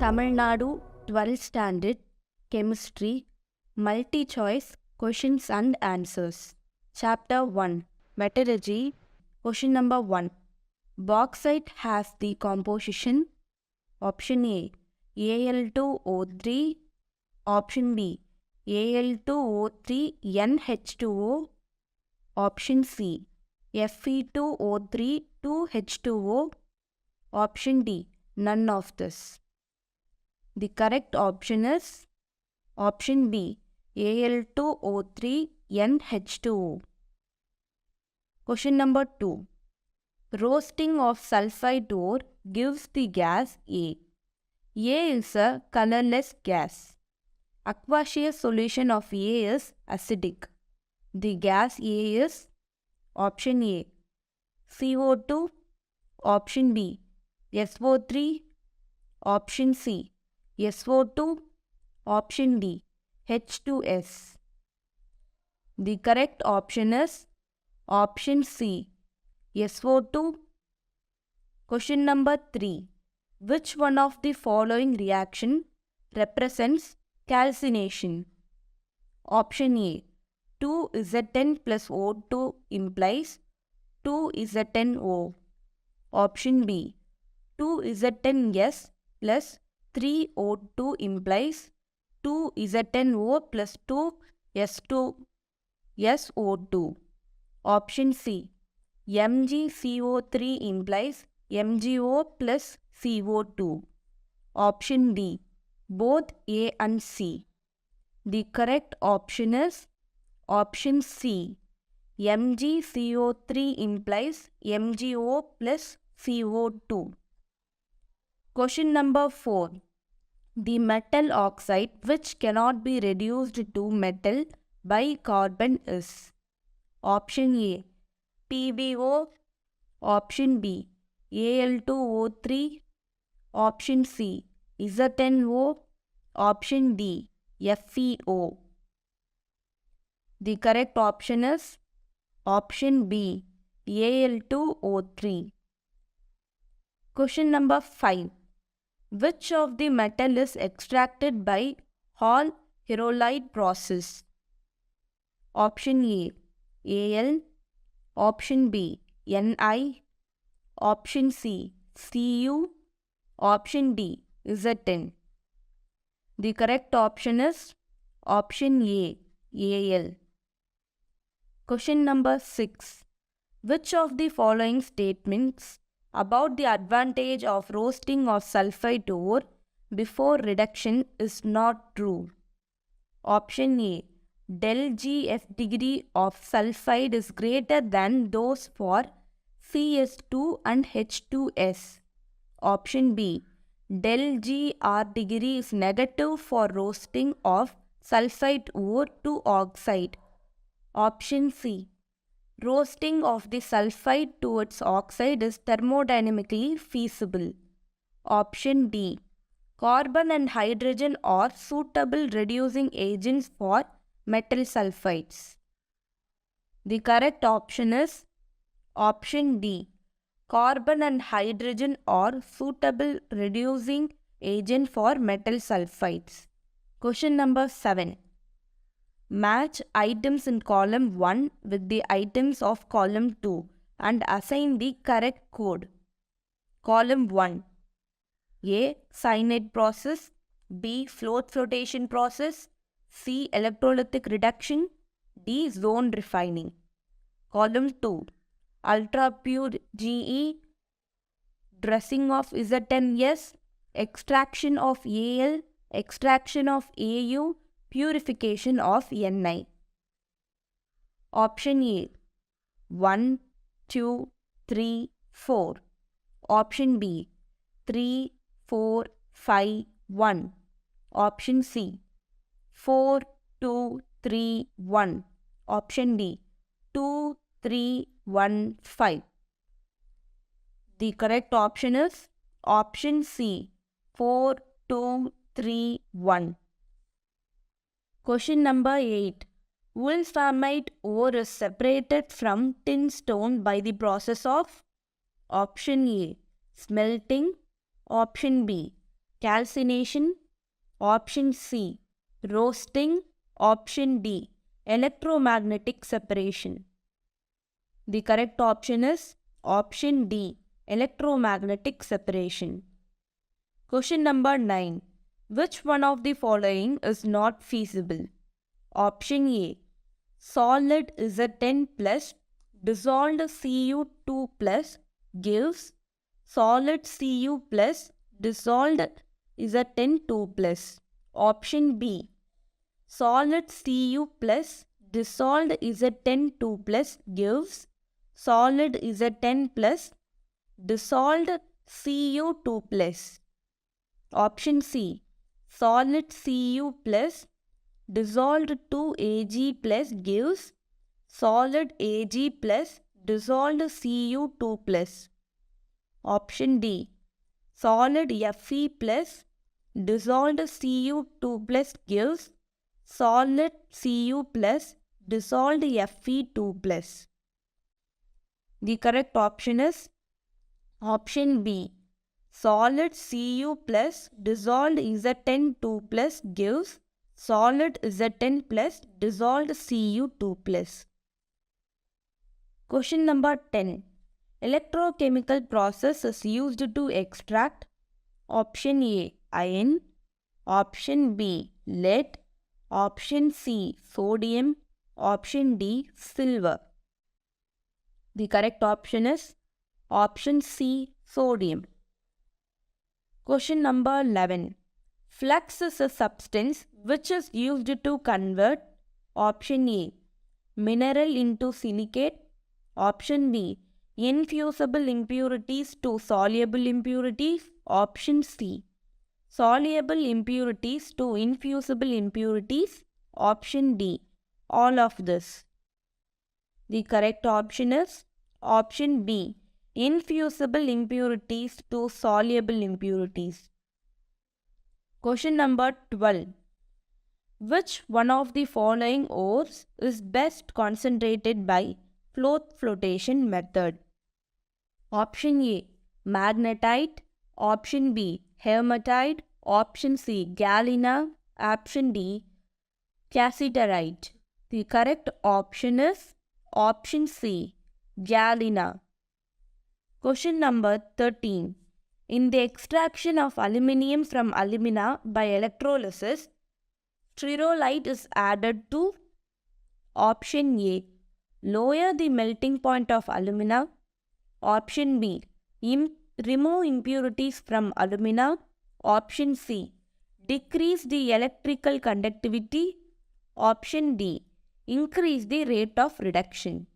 Tamil Nadu 12th Standard Chemistry Multi-Choice Questions and Answers. Chapter 1 Metallurgy. Question number 1. Bauxite has the composition option A Al2O3, option B Al2O3NH2O, option C Fe2O3 2H2O, option D none of this. The correct option is option B Al2O3NH2O. Question number 2. Roasting of sulfide ore gives the gas A. A is a colorless gas. Aqueous solution of A is acidic. The gas A is option A CO2, option B SO3, option C SO2, option D H2S. The correct option is option C SO2. Question number 3. Which one of the following reaction represents calcination? Option A 2Zn plus O2 implies 2ZnO. Option B 2ZnS plus 3O2 implies 2ZnO plus 2S2SO2. Option C MgCO3 implies MgO plus CO2. Option D both A and C. The correct option is option C MgCO3 implies MgO plus CO2. Question number 4. The metal oxide which cannot be reduced to metal by carbon is option A PbO, option B Al2O3, option C ZnO, option D FeO. The correct option is option B Al2O3. Question number 5. Which of the metal is extracted by Hall Herolyte process? Option A Al, option B Ni, option C Cu, option D Zn. The correct option is option A Al. Question number 6. Which of the following statements about the advantage of roasting of sulfide ore before reduction is not true? Option A del Gf degree of sulfide is greater than those for CS2 and H2S. Option B del Gr degree is negative for roasting of sulfide ore to oxide. Option C roasting of the sulfide to its oxide is thermodynamically feasible. Option D carbon and hydrogen are suitable reducing agents for metal sulfides. The correct option is option D carbon and hydrogen are suitable reducing agent for metal sulfides. Question number 7. Match items in column 1 with the items of column 2 and assign the correct code. Column 1. A. Cyanide process, B. Flotation process, C. Electrolytic reduction, D. Zone refining. Column 2. Ultra pure GE, dressing of ZnS, extraction of Al, extraction of Au, purification of Ni. Option A 1, 2, 3, 4. Option B 3, 4, 5, 1. Option C 4, 2, 3, 1. Option D 2, 3, 1, 5. The correct option is option C 4, 2, 3, 1. Question number 8. Wolframite ore is separated from tin stone by the process of option A smelting, option B calcination. Option C, roasting. Option D, electromagnetic separation. The correct option is option D, electromagnetic separation. Question number 9. Which one of the following is not feasible? Option A, solid Z10 plus dissolved Cu2 plus gives solid Cu plus dissolved Z10 plus. Option B, solid Cu plus dissolved Z10 plus gives solid Z10 plus dissolved Cu2 plus. Option C, solid Cu plus dissolved 2Ag plus gives solid Ag plus dissolved Cu2 plus. Option D, solid Fe plus dissolved Cu2 plus gives solid Cu plus dissolved Fe2 plus. The correct option is option B, solid Cu plus dissolved Z10 plus gives solid Z10 plus dissolved Cu2 plus. Question number 10. Electrochemical process is used to extract option A, iron. Option B, lead. Option C, sodium. Option D, silver. The correct option is option C, sodium. Question number 11. Flux is a substance which is used to convert option A, mineral into silicate. Option B, infusible impurities to soluble impurities. Option C, soluble impurities to infusible impurities. Option D, all of this. The correct option is option B, infusible impurities to soluble impurities. Question number 12. Which one of the following ores is best concentrated by flotation method? Option A, magnetite. Option B, hematite. Option C, galena. Option D, cassiterite. The correct option is option C, galena. Question number 13. In the extraction of aluminium from alumina by electrolysis, stearolite is added to option A, lower the melting point of alumina. Option B, remove impurities from alumina. Option C, decrease the electrical conductivity. Option D, increase the rate of reduction.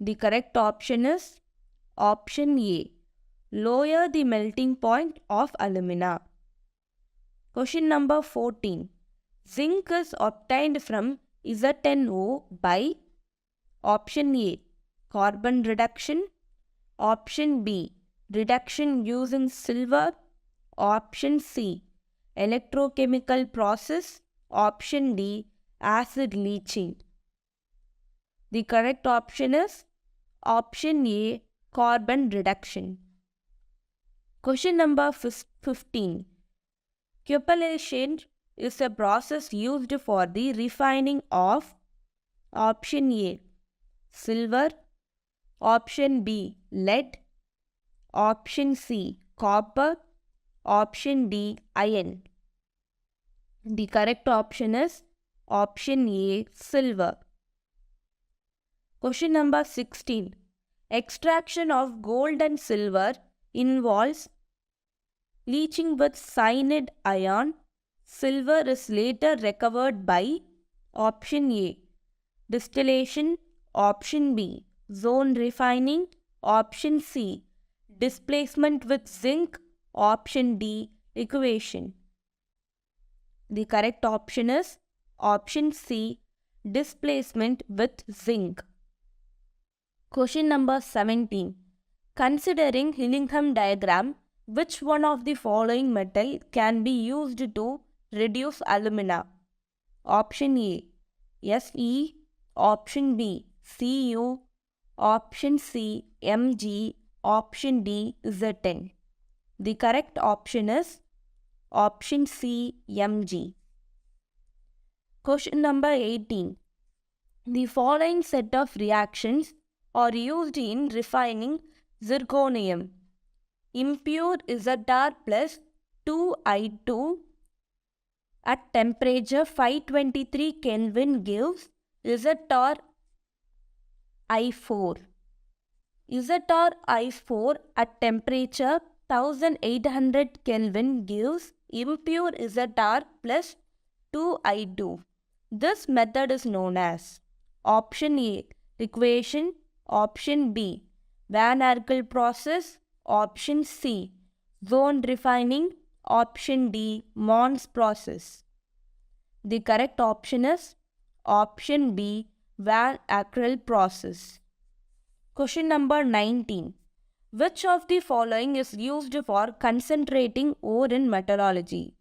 The correct option is option A, lower the melting point of alumina. Question number 14. Zinc is obtained from ZnO by option A, carbon reduction. Option B, reduction using silver. Option C, electrochemical process. Option D, acid leaching. The correct option is option A, carbon reduction. Question number 15. Cupellation is a process used for the refining of option A, silver. Option B, lead. Option C, copper. Option D, iron. The correct option is option A, silver. Question number 16. Extraction of gold and silver involves leaching with cyanide ion. Silver is later recovered by option A, distillation. Option B, zone refining. Option C, displacement with zinc. Option D, liquefaction. The correct option is option C, displacement with zinc. Question number 17. Considering Hillingham diagram, which one of the following metal can be used to reduce alumina? Option A, Fe. Option B, Cu. Option C, Mg. Option D, Zn. The correct option is Option C, Mg. Question number 18. The following set of reactions are used in refining zirconium. Impure Zr plus 2I2 at temperature 523 Kelvin gives Zr I4. Zr I4 at temperature 1800 Kelvin gives impure Zr plus 2I2. This method is known as option A, liquefaction, option B, Van Arkel process, option C, zone refining, option D, Mons process. The correct option is option B, Van Arkel process. Question number 19. Which of the following is used for concentrating ore in metallurgy?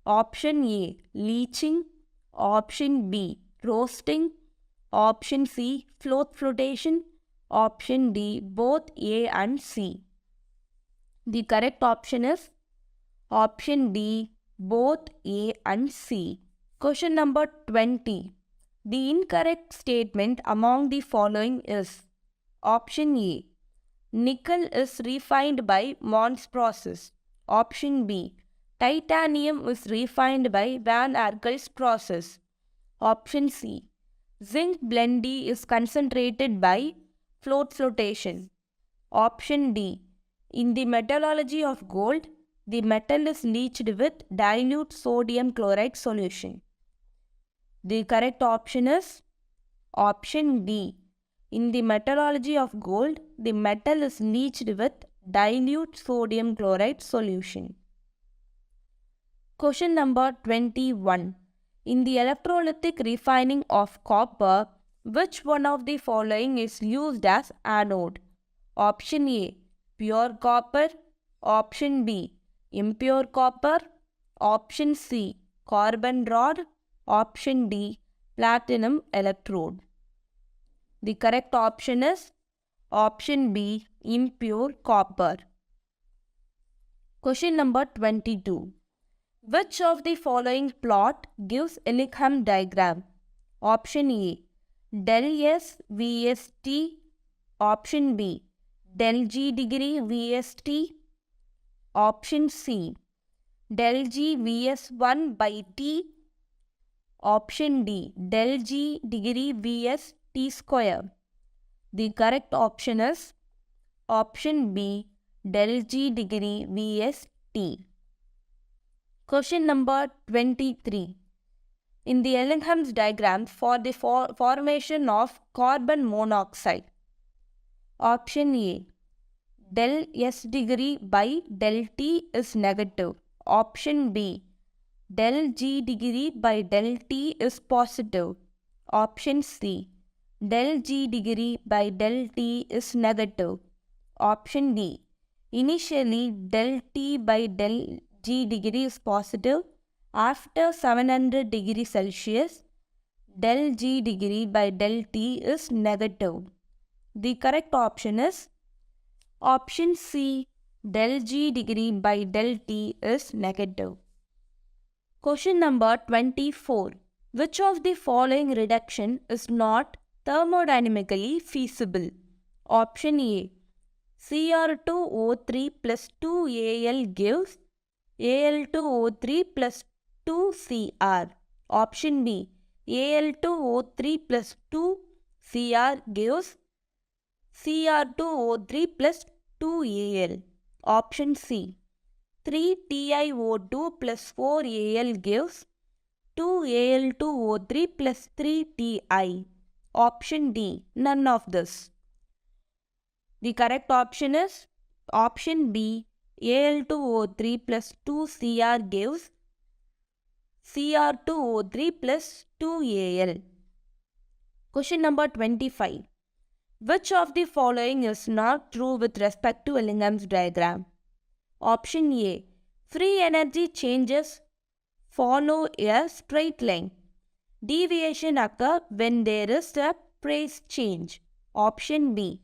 Option A, leaching, option B, roasting, option C, flotation, option D, both A and C. The correct option is option D, both A and C. Question number 20. The incorrect statement among the following is option A, nickel is refined by Mons process. Option B, titanium is refined by Van Arkel's process. Option C, zinc blendy is concentrated by flotation. Option D, in the metallurgy of gold, the metal is leached with dilute sodium chloride solution. The correct option is option D. In the metallurgy of gold, the metal is leached with dilute sodium chloride solution. Question number 21. In the electrolytic refining of copper, which one of the following is used as anode? Option A, pure copper. Option B, impure copper. Option C, carbon rod. Option D, platinum electrode. The correct option is option B, impure copper. Question number 22. Which of the following plot gives Elingham diagram? Option A, del S VST. Option B, del G degree VST. Option C, del G Vs1 by T. Option D, del G degree Vs T square. The correct option is option B, del G degree Vs T. Question number 23. In the Ellingham's diagram for the formation of carbon monoxide. Option A, del S degree by del T is negative. Option B, del G degree by del T is positive. Option C, del G degree by del T is negative. Option D, initially del T by del G degree is positive. After 700 degrees Celsius, del G degree by del T is negative. The correct option is option C, del G degree by del T is negative. Question number 24. Which of the following reduction is not thermodynamically feasible? Option A, Cr2O3 plus 2Al gives Al2O3 plus 2Cr. Option B, Al2O3 plus 2Cr gives Cr2O3 plus 2Al. Option C, 3TiO2 plus 4Al gives 2Al2O3 plus 3Ti. Option D, none of this. The correct option is option B, Al2O3 plus 2Cr gives Cr2O3 plus 2Al. Question number 25. Which of the following is not true with respect to Ellingham's diagram? Option A, free energy changes follow a straight line. Deviation occurs when there is a phase change. Option B,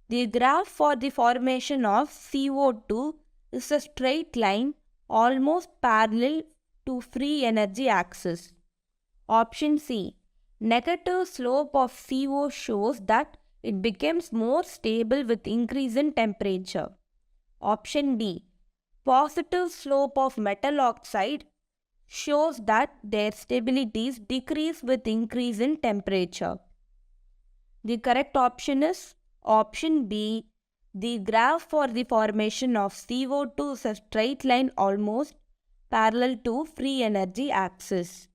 the graph for the formation of CO2 is a straight line almost parallel to free energy axis. Option C. Negative slope of CO shows that it becomes more stable with increase in temperature. Option D. Positive slope of metal oxide shows that their stabilities decrease with increase in temperature. The correct option is option B. The graph for the formation of CO2 is a straight line almost parallel to free energy axis.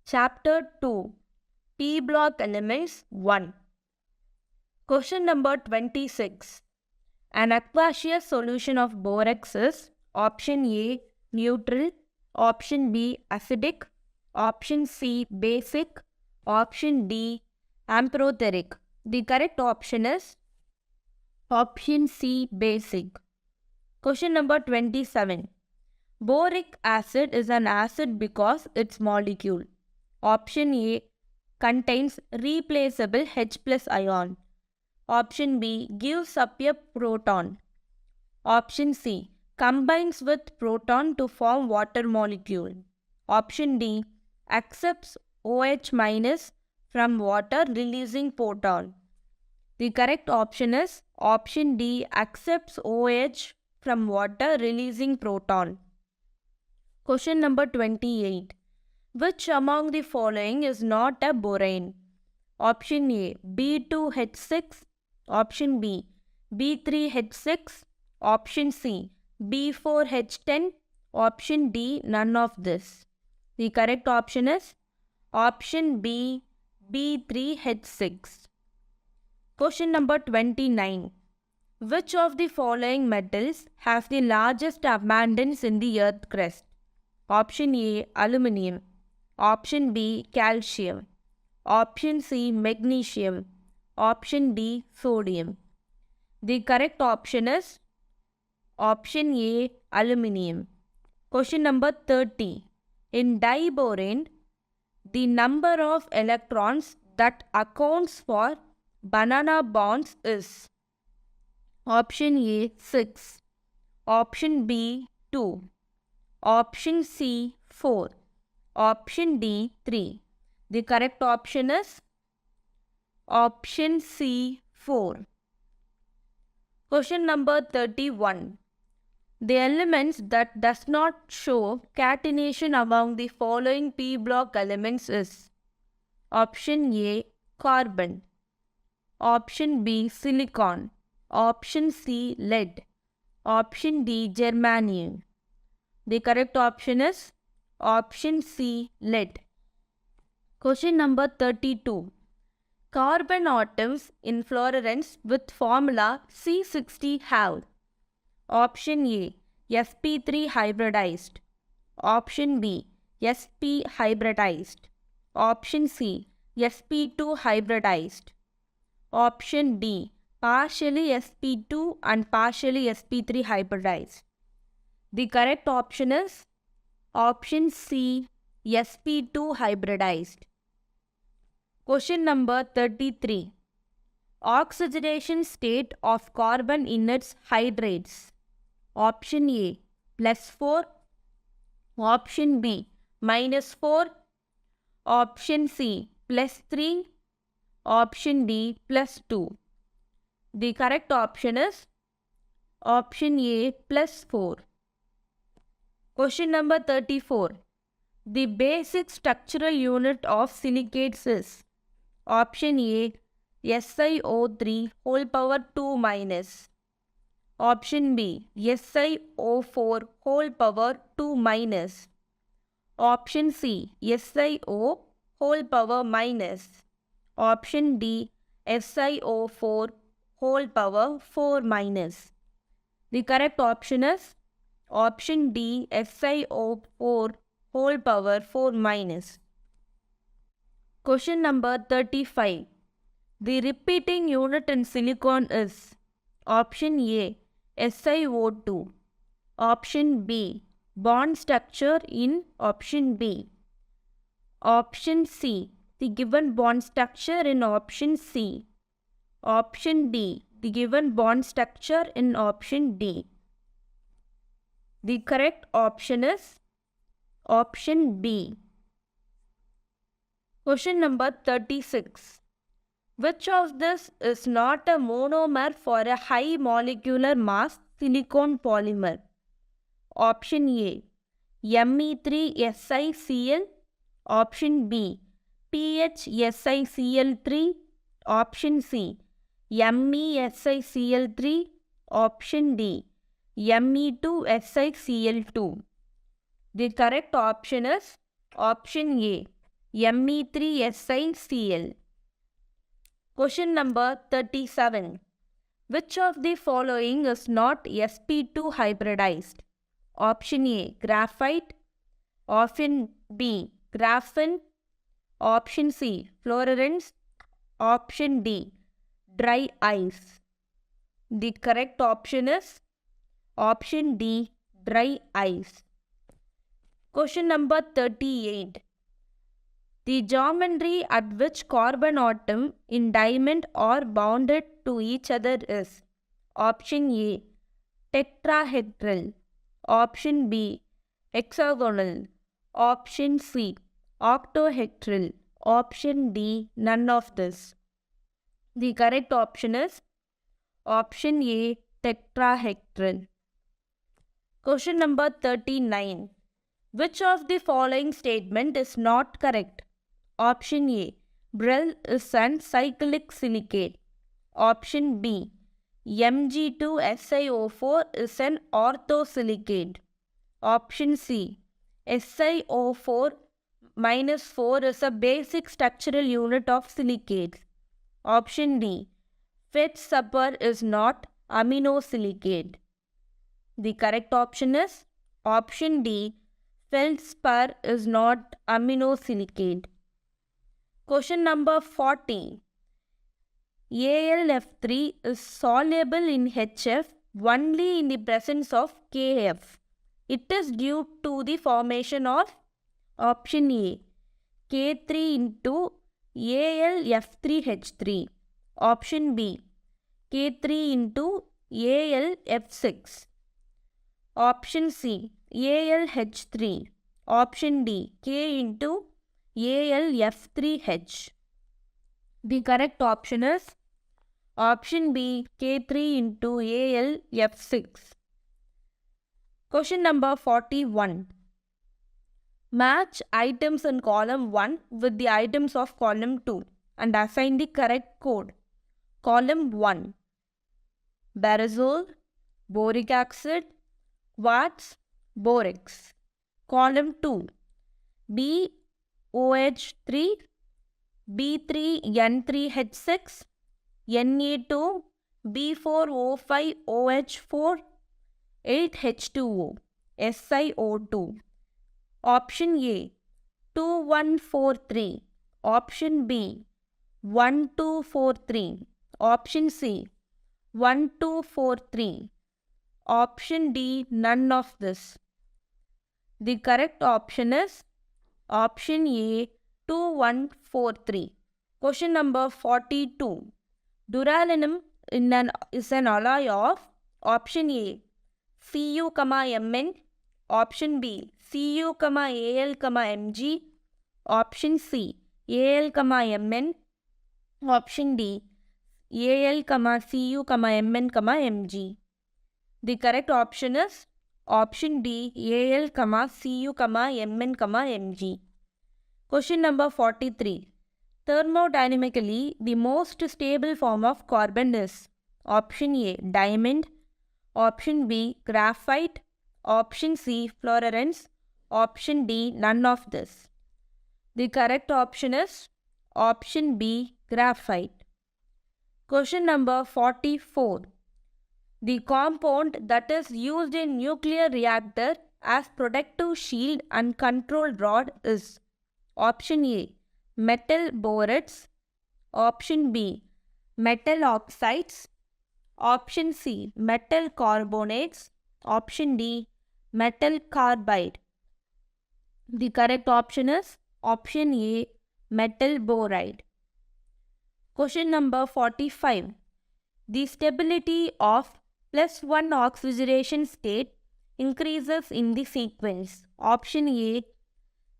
Chapter 2. P block elements 1. Question number 26. An aqueous solution of borax is option A neutral, option B acidic, option C basic, option D amphoteric. The correct option is option C basic. Question number 27. Boric acid is an acid because its molecule. Option A contains replaceable H plus ion. Option B gives up a proton. Option C combines with proton to form water molecule. Option D accepts OH minus from water releasing proton. The correct option is option D accepts OH from water releasing proton. Question number 28. Which among the following is not a borane? Option A B2H6, option B B3H6, option C B4H10, option D none of this. The correct option is option B B3H6. Question number 29. Which of the following metals has the largest abundance in the earth crust? Option A aluminium, option B calcium, option C magnesium, option D sodium. The correct option is option A aluminium. Question number 30. In diborane, the number of electrons that accounts for banana bonds is option A 6, option B 2, option C 4, option D 3. The correct option is option C 4. Question number 31. The elements that does not show catenation among the following P block elements is option A carbon, option B silicon, option C lead, option D germanium. The correct option is option C lead. Question number 32. Carbon atoms in fluorescence with formula C60 have option A sp3 hybridized, option B sp hybridized, option C sp2 hybridized, option D partially sp2 and partially sp3 hybridized. The correct option is option C sp2 hybridized. Question number 33. Oxidation state of carbon in its hydrates. Option A +4, option B -4, option C +3, option D +2. The correct option is option A +4. Question number 34. The basic structural unit of silicates is option A SiO3 whole power 2 minus, option B SiO4 whole power 2 minus, option C SiO whole power minus, option D SiO4 whole power 4 minus. The correct option is option D SiO4 whole power 4 minus. Question number 35. The repeating unit in silicon is option A SiO2, option B bond structure in option B, option C the given bond structure in option C, option D the given bond structure in option D. The correct option is option B. Question number 36. Which of this is not a monomer for a high molecular mass silicon polymer? Option A, Me3SiCl. Option B, PHSiCl3. Option C, MESiCl3. Option D, Me2SiCl2. The correct option is option A, Me3SiCl. Question number 37. Which of the following is not sp2 hybridized? Option A, graphite. Option B, graphene. Option C, fluorines. Option D, dry ice. The correct option is option D, dry ice. Question number 38. The geometry at which carbon atom in diamond are bounded to each other is option A, tetrahedral. Option B, hexagonal. Option C, octahedral. Option D, none of this. The correct option is option A, tetrahedral. Question number 39. Which of the following statement is not correct? Option A, Brel is an cyclic silicate. Option B, Mg2SiO4 is an orthosilicate. Option C, SiO4 minus 4 is a basic structural unit of silicates. Option D, feldspar is not aminosilicate. The correct option is option D, feldspar is not aminosilicate. Question number 40. AlF3 is soluble in HF only in the presence of KF. It is due to the formation of option A, K3 into AlF3H3. Option B, K3 into AlF6. Option C, AlH3. Option D, K into AlF3H. The correct option is option B, K3 into AlF6. Question number 41. Match items in column 1 with the items of column 2 and assign the correct code. Column 1, Barazole, boric acid, quartz, borax. Column 2, BOH3, B3N3H6, Na2, B4O5OH4, 8H2O, SiO2. Option A, 2143. Option B, 1243. Option C, 1243. Option D, none of this. The correct option is option A, 2143. Question number 42. Duralumin is an alloy of option A, Cu, Mn. Option B, Cu, Al, Mg. Option C, Al, Mn. Option D, Al, Cu, Mn, Mg. The correct option is option D, Al, Cu, Mn, Mg. Question number 43. Thermodynamically, the most stable form of carbon is option A, diamond. Option B, graphite. Option C, fluorines. Option D, none of this. The correct option is option B, graphite. Question number 44. The compound that is used in nuclear reactor as protective shield and control rod is option A, metal borates. Option B, metal oxides. Option C, metal carbonates. Option D, metal carbide. The correct option is option A, metal boride. Question number 45. The stability of +1 oxidation state increases in the sequence? Option A,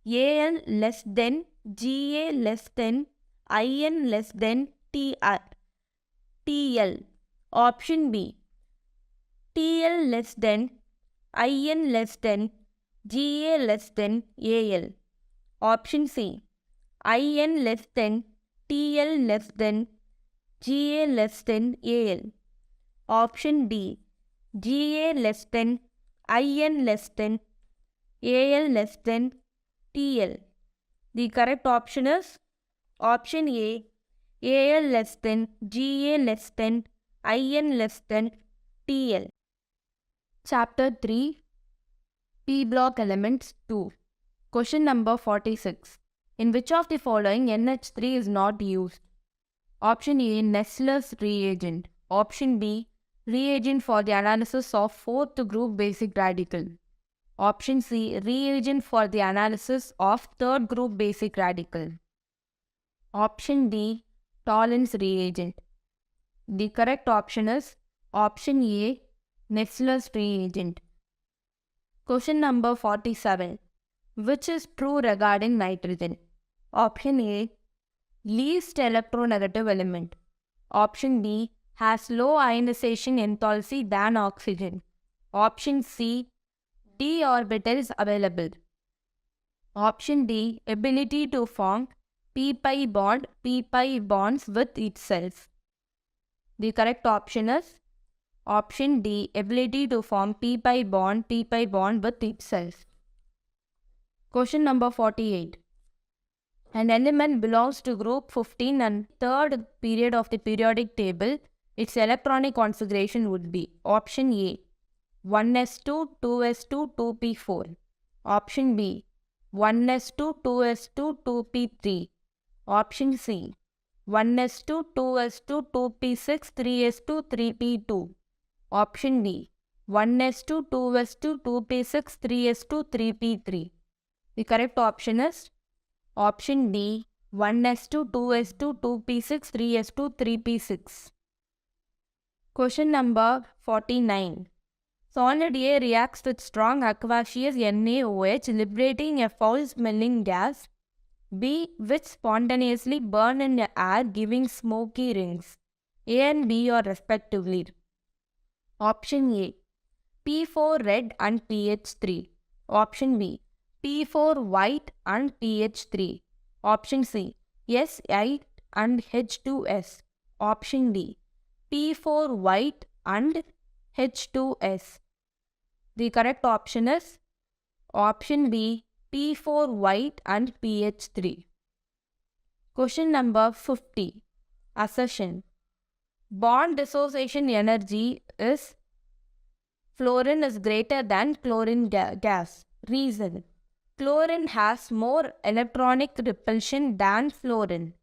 AN less than, GA less than, IN less than, TL. Option B, TL less than, IN less than, GA less than, AL. Option C, IN less than, TL less than, GA less than, AL. Option D, GA less than, IN less than, AL less than, TL. The correct option is option A, AL less than, GA less than, IN less than, TL. Chapter 3, P block elements 2. Question number 46. In which of the following NH3 is not used? Option A, Nessler's reagent. Option B, reagent for the analysis of fourth group basic radical. Option C, reagent for the analysis of third group basic radical. Option D, Tollens reagent. The correct option is option A, Nessler's reagent. Question number 47. Which is true regarding nitrogen? Option A, least electronegative element. Option B, has low ionization enthalpy than oxygen. Option C, d orbitals available. Option D, ability to form p-pi bonds with itself. The correct option is option D, ability to form p-pi bond with itself. Question number 48. An element belongs to group 15 and third period of the periodic table. Its electronic configuration would be option A, 1s2, 2s2, 2p4. Option B, 1s2, 2s2, 2p3. Option C, 1s2, 2s2, 2p6, 3s2, 3p2. Option D, 1s2, 2s2, 2p6, 3s2, 3p3. The correct option is option D, 1s2, 2s2, 2p6, 3s2, 3p6. Question number 49. Solid A reacts with strong aqueous NaOH, liberating a foul-smelling gas. B, which spontaneously burn in the air, giving smoky rings. A and B are respectively. Option A, P4 red and pH3. Option B, P4 white and pH3. Option C, S8 and H2S. Option D, P4 white and H2S. The correct option is option B, P4 white and pH3. Question number 50. Assertion. Bond dissociation energy is fluorine is greater than chlorine gas. Reason. Chlorine has more electronic repulsion than fluorine.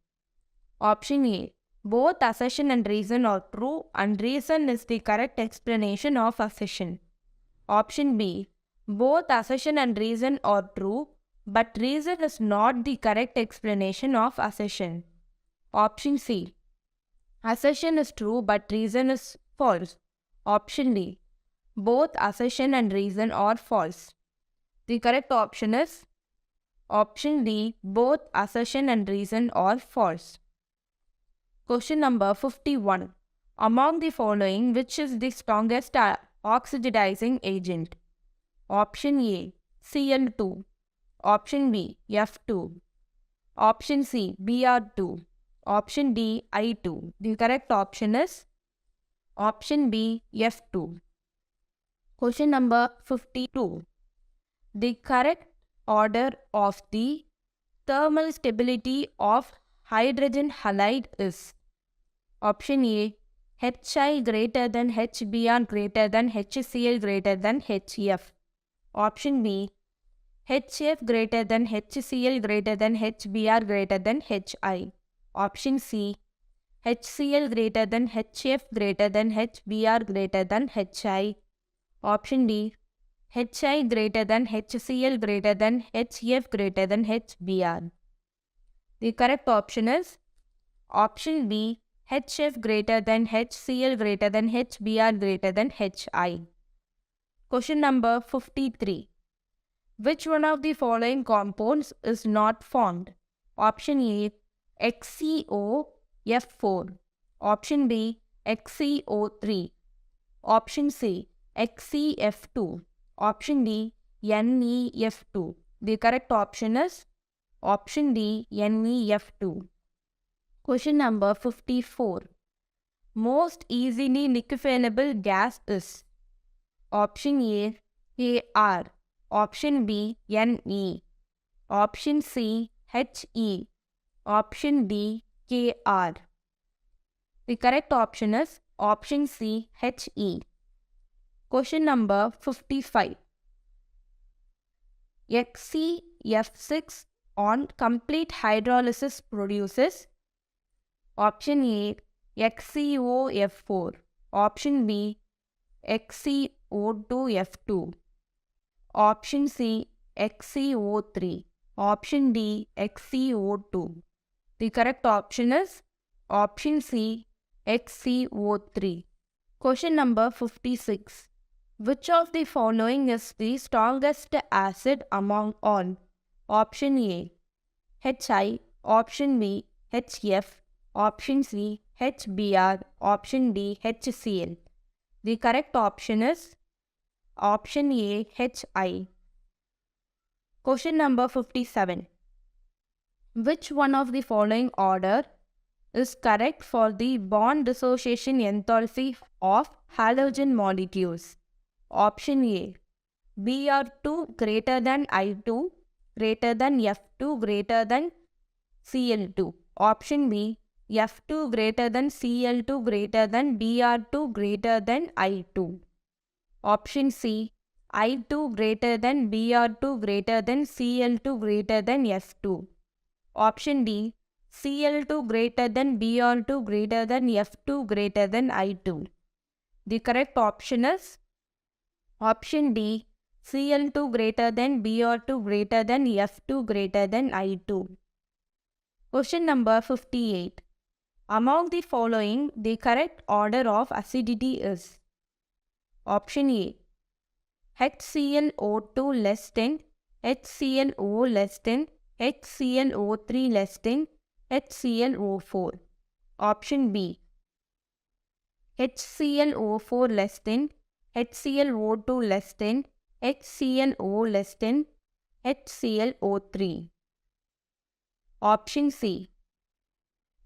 Option A, both assertion and reason are true and reason is the correct explanation of assertion. Option B, both assertion and reason are true, but reason is not the correct explanation of assertion. Option C, assertion is true but reason is false. Option D, both assertion and reason are false. The correct option is option D, both assertion and reason are false. Question number 51. Among the following, which is the strongest oxidizing agent? Option A, Cl2. Option B, F2. Option C, Br2. Option D, I2. The correct option is option B, F2. Question number 52. The correct order of the thermal stability of hydrogen halide is option A, Hi greater than Hbr greater than HCl greater than Hf. Option B, Hf greater than HCl greater than Hbr greater than Hi. Option C, HCl greater than Hf greater than Hbr greater than Hi. Option D, Hi greater than HCl greater than Hf greater than Hbr. The correct option is option B, Hf greater than HCl greater than Hbr greater than Hi. Question number 53. Which one of the following compounds is not formed? Option A, XCOF4. Option B, XCO3. Option C, XCF2. Option D, NEF2. The correct option is option D, NEF2. Question number 54. Most easily liquefiable gas is option A, AR. Option B, Ne. Option C, He. Option D, Kr. The correct option is option C, He. Question number 55. XCF6 on complete hydrolysis produces option A, XCOF4. Option B, XCO2F2. Option C, XCO3. Option D, XCO2. The correct option is option C, XCO3. Question number 56. Which of the following is the strongest acid among all? Option A, Hi. Option B, HF. Option C, HBr. Option D, HCl. The correct option is option A, Hi. Question number 57. Which one of the following order is correct for the bond dissociation enthalpy of halogen molecules? Option A, Br2 greater than I2 greater than F2 greater than Cl2. Option B, F2 greater than Cl2 greater than Br2 greater than I2. Option C, I2 greater than Br2 greater than Cl2 greater than F2. Option D, Cl2 greater than Br2 greater than F2 greater than I2. The correct option is option D, Cl2 greater than Br2 greater than F2 greater than I2. Question number 58. Among the following, the correct order of acidity is option A, HClO2 less than, HClO less than, HClO3 less than, HClO4. Option B, HClO4 less than, HClO2 less than, HClO less than, HClO3. Option C,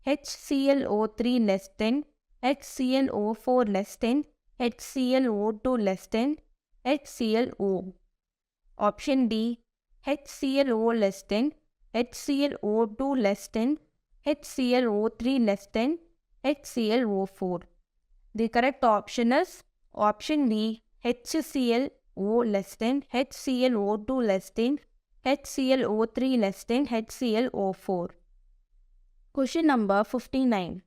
HClO3 less than, HClO4 less than, HClO2 less than, HClO. Option D, HClO less than, HClO2 less than, HClO3 less than, HClO4. The correct option is option D, HClO less than, HClO2 less than, HClO3 less than, HClO4. Question number 59.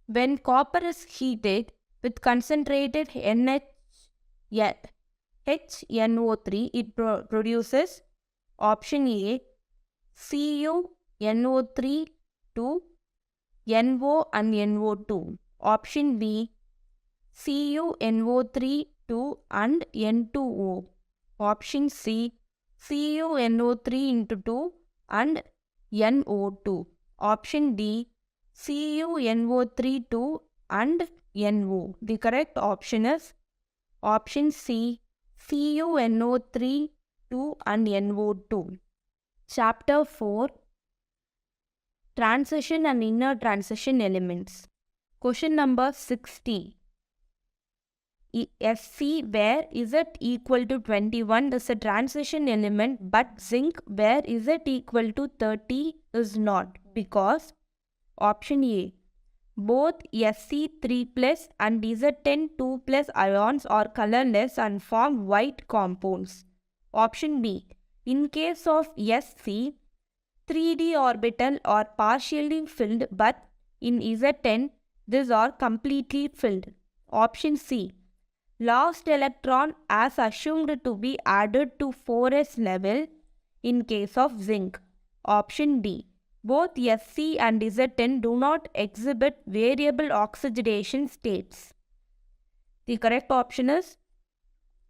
When copper is heated with concentrated HNO3, it produces option A, CuNO3 to NO and NO2. Option B, CuNO3 2 and N2O. Option C, CuNO3 into 2 and NO2. Option D, CuNO3 2 and NO. The correct option is option C, CuNO3 2 and NO2. Chapter 4, Transition and Inner Transition Elements. Question number 60. Fe where Z equal to 21 is a transition element, but zinc where Z equal to 30 is not, because option A, both Fe3 plus and Z10 2 plus ions are colorless and form white compounds. Option B, in case of Sc, 3d orbital are partially filled, but in Z10 these are completely filled. Option C, last electron as assumed to be added to 4s level in case of zinc. Option D, both Sc and Z10 do not exhibit variable oxidation states. The correct option is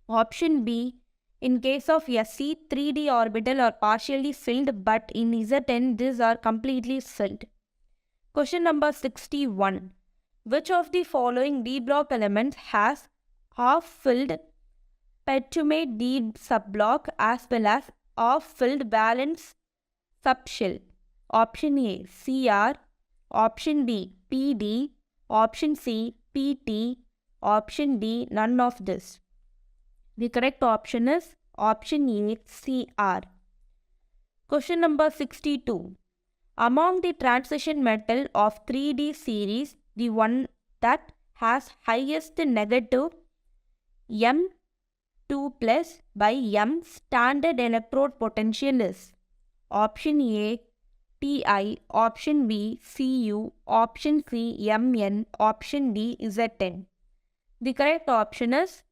Option B, in case of SC, 3D orbital are partially filled, but in Zn, these are completely filled. Question number 61. Which of the following D block elements has half-filled pentamate D subblock as well as half-filled valence subshell? Option A, Cr. Option B, Pd. Option C, Pt. Option D, none of this. The correct option is option A, Cr. Question number 62. Among the transition metal of 3D series, the one that has highest negative M2 plus by M standard electrode potential is option A, Ti, option B, Cu, option C, Mn, option D, Zn. The correct option is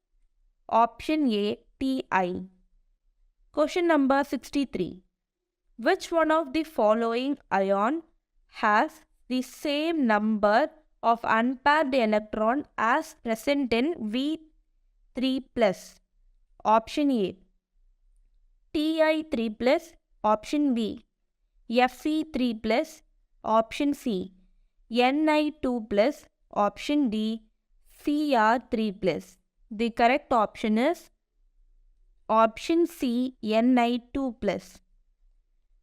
option A, Ti. Question number 63. Which one of the following ion has the same number of unpaired electron as present in V3 plus? Option A, Ti3 plus, option B, Fe3 plus, option C, Ni2 plus, option D, Cr3 plus. The correct option is option C, Ni2 plus.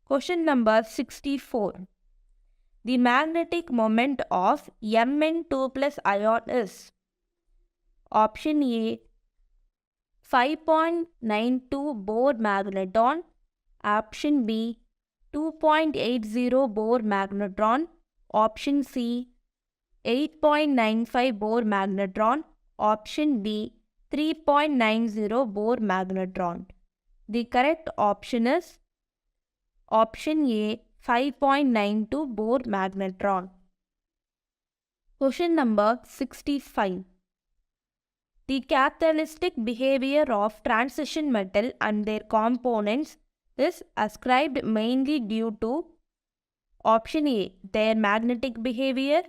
Question number 64. The magnetic moment of Mn2 plus ion is option A, 5.92 Bohr magnetron, option B, 2.80 Bohr magnetron, option C, 8.95 Bohr magnetron, option D, 3.90 Bohr magnetron. The correct option is option A, 5.92 Bohr magnetron. Question number 65. The catalytic behavior of transition metal and their components is ascribed mainly due to option A, their magnetic behavior,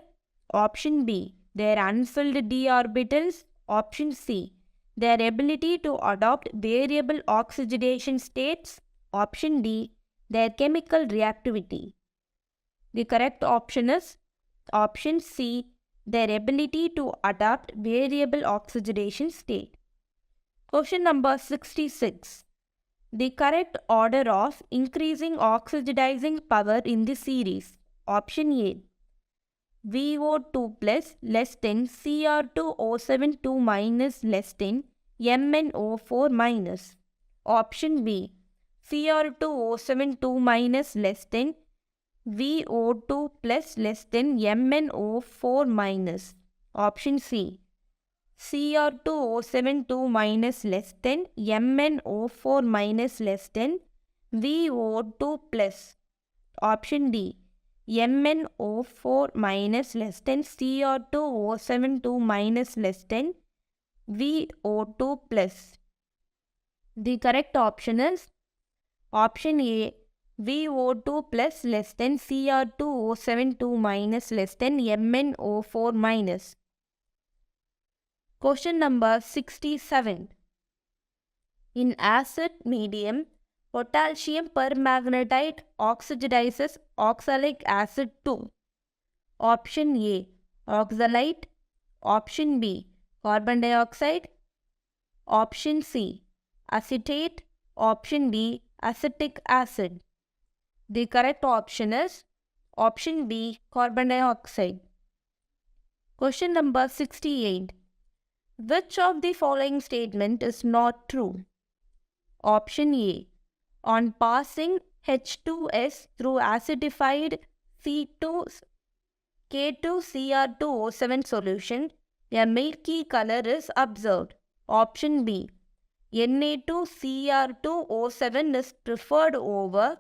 option B, their unfilled d orbitals, option C, their ability to adopt variable oxidation states, option D, their chemical reactivity. The correct option is option C, their ability to adapt variable oxidation state. Question number 66. The correct order of increasing oxidizing power in the series. Option A, VO2 plus less than Cr2O7 2 minus less than MnO4 minus. Option B, Cr2O7 2 minus less than VO2 plus less than MnO4 minus. Option C, Cr2O7 2 minus less than MnO4 minus less than VO2 plus. Option D, MnO4 minus less than Cr2O7 2 minus less than VO2 plus. The correct option is option A, VO2 plus less than Cr2O7 2 minus less than MnO4 minus. Question number 67. In acid medium, potassium permagnetite oxidizes oxalic acid to option A, oxalate, option B, carbon dioxide, option C, acetate, option D, acetic acid. The correct option is option B, carbon dioxide. Question number 68. Which of the following statement is not true? Option A, on passing H2S through acidified K2Cr2O7 solution, a milky color is observed. Option B, Na2Cr2O7 is preferred over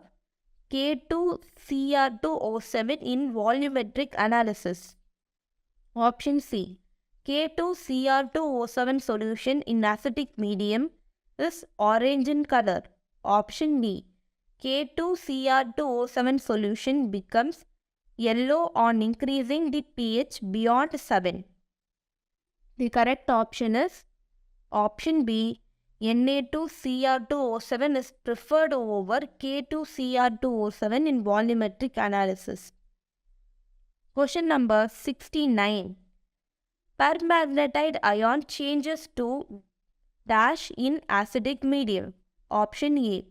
K2Cr2O7 in volumetric analysis. Option C, K2Cr2O7 solution in acidic medium is orange in color. Option D, K2Cr2O7 solution becomes yellow on increasing the pH beyond 7. The correct option is option B, Na2Cr2O7 is preferred over K2Cr2O7 in volumetric analysis. Question number 69. Permagnetite ion changes to dash in acidic medium. Option A,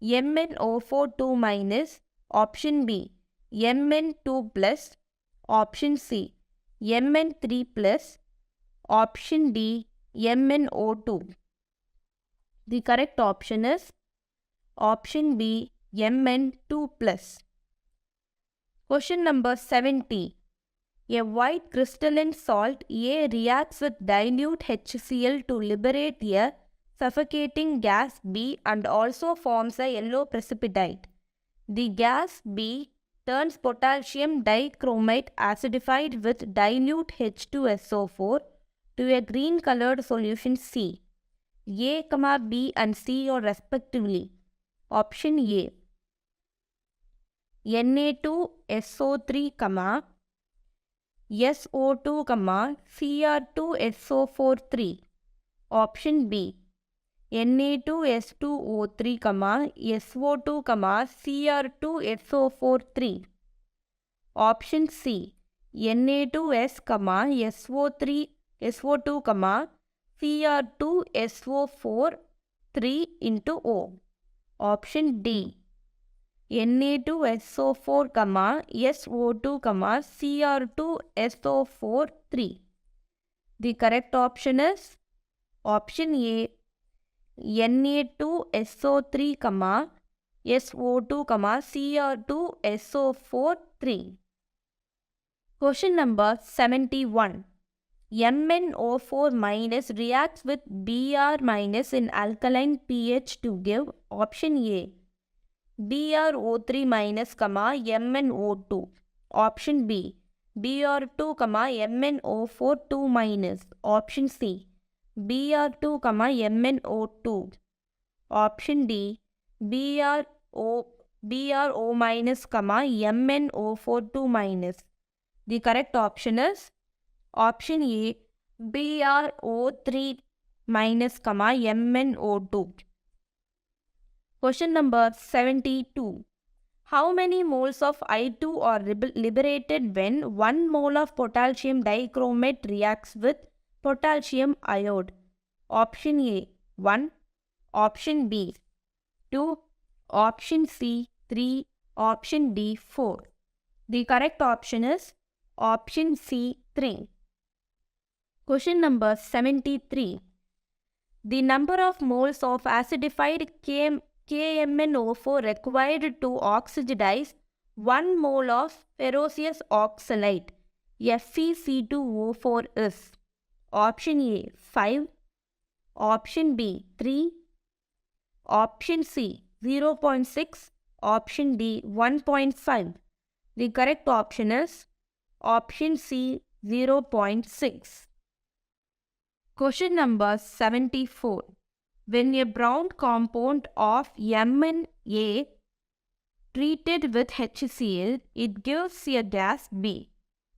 MnO4 2-. Option B, Mn2 plus. Option C, Mn3 plus. Option D, MnO2. The correct option is option B, Mn2 plus. Question number 70. A white crystalline salt A reacts with dilute HCl to liberate a suffocating gas B and also forms a yellow precipitate. The gas B turns potassium dichromate acidified with dilute H2SO4 to a green colored solution C. A, B and C are respectively. Option A, Na2SO3, SO2, Cr2SO4 3. Option B, Na2S2O3, SO2, Cr2SO4 3. Option C, Na2S, SO3, SO2, Cr2SO4 3 into O. Option D, Na2SO4, SO2, Cr2SO4 3. The correct option is option A, Na2SO3, SO2, Cr2SO4 3. Question number 71. MnO4 minus reacts with Br minus in alkaline pH to give option A, BrO3 minus, MnO2. Option B, Br2, MnO4 2 minus. Option C, Br2, MnO2. Option D, BrO minus, MnO4 2 minus. The correct option is option A, BrO3 minus, MnO2. Question number 72. How many moles of I2 are liberated when 1 mole of potassium dichromate reacts with potassium iode? Option A, 1. Option B, 2. Option C, 3. Option D, 4. The correct option is option C, 3. Question number 73. The number of moles of acidified KMnO4 required to oxidize 1 mole of ferrous oxalate FeC2O4 is option A, 5. Option B, 3. Option C, 0.6. Option D, 1.5. The correct option is option C, 0.6. Question number 74. When a brown compound of MnA treated with HCl, it gives a gas B.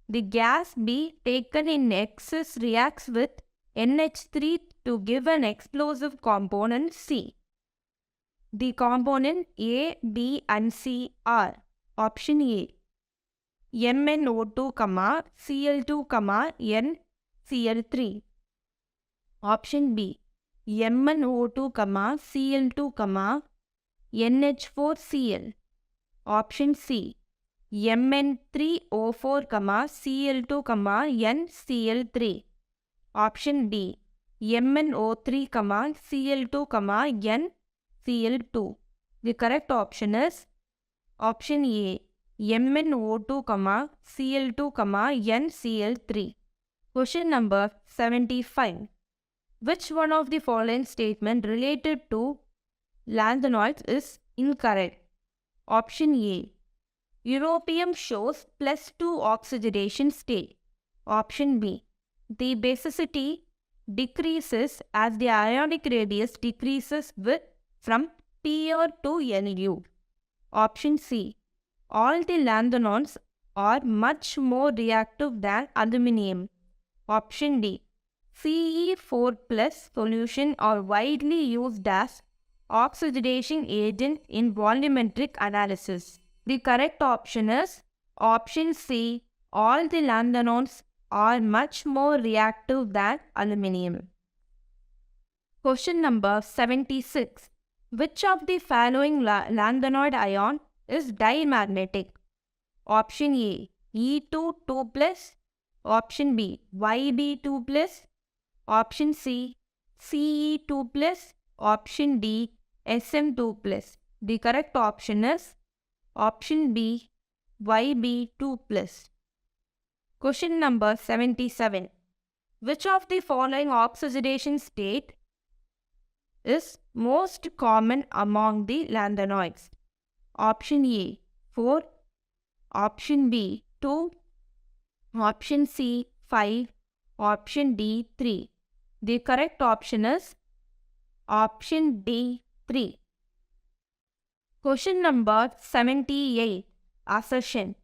The gas B taken in excess reacts with NH3 to give an explosive component C. The component A, B and C are option A, MnO2, Cl2, N, Cl3. Option B, MnO2, Cl2, NH4Cl. Option C, Mn3O4, Cl2, NCl3. Option D, MnO3, Cl2, NCl2. The correct option is option A, MnO2, Cl2, NCl3. Question number 75. Which one of the following statement related to lanthanoids is incorrect? Option A, europium shows +2 oxidation state. Option B, the basicity decreases as the ionic radius decreases from Pr to Lu. Option C, all the lanthanoids are much more reactive than aluminum. Option D, Ce4 plus solution are widely used as oxidation agent in volumetric analysis. The correct option is option C. All the lanthanones are much more reactive than aluminium. Question number 76. Which of the following lanthanoid ion is dimagnetic? Option A. E2 2 plus. Option B. YB2 plus. Option C. Ce2 plus. Option D. Sm2 plus. The correct option is option B. YB2 plus. Question number 77. Which of the following oxidation state is most common among the lanthanoids? Option A 4, option B 2, option C 5, option D 3. The correct option is option D 3. Question number 78. Assertion.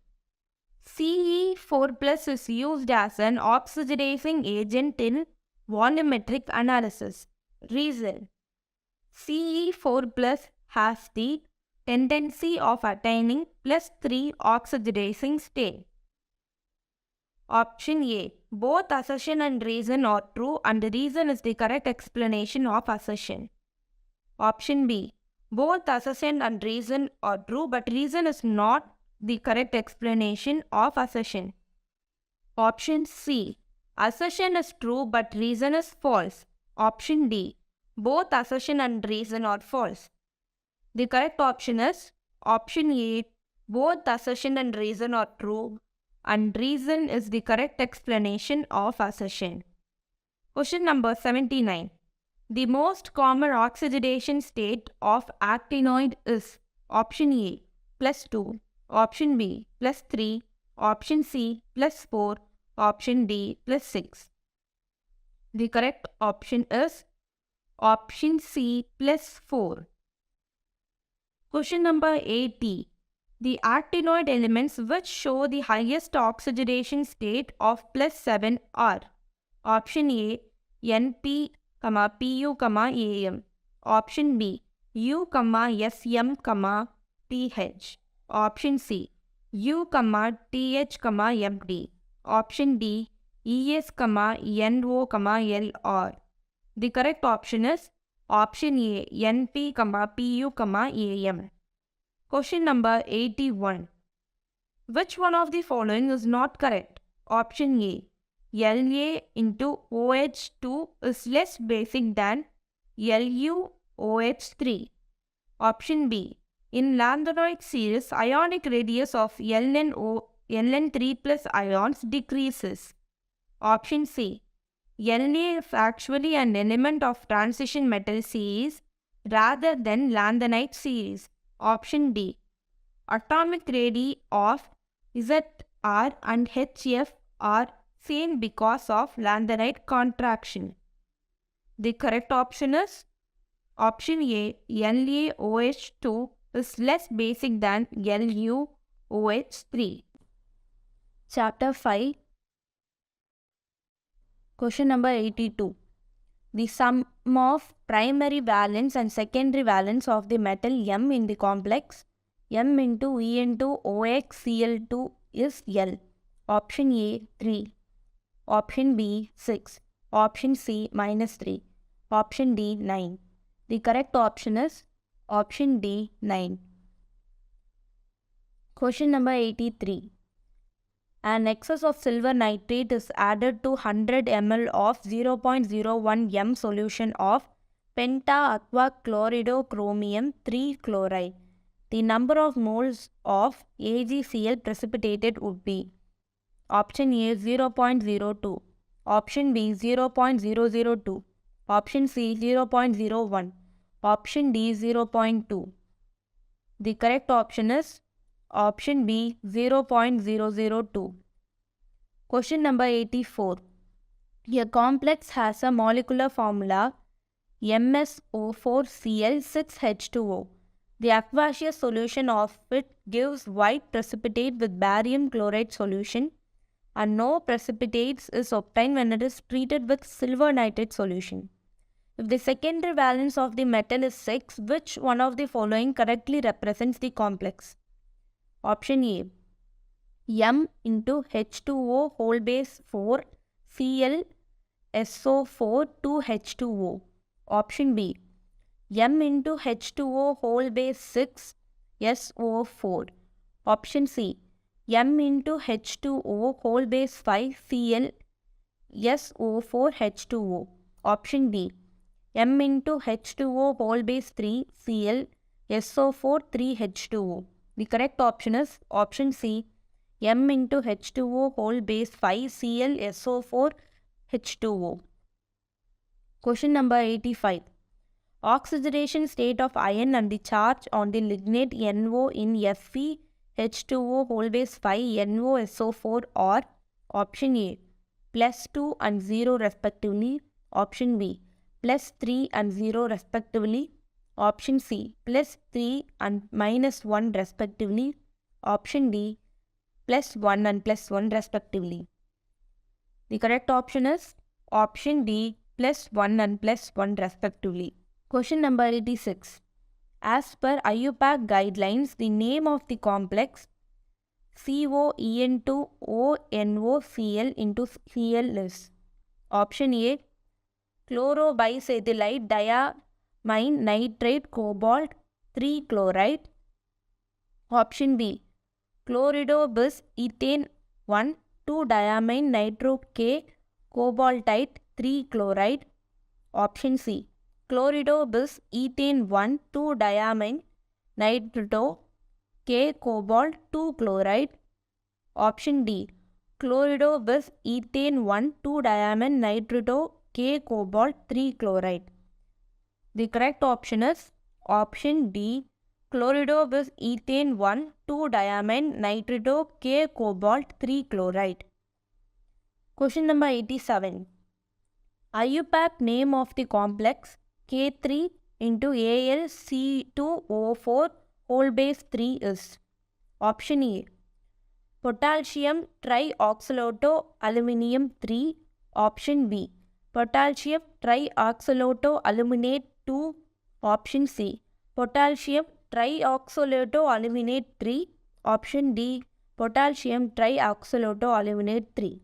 Ce4 plus is used as an oxidizing agent in volumetric analysis. Reason. Ce4 plus has the tendency of attaining +3 oxidizing state. Option A. Both assertion and reason are true and the reason is the correct explanation of assertion. Option B. Both assertion and reason are true but reason is not the correct explanation of assertion. Option C. Assertion is true but reason is false. Option D. Both assertion and reason are false. The correct option is option A. Both assertion and reason are true and reason is the correct explanation of assertion. Question number 79. The most common oxidation state of actinoid is option A +2, option B +3, option C +4, option D +6. The correct option is option C +4. Question number 80. The actinoid elements which show the highest oxidation state of +7 are option A NP, Pu, Am. Option B U, Sm, Th. Option C U, Th, Md. Option D Es, No, Lr. The correct option is option A Np, Pu, Am. Question number 81. Which one of the following is not correct? Option A. La into OH2 is less basic than LuOH3. Option B. In lanthanoid series, ionic radius of Ln3 plus ions decreases. Option C. La is actually an element of transition metal series rather than lanthanide series. Option D. Atomic radii of Zr and Hf are same because of lanthanide contraction. The correct option is option A. LaOH2 is less basic than LuOH3. Chapter 5. Question number 82. The sum of primary valence and secondary valence of the metal M in the complex M into E into OX Cl2 is L. Option A 3. Option B 6. Option C -3. Option D 9. The correct option is option D 9. Question number 83. An excess of silver nitrate is added to 100 ml of 0.01 m solution of penta-aqua-chloridochromium 3 chloride. The number of moles of AgCl precipitated would be option A 0.02, option B 0.002, option C 0.01, option D 0.2. The correct option is option B 0.002. Question number 84. A complex has a molecular formula MsO4Cl6H2O. The aqueous solution of it gives white precipitate with barium chloride solution and no precipitates is obtained when it is treated with silver nitrate solution. If the secondary valence of the metal is 6, which one of the following correctly represents the complex? Option A, M into H2O whole base 4 Cl SO4 2H2O. Option B, M into H2O whole base 6 SO4. Option C, M into H2O whole base 5 Cl SO4 H2O. Option D, M into H2O whole base 3 Cl SO4 3H2O. The correct option is option C, M into H2O whole base 5 Cl SO4 H2O. Question number 85. Oxidation state of iron and the charge on the lignite NO in Fe H2O whole base 5 NoSO4 are option A, +2 and 0 respectively. Option B, +3 and 0 respectively. Option C, +3 and -1 respectively. Option D, +1 and +1 respectively. The correct option is option D, +1 and +1 respectively. Question number 86. As per IUPAC guidelines, the name of the complex COEN2ONOCl into Cl is option A, chlorobiacetylide diamine nitrate cobalt 3 chloride. Option B, chloridobis ethane 1 2 diamine nitro K cobaltite 3 chloride. Option C, chloridobis ethane 1 2 diamine nitro K cobalt 2 chloride. Option D, chloridobis ethane 1 2 diamine nitro K cobalt 3 chloride. The correct option is option D, chloridobis ethane 1 2 diamine nitro K cobalt 3 chloride. Question number 87. IUPAC name of the complex K3 into AlC2O4 whole base 3 is option A, potassium trioxylato aluminium 3. Option B, potassium trioxylato aluminate 2. Option C, potassium trioxylato aluminate 3. Option D, potassium trioxylato aluminate 3.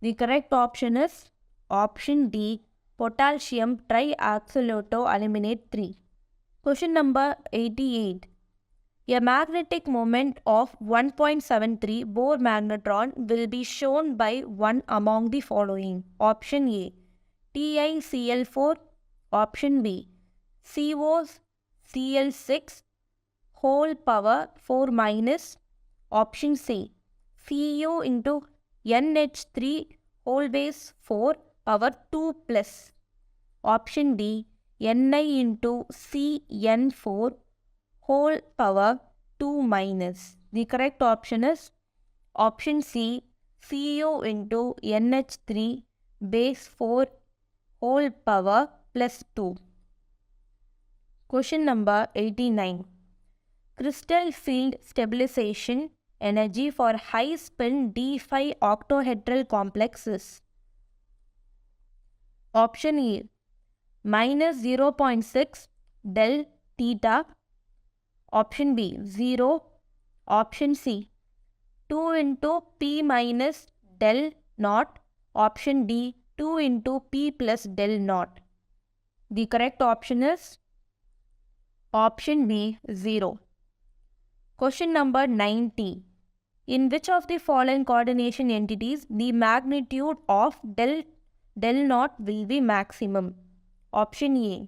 The correct option is option D, potassium trioxylato aluminate 3. Question number 88. A magnetic moment of 1.73 Bohr magnetron will be shown by one among the following. Option A, TiCl4. Option B, COCl6 whole power 4 minus. Option C, Cu into NH3 whole base 4 power 2 plus. Option D, Ni into Cn4 whole power 2 minus. The correct option is option C, Cu into NH3 base 4 whole power plus 2. Question number 89. Crystal field stabilization energy for high spin d5 octahedral complexes. Option A, minus 0.6 del theta. Option B, 0. Option C, 2 into P minus del naught. Option D, 2 into P plus del naught. The correct option is option B, 0. Question number 90. In which of the following coordination entities the magnitude of del naught will be maximum? Option A,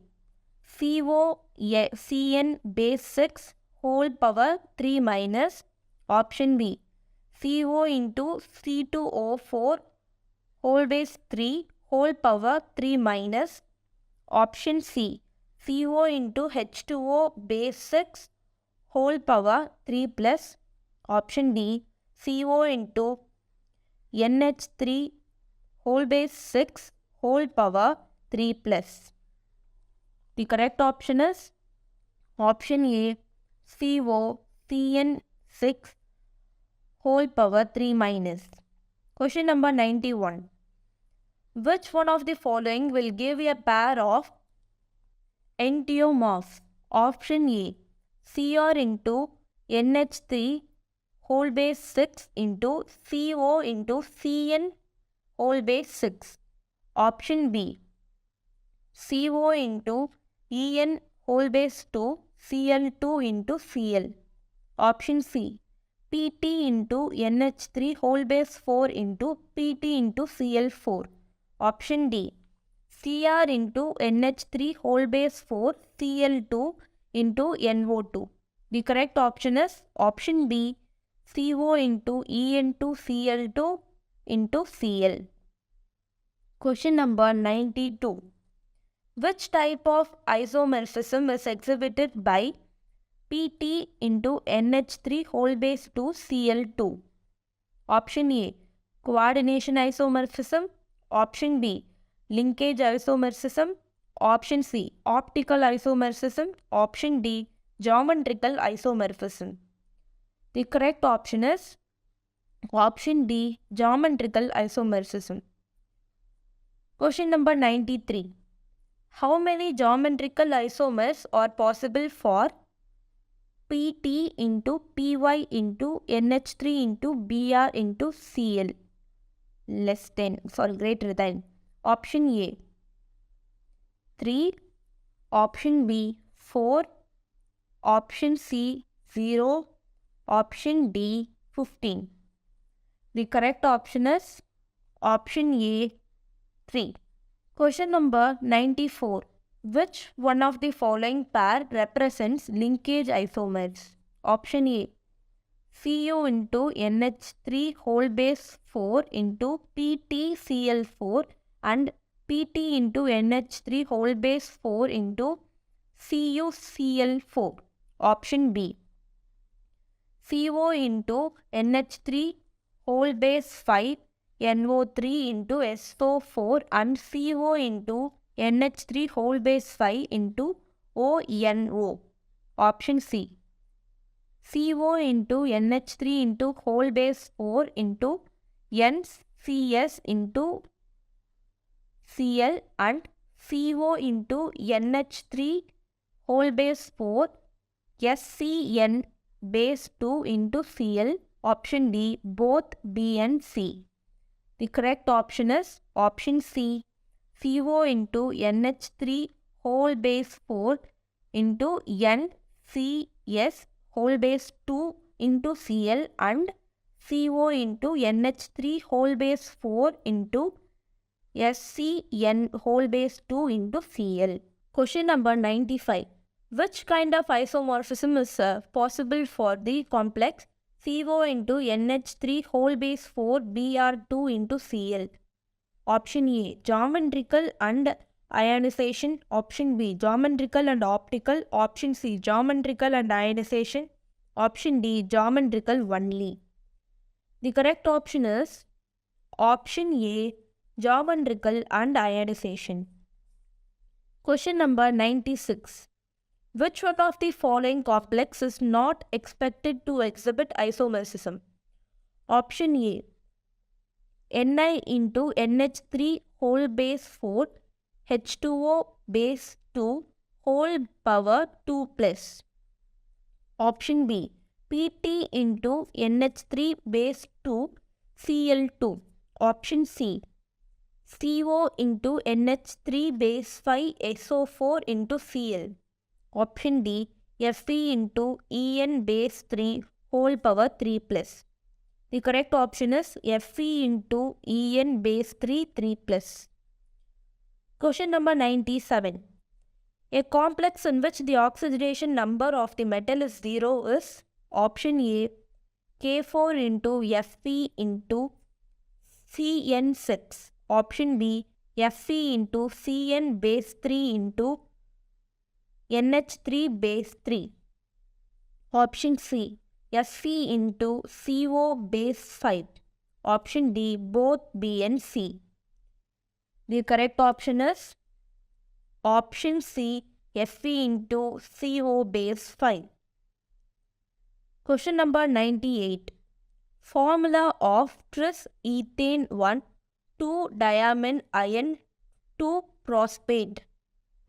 Cn base 6 whole power 3 minus. Option B, Co into C2O4 whole base 3 whole power 3 minus. Option C, Co into H2O base 6 whole power 3 plus. Option D, Co into NH3 whole base 6 whole power 3 plus. The correct option is option A, Co Cn6 whole power 3 minus. Question number 91. Which one of the following will give a pair of enantiomorphs? Option A, Cr into NH3 whole base 6 into CO into Cn whole base 6. Option B, CO into En whole base 2 Cl2 into Cl. Option C, Pt into NH3 whole base 4 into Pt into Cl4. Option D, Cr into NH3 whole base 4 Cl2 into NO2. The correct option is option B, CO into En2 Cl2 into Cl. Question number 92. Which type of isomorphism is exhibited by Pt into NH3 whole base 2 Cl2? Option A, coordination isomorphism. Option B, linkage isomorphism. Option C, optical isomorphism. Option D, geometrical isomorphism. The correct option is option D, geometrical isomorphism. Question number 93. How many geometrical isomers are possible for Pt into Py into NH3 into Br into Cl greater than? Option A, 3. Option B, 4. Option C, 0. Option D, 15. The correct option is option A, 3. Question number 94. Which one of the following pair represents linkage isomers? Option A, Cu into NH3 whole base 4 into PtCl4 and Pt into NH3 whole base 4 into CuCl4. Option B, Co into NH3 whole base 5 NO3 into SO4 and CO into NH3 whole base 5 into ONO. Option C, CO into NH3 into whole base 4 into NCS into Cl and CO into NH3 whole base 4 SCN base 2 into Cl. Option D, both B and C. The correct option is option C, CO into NH3 whole base 4 into NCS whole base 2 into Cl and CO into NH3 whole base 4 into SCN whole base 2 into Cl. Question number 95. Which kind of isomorphism is possible for the complex CO into NH3 whole base 4 Br2 into Cl? Option A, geometrical and ionization. Option B, geometrical and optical. Option C, geometrical and ionization. Option D, geometrical only. The correct option is option A, geometrical and ionization. Question number 96. Which one of the following complex is not expected to exhibit isomorphism? Option A, Ni into NH3 whole base 4 H2O base 2 whole power 2 plus. Option B, Pt into NH3 base 2 Cl2. Option C, CO into NH3 base 5 SO4 into Cl. Option D, Fe into En base 3 whole power 3 plus. The correct option is Fe into En base 3 plus. Question number 97. A complex in which the oxidation number of the metal is 0 is option A, K4 into Fe into Cn6. Option B, Fe into Cn base 3 into NH3 base 3. Option C, Fe into CO base 5. Option D, both B and C. The correct option is option C, Fe into CO base 5. Question number 98. Formula of tris ethane 1, 2 diamine iron 2 phosphate.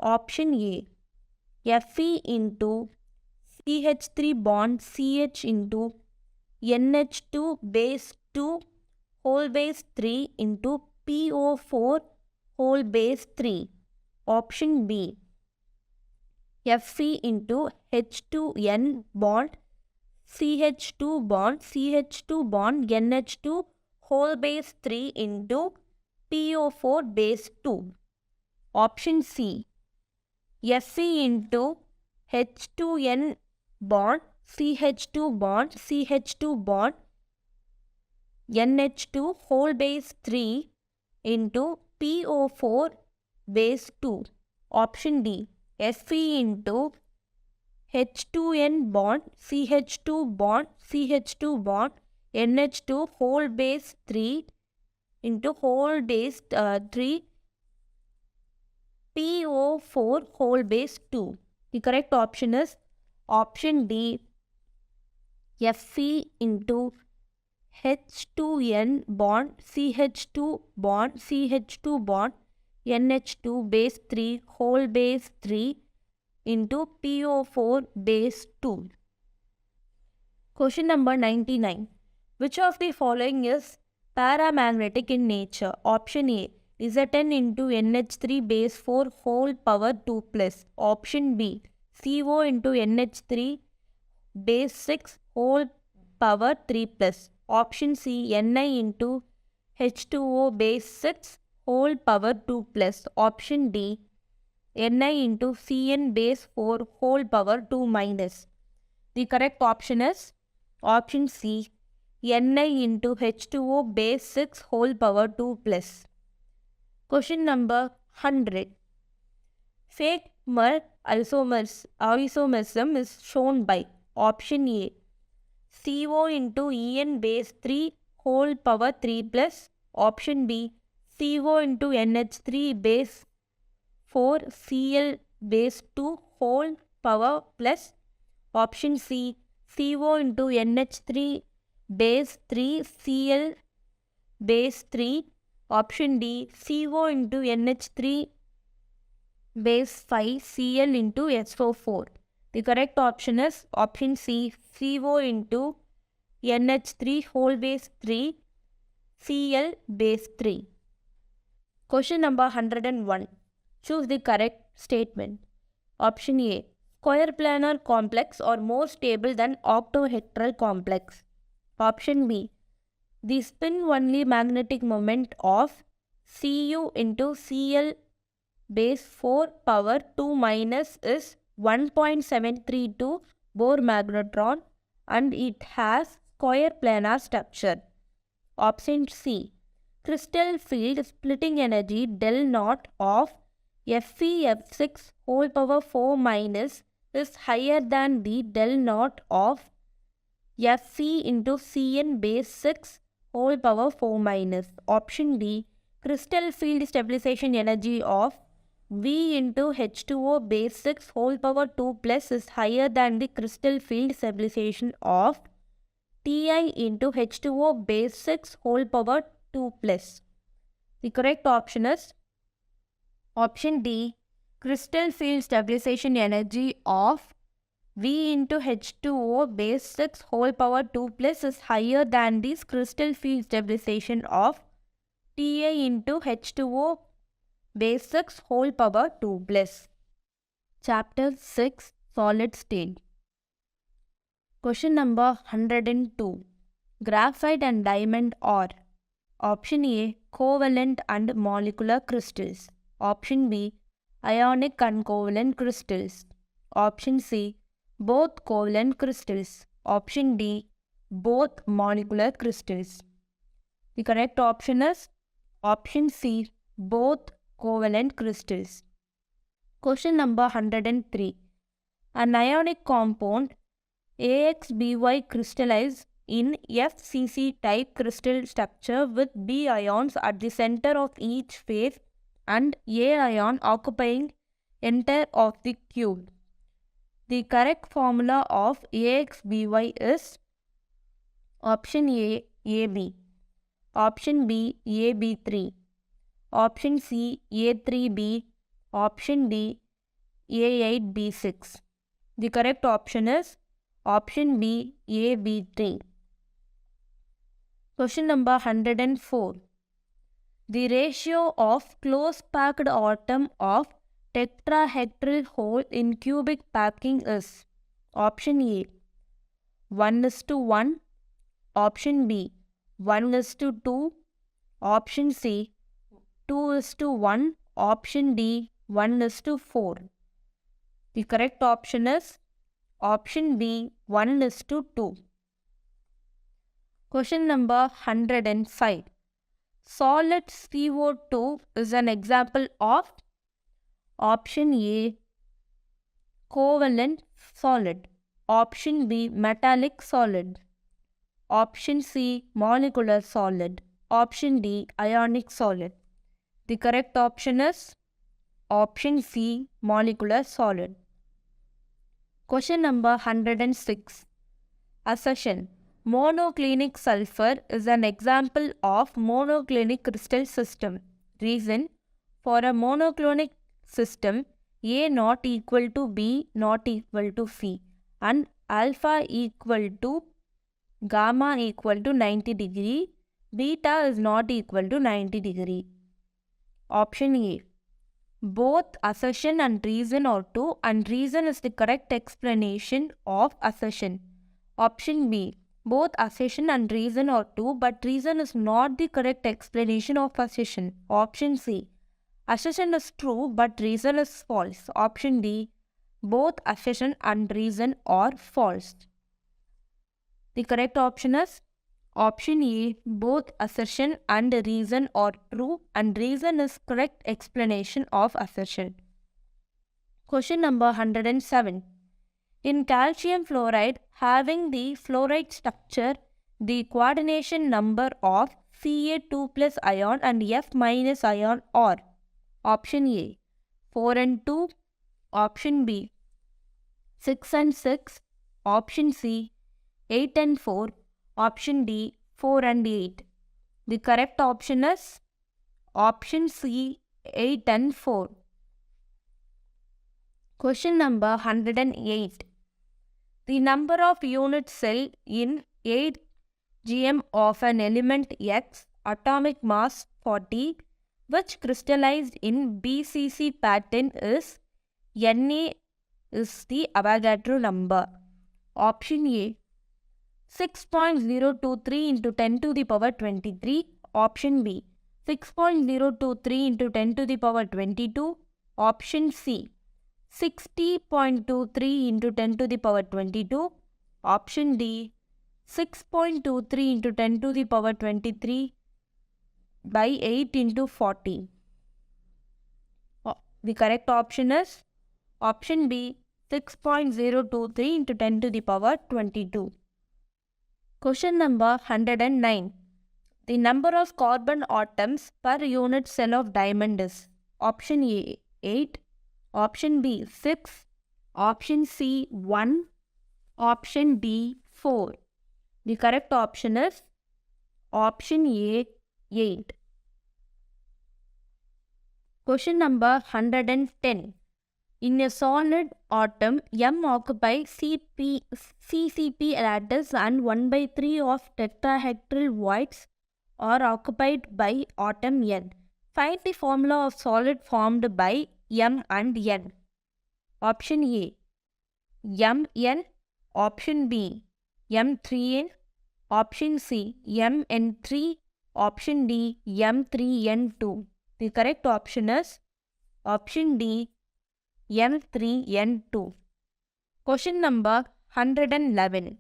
Option A. Fe into CH3 bond CH into NH2 base 2 whole base 3 into PO4 whole base 3. Option B. Fe into H2N bond CH2 bond NH2 whole base 3 into PO4 base 2. Option C. Fe into H2N bond CH2 bond NH2 whole base 3 into PO4 base 2. Option D. Fe into H2N bond CH2 bond NH2 whole base 3 into whole base 3 PO4 whole base 2. The correct option is option D. Fe into H2N bond CH2 bond NH2 base 3 whole base 3 into PO4 base 2. Question number 99. Which of the following is paramagnetic in nature? Option A. Zn into NH3 base 4 whole power 2 plus. Option B. CO into NH3 base 6 whole power 3 plus. Option C. Ni into H2O base 6 whole power 2 plus. Option D. Ni into Cn base 4 whole power 2 minus. The correct option is option C. Ni into H2O base 6 whole power 2 plus. Question number 100. Fake mer isomerism is shown by option A. CO into En base 3 whole power 3 plus. Option B. CO into NH3 base 4 Cl base 2 whole power plus. Option C. CO into NH3 base 3 Cl base 3. Option D. CO into NH3 base 5 Cl into SO4. The correct option is option C. CO into NH3 whole base 3 Cl base 3. Question number 101. Choose the correct statement. Option A. Square planar complex are more stable than octahedral complex. Option B. The spin-only magnetic moment of Cu into Cl base 4 power 2 minus is 1.732 Bohr magnetron and it has square planar structure. Option C. Crystal field splitting energy del naught of Fe(F6) whole power 4 minus is higher than the del naught of Fe into Cn base 6 whole power 4 minus. Option D. Crystal field stabilization energy of V into H2O base 6 whole power 2 plus is higher than the crystal field stabilization of Ti into H2O base 6 whole power 2 plus. The correct option is option D. Crystal field stabilization energy of V into H2O base 6 whole power 2 plus is higher than this crystal field stabilization of Ti into H2O base 6 whole power 2 plus. Chapter 6 Solid State. Question number 102. Graphite and diamond are option A. Covalent and molecular crystals. Option B. Ionic and covalent crystals. Option C. Both covalent crystals. Option D. Both molecular crystals. The correct option is option C. Both covalent crystals. Question number 103. An ionic compound AXBY crystallizes in FCC type crystal structure with B ions at the center of each phase and A ion occupying entire of the cube. The correct formula of AXBY is Option A, AB. Option B, AB3. Option C, A3B. Option D, A8B6. The correct option is option B, AB3. Question number 104. The ratio of close packed atom of tetrahedral hole in cubic packing is option A 1:1, option B 1:2, option C 2:1, option D 1:4. The correct option is option B 1:2. Question number 105. Solid CO2 is an example of option A covalent solid, option B metallic solid, option C molecular solid, option D ionic solid. The correct option is option C molecular solid. Question number 106. Assertion. Monoclinic sulfur is an example of monoclinic crystal system. Reason. For a monoclinic system, A not equal to B not equal to C and alpha equal to gamma equal to 90 degree, beta is not equal to 90 degree. Option A. Both assertion and reason are true and reason is the correct explanation of assertion. Option B. Both assertion and reason are true but reason is not the correct explanation of assertion. Option C. Assertion is true but reason is false. Option D. Both assertion and reason are false. The correct option is option A. Both assertion and reason are true and reason is correct explanation of assertion. Question number 107. In calcium fluoride having the fluoride structure, the coordination number of Ca2 plus ion and F minus ion are option A 4 and 2, option B 6 and 6, option C 8 and 4, option D 4 and 8. The correct option is option C 8 and 4. Question number 108. The number of unit cell in 8 gm of an element X, atomic mass 40, which crystallized in BCC pattern is Na is the Avogadro number. Option A 6.023 into 10 to the power 23. Option B 6.023 into 10 to the power 22. Option C 60.23 into 10 to the power 22. Option D 6.23 into 10 to the power 23 by 8 into 40. The correct option is option B 6.023 into 10 to the power 22. Question number 109. The number of carbon atoms per unit cell of diamond is option A 8, option B 6, option C 1, option D 4. The correct option is option A 8. Question number 110. In a solid atom, M occupies CCP lattice and 1/3 of tetrahedral voids are occupied by atom N. Find the formula of solid formed by M and N. Option A Mn, option B M3n, option C Mn3, option D M3n2. The correct option is option D M3n2. Question number 111.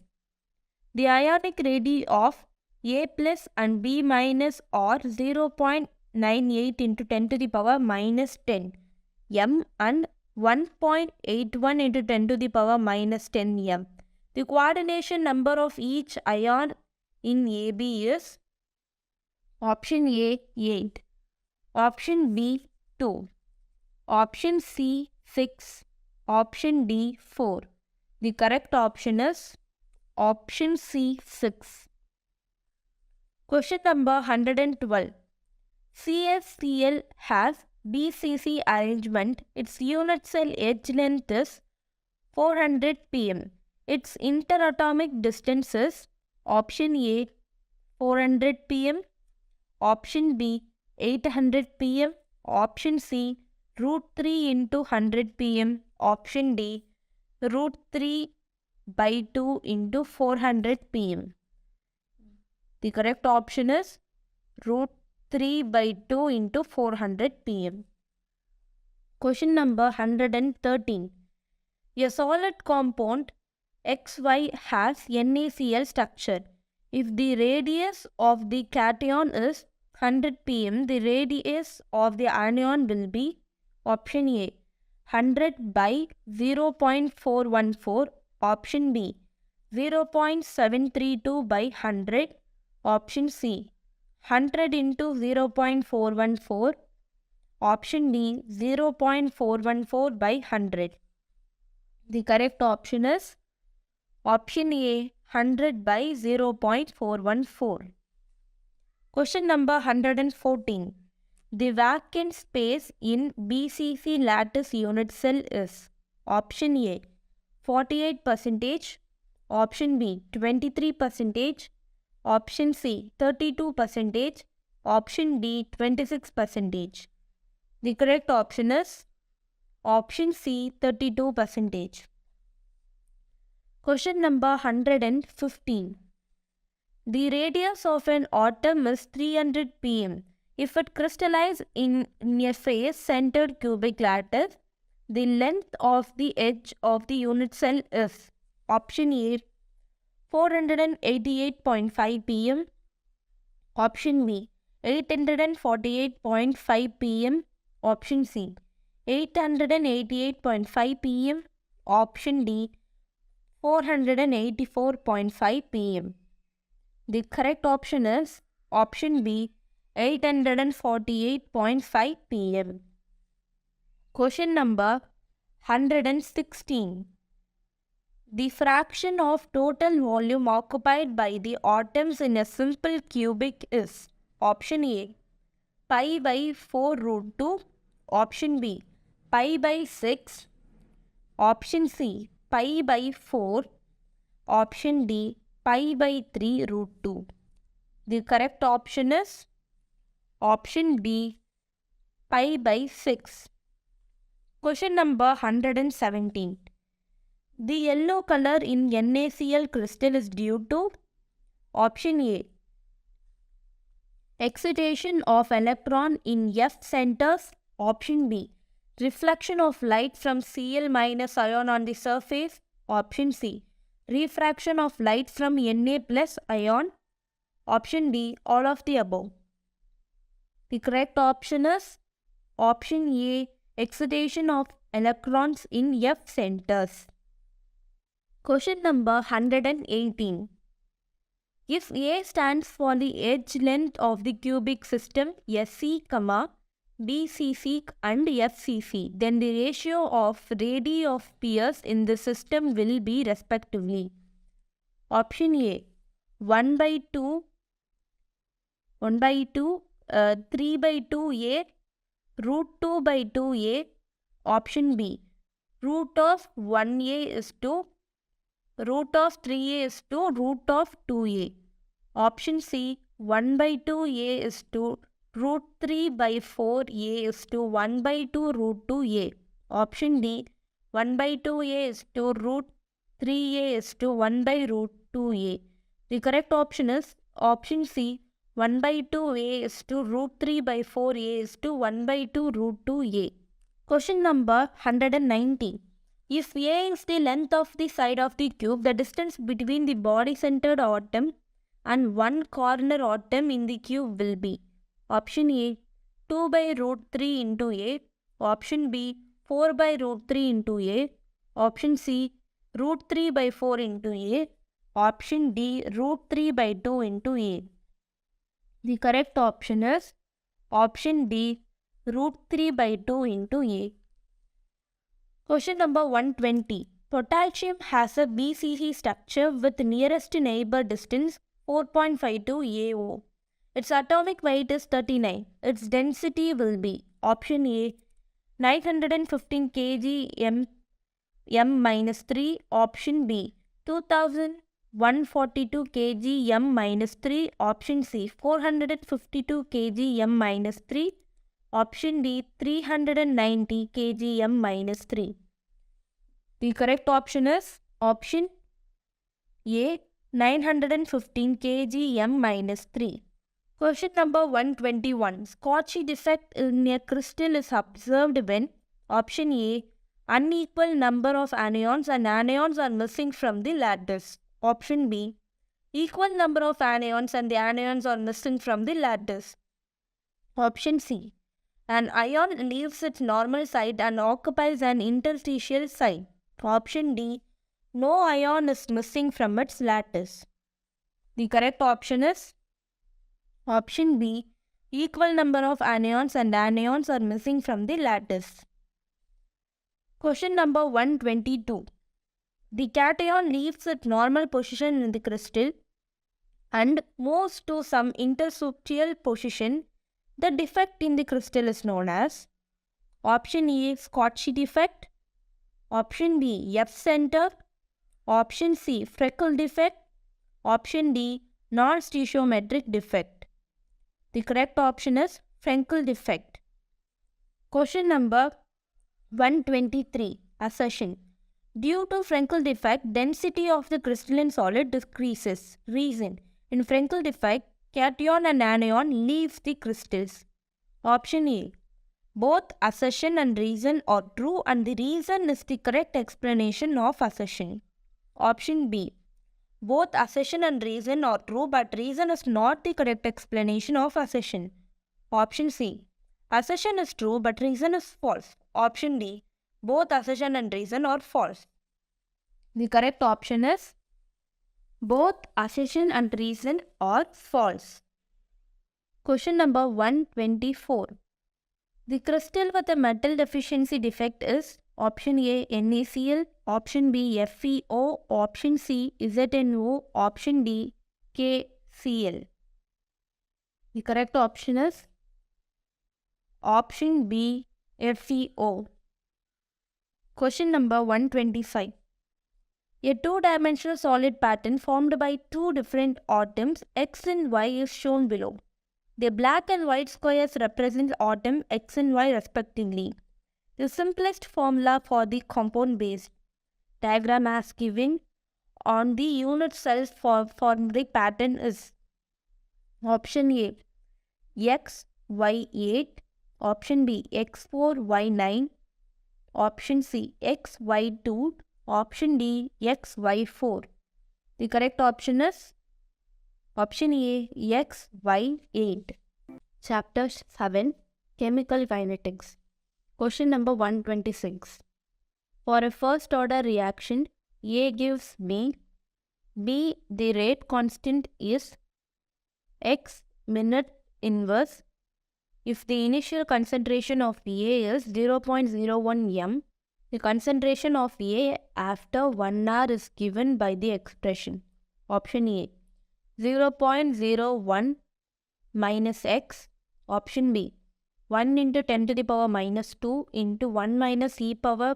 The ionic radii of A plus and B minus are 0.98 into 10 to the power minus 10 m and 1.81 into 10 to the power minus 10 m. The coordination number of each ion in AB is option A 8, option B 2, option C 6, option D 4. The correct option is option C 6. Question number 112. CSCl has BCC arrangement. Its unit cell edge length is 400 pm. Its interatomic distance is option A 400 pm, option B 800 pm, option C root 3 into 100 pm, option D root 3 by 2 into 400 pm. The correct option is root 3 by 2 into 400 pm. Question number 113. A solid compound XY has NaCl structure. If the radius of the cation is 100 pm, the radius of the anion will be option A 100 by 0.414, option B 0.732 by 100, option C 100 into 0.414, option D 0.414 by 100. The correct option is option A 100 by 0.414. Question number 114. The vacant space in BCC lattice unit cell is option A 48%, option B 23%, option C 32%, option D 26%. The correct option is option C 32%. Question number 115. The radius of an atom is 300 pm. If it crystallizes in a face-centered cubic lattice, the length of the edge of the unit cell is option A 488.5 pm, option B 848.5 pm, option C 888.5 pm, option D 484.5 pm. The correct option is option B 848.5 pm. Question number 116. The fraction of total volume occupied by the atoms in a simple cubic is option A pi by 4 root 2, option B pi by 6, option C pi by 4, option D pi by 3 root 2. The correct option is option B pi by 6. Question number 117. The yellow color in NaCl crystal is due to option A excitation of electron in F centers, option B reflection of light from Cl minus ion on the surface, option C refraction of light from Na plus ion, option D all of the above. The correct option is option A excitation of electrons in F centers. Question number 118. If A stands for the edge length of the cubic system SC, BCC and FCC, then the ratio of radii of piers in the system will be respectively option A 1 by 2, 3 by 2A, root 2 by 2A, option B root of 1A is to root of 3A is to root of 2A, option C 1 by 2A is to root 3 by 4A is to 1 by 2 root 2A, option D 1 by 2A is to root 3A is to 1 by root 2A. The correct option is option C 1 by 2A is to root 3 by 4A is to 1 by 2 root 2A. Question number 190. If A is the length of the side of the cube, the distance between the body-centered atom and one corner atom in the cube will be option A 2 by root 3 into A, option B 4 by root 3 into A, option C root 3 by 4 into A, option D root 3 by 2 into A. The correct option is option D root 3 by 2 into A. Question number 120. Potassium has a BCC structure with nearest neighbor distance 4.52 AO. Its atomic weight is 39. Its density will be option A 915 kg m minus 3, option B 2142 kg m minus 3, option C 452 kg m minus 3, option D 390 kg m minus 3. The correct option is option A 915 kg m minus 3. Question number 121. Scotchy defect in a crystal is observed when option A unequal number of anions and anions are missing from the lattice. Option B equal number of anions and the anions are missing from the lattice. Option C an ion leaves its normal site and occupies an interstitial site. Option D no ion is missing from its lattice. The correct option is option B. Equal number of anions and anions are missing from the lattice. Question number 122. The cation leaves its normal position in the crystal and moves to some interstitial position. The defect in the crystal is known as option A. Scotchy defect, option B. F-center, option C. Freckle defect, option D. Non-stoichiometric defect. The correct option is Freckle defect. Question number 123. Assertion. Due to Freckle defect, density of the crystalline solid decreases. Reason. In Freckle defect, cation and anion leaves the crystals. Option A. Both assertion and reason are true and the reason is the correct explanation of assertion. Option B. Both assertion and reason are true, but reason is not the correct explanation of assertion. Option C. Assertion is true, but reason is false. Option D. Both assertion and reason are false. The correct option is both assertion and reason are false. Question number 124. The crystal with a metal deficiency defect is option A. NaCl, option B. FeO, option C. ZnO, option D. KCl. The correct option is option B. FeO. Question number 125. A two-dimensional solid pattern formed by two different atoms X and Y is shown below. The black and white squares represent atom X and Y respectively. The simplest formula for the compound-based diagram as given on the unit cells for the pattern is option A X, Y8, option B X4, Y9, option C X, Y2, option D X, Y4. The correct option is option A X, Y8. Chapter 7 Chemical Kinetics. Question number 126. For a first order reaction, A gives B. The rate constant is X minute inverse. If the initial concentration of A is 0.01 m, the concentration of A after 1 hour is given by the expression. Option A 0.01 minus X. Option B 1 into 10 to the power minus 2 into 1 minus e power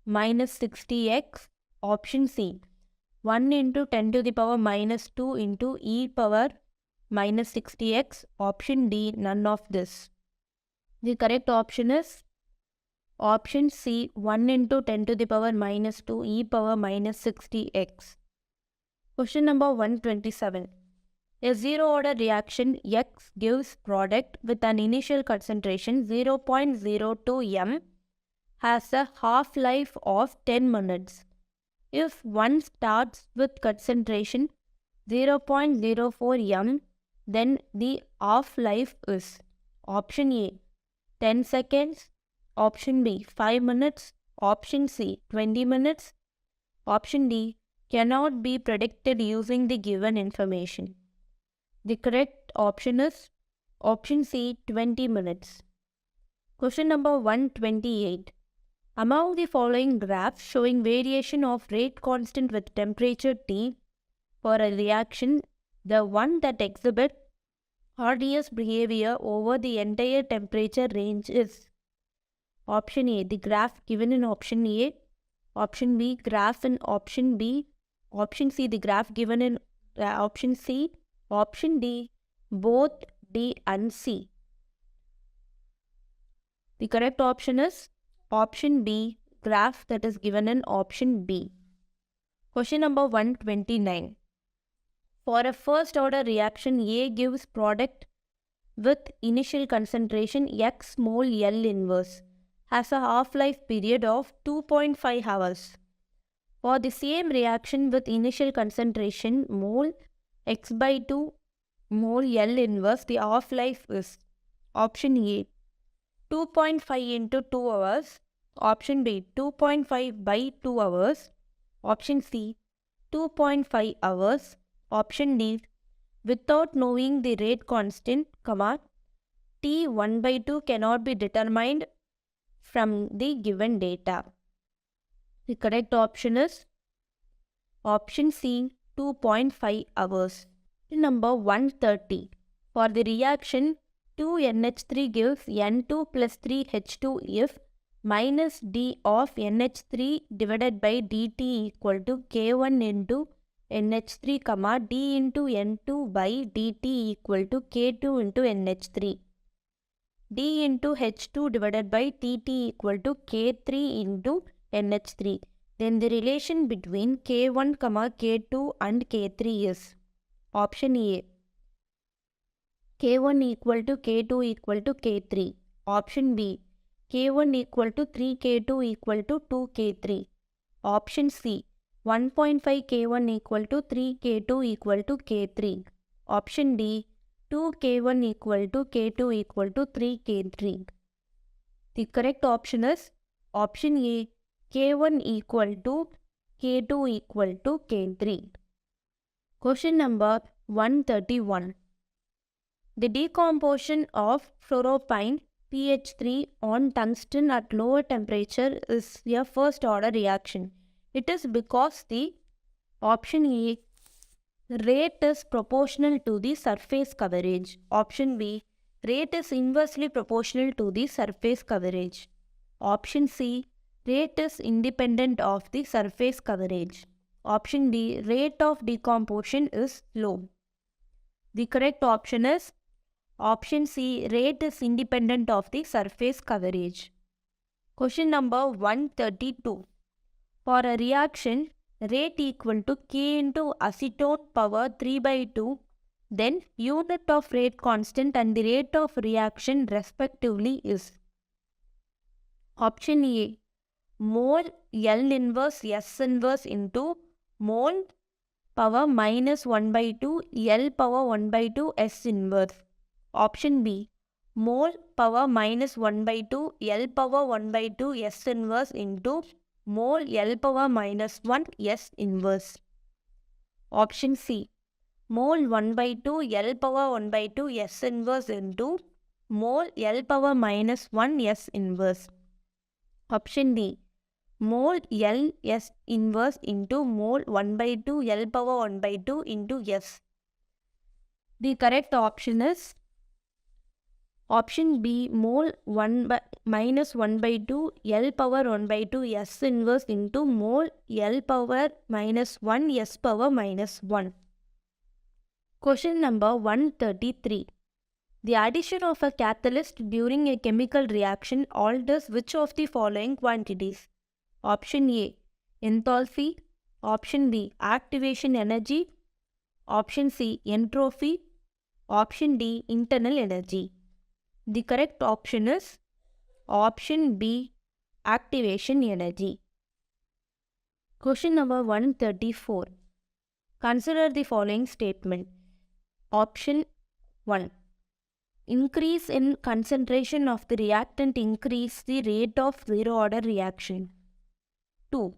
minus 60x. Option C 1 into 10 to the power minus 2 into e power minus 60x. Option D none of this. The correct option is option C 1 into 10 to the power minus 2 e power minus 60x. Question number 127. A zero-order reaction X gives product with an initial concentration 0.02 m has a half-life of 10 minutes. If one starts with concentration 0.04 m, then the half-life is option A 10 seconds, option B 5 minutes, option C 20 minutes, option D cannot be predicted using the given information. The correct option is option C 20 minutes. Question number 128. Among the following graphs showing variation of rate constant with temperature T for a reaction, the one that exhibits RDS behavior over the entire temperature range is option A, the graph given in option A, option B, graph in option B, option C, the graph given in option C, option D, both D and C. The correct option is option B, graph that is given in option B. Question number 129. For a first order reaction, A gives product with initial concentration X mole L inverse has a half-life period of 2.5 hours. For the same reaction with initial concentration mole X by 2 mole L inverse, the half-life is option A 2.5 into 2 hours, option B 2.5 by 2 hours, option C 2.5 hours, option D without knowing the rate constant, T 1 by 2 cannot be determined from the given data. The correct option is option C 2.5 hours. Number 130. For the reaction 2NH3 gives N2 plus 3H2 if minus D of NH3 divided by dt equal to K1 into NH3, D into N2 by dt equal to K2 into NH3. D into H2 divided by Tt equal to K3 into NH3. Then the relation between K1, K2 and K3 is option A. K1 equal to K2 equal to K3. Option B. K1 equal to 3K2 equal to 2K3. Option C. 1.5 K1 equal to 3K2 equal to K3. Option D. 2K1 equal to K2 equal to 3K3. The correct option is option A. K1 equal to K2 equal to K3. Question number 131. The decomposition of fluoropyne pH3 on tungsten at lower temperature is a first order reaction. It is because the option A rate is proportional to the surface coverage. Option B rate is inversely proportional to the surface coverage. Option C rate is independent of the surface coverage. Option D rate of decomposition is low. The correct option is option C, rate is independent of the surface coverage. Question number 132. For a reaction, rate equal to K into acetone power 3 by 2, then unit of rate constant and the rate of reaction respectively is option A, mole L inverse S inverse into mole power minus 1 by 2 L power 1 by 2 S inverse. Option B, mole power minus 1 by 2 L power 1 by 2 S inverse into mole L power minus 1 S inverse. Option C, mole 1 by 2 L power 1 by 2 S inverse into mole L power minus 1 S inverse. Option D, mole L S inverse into mole 1 by 2 L power 1 by 2 into S. The correct option is option B, mole 1 by minus 1 by 2 L power 1 by 2 S inverse into mole L power minus 1 S power minus 1. Question number 133. The addition of a catalyst during a chemical reaction alters which of the following quantities? Option A, enthalpy. Option B, activation energy. Option C, entropy. Option D, internal energy. The correct option is option B, activation energy. Question number 134. Consider the following statement. Option 1. Increase in concentration of the reactant increase the rate of zero order reaction. 2.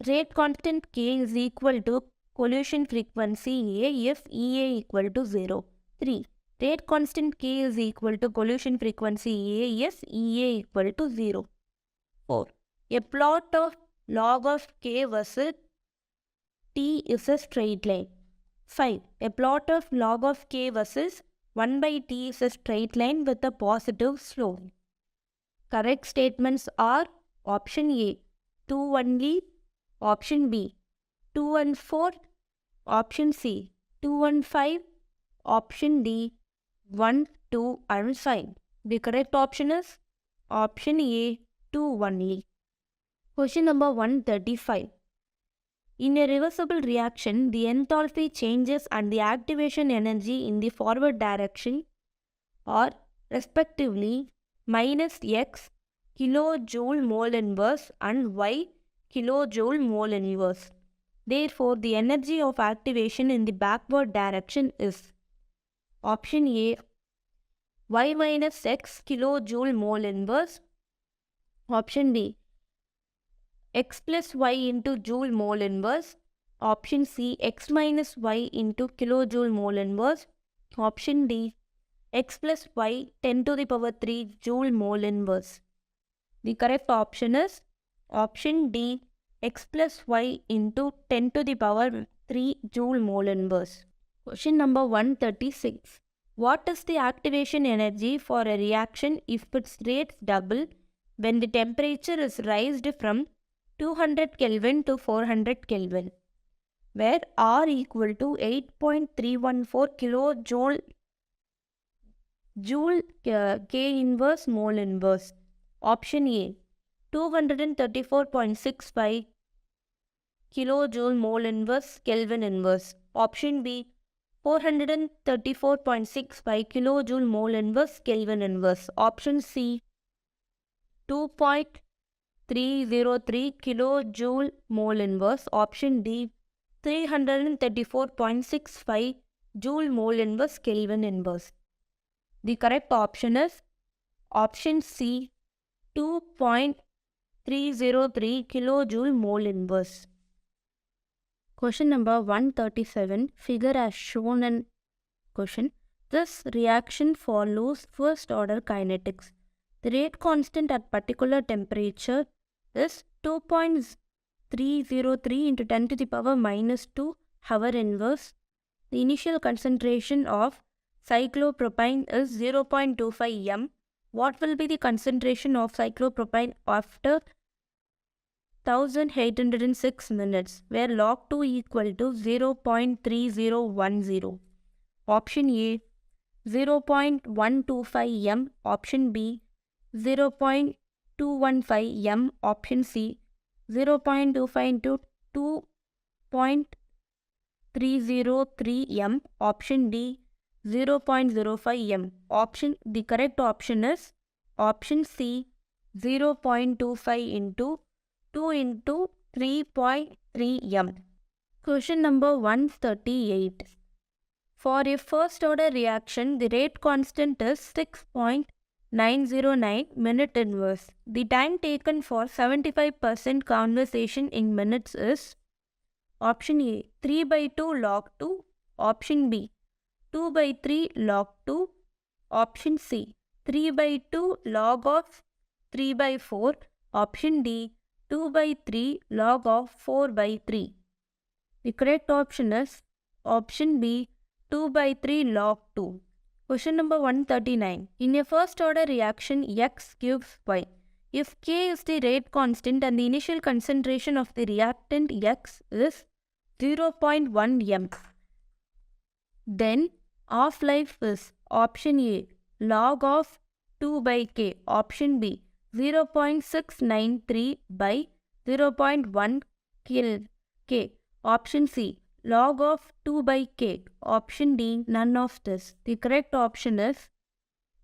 Rate constant K is equal to collision frequency A if EA equal to 0. 3. Rate constant K is equal to collision frequency A if EA equal to 0. 4. A plot of log of K versus T is a straight line. 5. A plot of log of K versus 1 by t is a straight line with a positive slope. Correct statements are option A, 2 only, option B, 2 and 4, option C, 2 and 5, option D, 1, 2 and 5. The correct option is option A, 2 only. Question number 135. In a reversible reaction, the enthalpy changes and the activation energy in the forward direction are respectively minus x kilojoule mole inverse and y kilojoule mole inverse. Therefore, the energy of activation in the backward direction is option A, y minus x kilojoule mole inverse, option B, x plus y into joule mole inverse, option C, x minus y into kilojoule mole inverse, option D, x plus y 10 to the power 3 joule mole inverse. The correct option is option D, x plus y into 10 to the power 3 joule mole inverse. Question number 136. What is the activation energy for a reaction if its rates double when the temperature is raised from 200 Kelvin to 400 Kelvin, where R equal to 8.314 joule K inverse mole inverse. Option A, 234.65 kilojoule mole inverse Kelvin inverse. Option B, 434.65 kilojoule mole inverse Kelvin inverse. Option C, 2.303 kilojoule mole inverse. Option D, 334.65 joule mole inverse Kelvin inverse. The correct option is option C, 2.303 kilojoule mole inverse. Question number 137. Figure as shown in question. This reaction follows first order kinetics. The rate constant at particular temperature is 2.303 into 10 to the power minus 2 hour inverse. The initial concentration of cyclopropane is 0.25 m. What will be the concentration of cyclopropane after 1806 minutes, where log 2 equal to 0.3010? Option A, 0.125 m. Option B, 0.215 m. Option C, 0.25 into 2.303 m. Option D, 0.05 m. The correct option is option C, 0.25 into 2 into 3.3 m. Question number 138. For a first order reaction, the rate constant is 6.909 minute inverse. The time taken for 75% conversation in minutes is option A, 3 by 2 log 2, option B, 2 by 3 log 2, option C, 3 by 2 log of 3 by 4, option D, 2 by 3 log of 4 by 3. The correct option is option B, 2 by 3 log 2. Question number 139. In a first order reaction, X gives Y. If K is the rate constant and the initial concentration of the reactant X is 0.1 m, then half-life is option A, log of 2 by K, option B, 0.693 by 0.1 K, option C, log of 2 by K, option D, none of this. The correct option is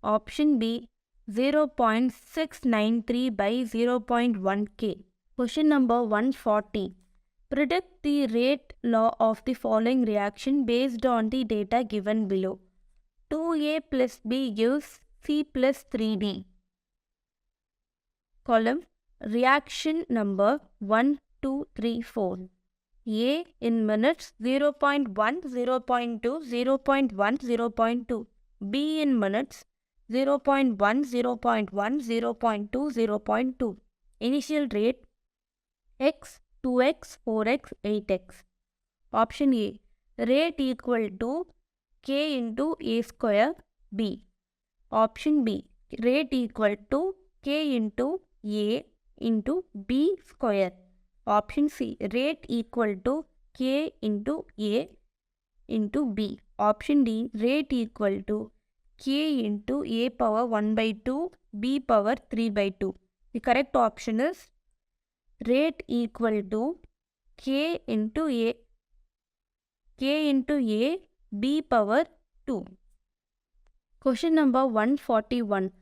option B, 0.693 by 0.1 K. Question number 140. Predict the rate law of the following reaction based on the data given below. 2A plus B gives C plus 3D. Column reaction number 1, 2, 3, 4. A in minutes 0.1, 0.2, 0.1, 0.2. B in minutes 0.1, 0.1, 0.2, 0.2. Initial rate x, 2x, 4x, 8x. Option A, rate equal to K into A square B. Option B, rate equal to K into A into B square. Option C, rate equal to K into A into B. Option D, rate equal to K into A power 1 by 2, B power 3 by 2. The correct option is rate equal to K into A, B power 2. Question number 141.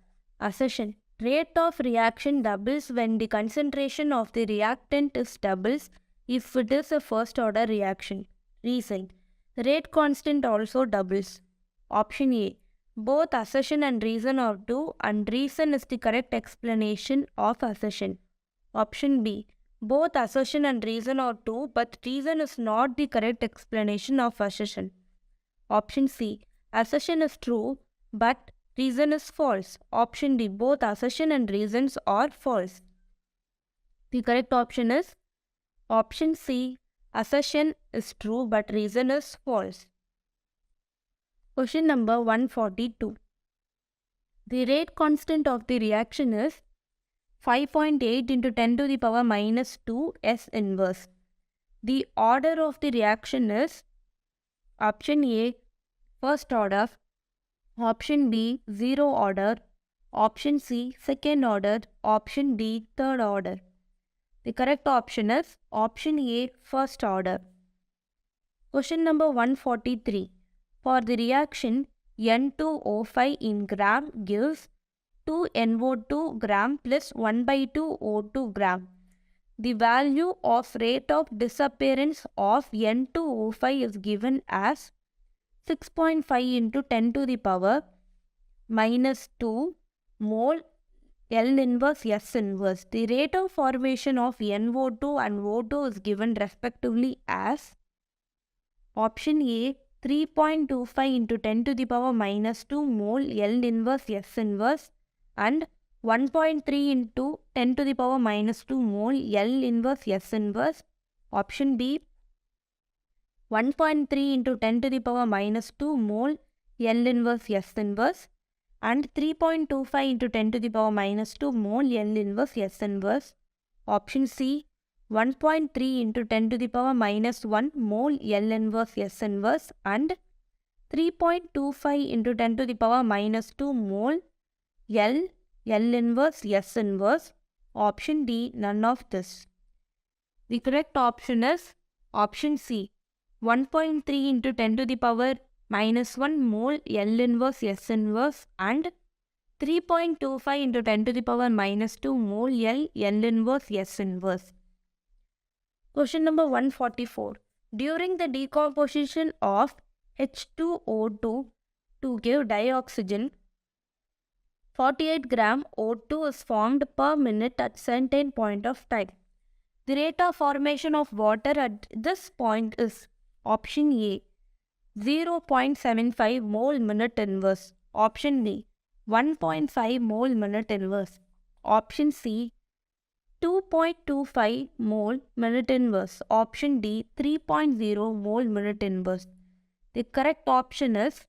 Assertion. Rate of reaction doubles when the concentration of the reactant is doubles if it is a first order reaction. Reason. Rate constant also doubles. Option A. Both assertion and reason are true and reason is the correct explanation of assertion. Option B. Both assertion and reason are true but reason is not the correct explanation of assertion. Option C. Assertion is true but reason is false. Option D. Both assertion and reasons are false. The correct option is option C. Assertion is true but reason is false. Question number 142. The rate constant of the reaction is 5.8 into 10 to the power minus 2 S inverse. The order of the reaction is option A, first order, option B, zero order, option C, second order, option D, third order. The correct option is option A, first order. Question number 143. For the reaction, N2O5 in gram gives 2NO2 gram plus 1 by 2 O2 gram. The value of rate of disappearance of N2O5 is given as 6.5 into 10 to the power minus 2 mole L inverse S inverse. The rate of formation of NO2 and O2 is given respectively as option A 3.25 into 10 to the power minus 2 mole L inverse S inverse and 1.3 into 10 to the power minus 2 mole L inverse S inverse. Option B 1.3 into 10 to the power minus 2 mole L inverse S inverse and 3.25 into 10 to the power minus 2 mole L inverse S inverse. Option C 1.3 into 10 to the power minus 1 mole L inverse S inverse and 3.25 into 10 to the power minus 2 mole L inverse S inverse. Option D, none of this. The correct option is option C, 1.3 into 10 to the power minus 1 mole L inverse S inverse and 3.25 into 10 to the power minus 2 mole L inverse S inverse. Question number 144. During the decomposition of H2O2 to give dioxygen, 48 gram O2 is formed per minute at certain point of time. The rate of formation of water at this point is option A 0.75 mole minute inverse, option B 1.5 mole minute inverse, option C 2.25 mole minute inverse, option D 3.0 mole minute inverse. The correct option is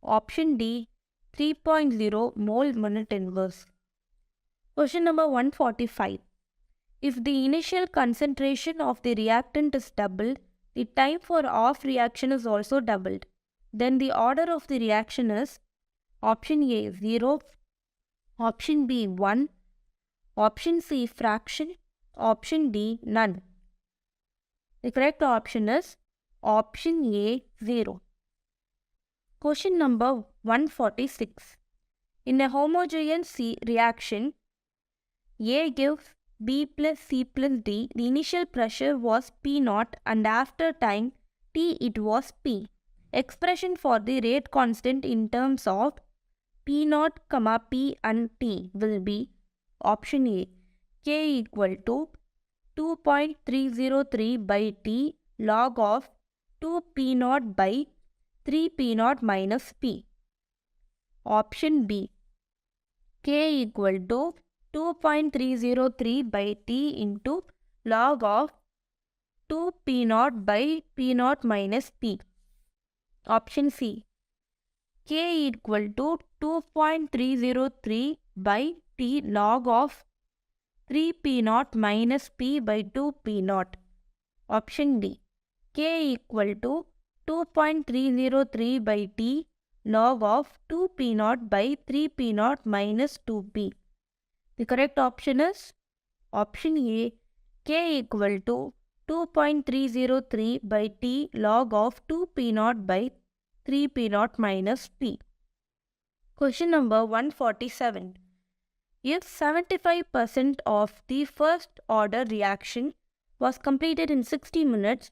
option D 3.0 mole minute inverse. Question number 145. If the initial concentration of the reactant is doubled, the time for off reaction is also doubled. Then the order of the reaction is option A 0, option B 1, option C fraction, option D none. The correct option is option A 0. Question number 146. In a homogeneous reaction, A gives B plus C plus D. The initial pressure was P0 and after time T it was P. Expression for the rate constant in terms of P0, P and T will be option A K equal to 2.303 by T log of 2P0 by 3P0 minus P. Option B K equal to 2.303 by T into log of 2P0 by P0 minus P. Option C K equal to 2.303 by T log of 3P0 minus P by 2P0. Option D. K equal to 2.303 by T log of 2P0 by 3P0 minus 2P. The correct option is option A. K equal to 2.303 by T log of 2P0 by 3P0 minus P. Question number 147. If 75% of the first order reaction was completed in 60 minutes,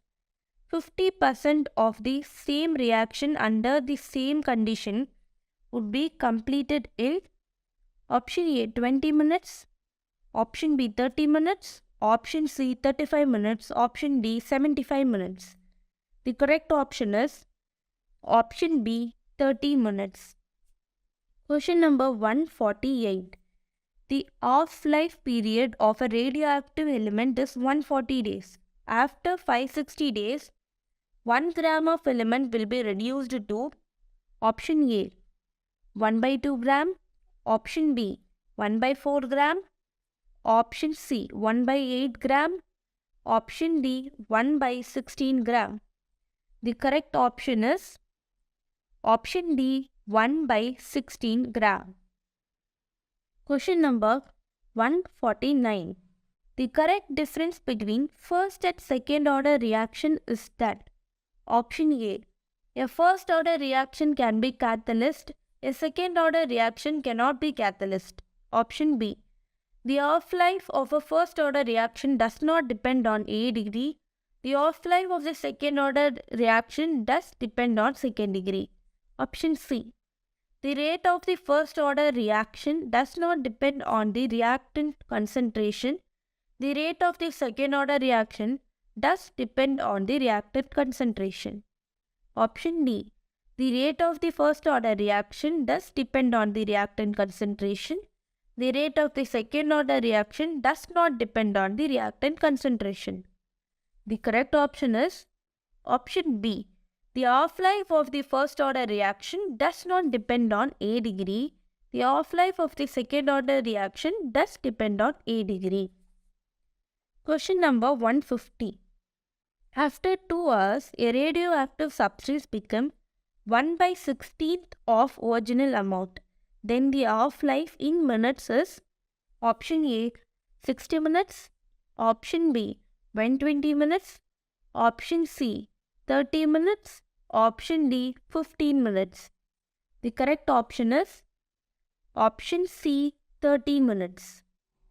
50% of the same reaction under the same condition would be completed in option A 20 minutes, option B 30 minutes, option C 35 minutes, option D 75 minutes. The correct option is option B 30 minutes. Question number 148. The half-life period of a radioactive element is 140 days. After 560 days, 1 gram of element will be reduced to option A 1 by 2 gram, option B 1 by 4 gram, option C 1 by 8 gram, option D 1 by 16 gram. The correct option is option D 1 by 16 gram. Question number 149. The correct difference between first and second order reaction is that option A first order reaction can be catalyst, a second order reaction cannot be catalyst. Option B. The half-life of a first order reaction does not depend on A degree. The half-life of the second order reaction does depend on second degree. Option C. The rate of the first order reaction does not depend on the reactant concentration. The rate of the second order reaction does depend on the reactant concentration. Option D. The rate of the first order reaction does depend on the reactant concentration. The rate of the second order reaction does not depend on the reactant concentration. The correct option is option B. The half-life of the first order reaction does not depend on A degree. The half-life of the second order reaction does depend on A degree. Question number 150. After 2 hours, a radioactive substance becomes 1 by 16th of original amount. Then the half-life in minutes is option A 60 minutes, option B 120 minutes, option C 30 minutes, option D 15 minutes. The correct option is option C 30 minutes.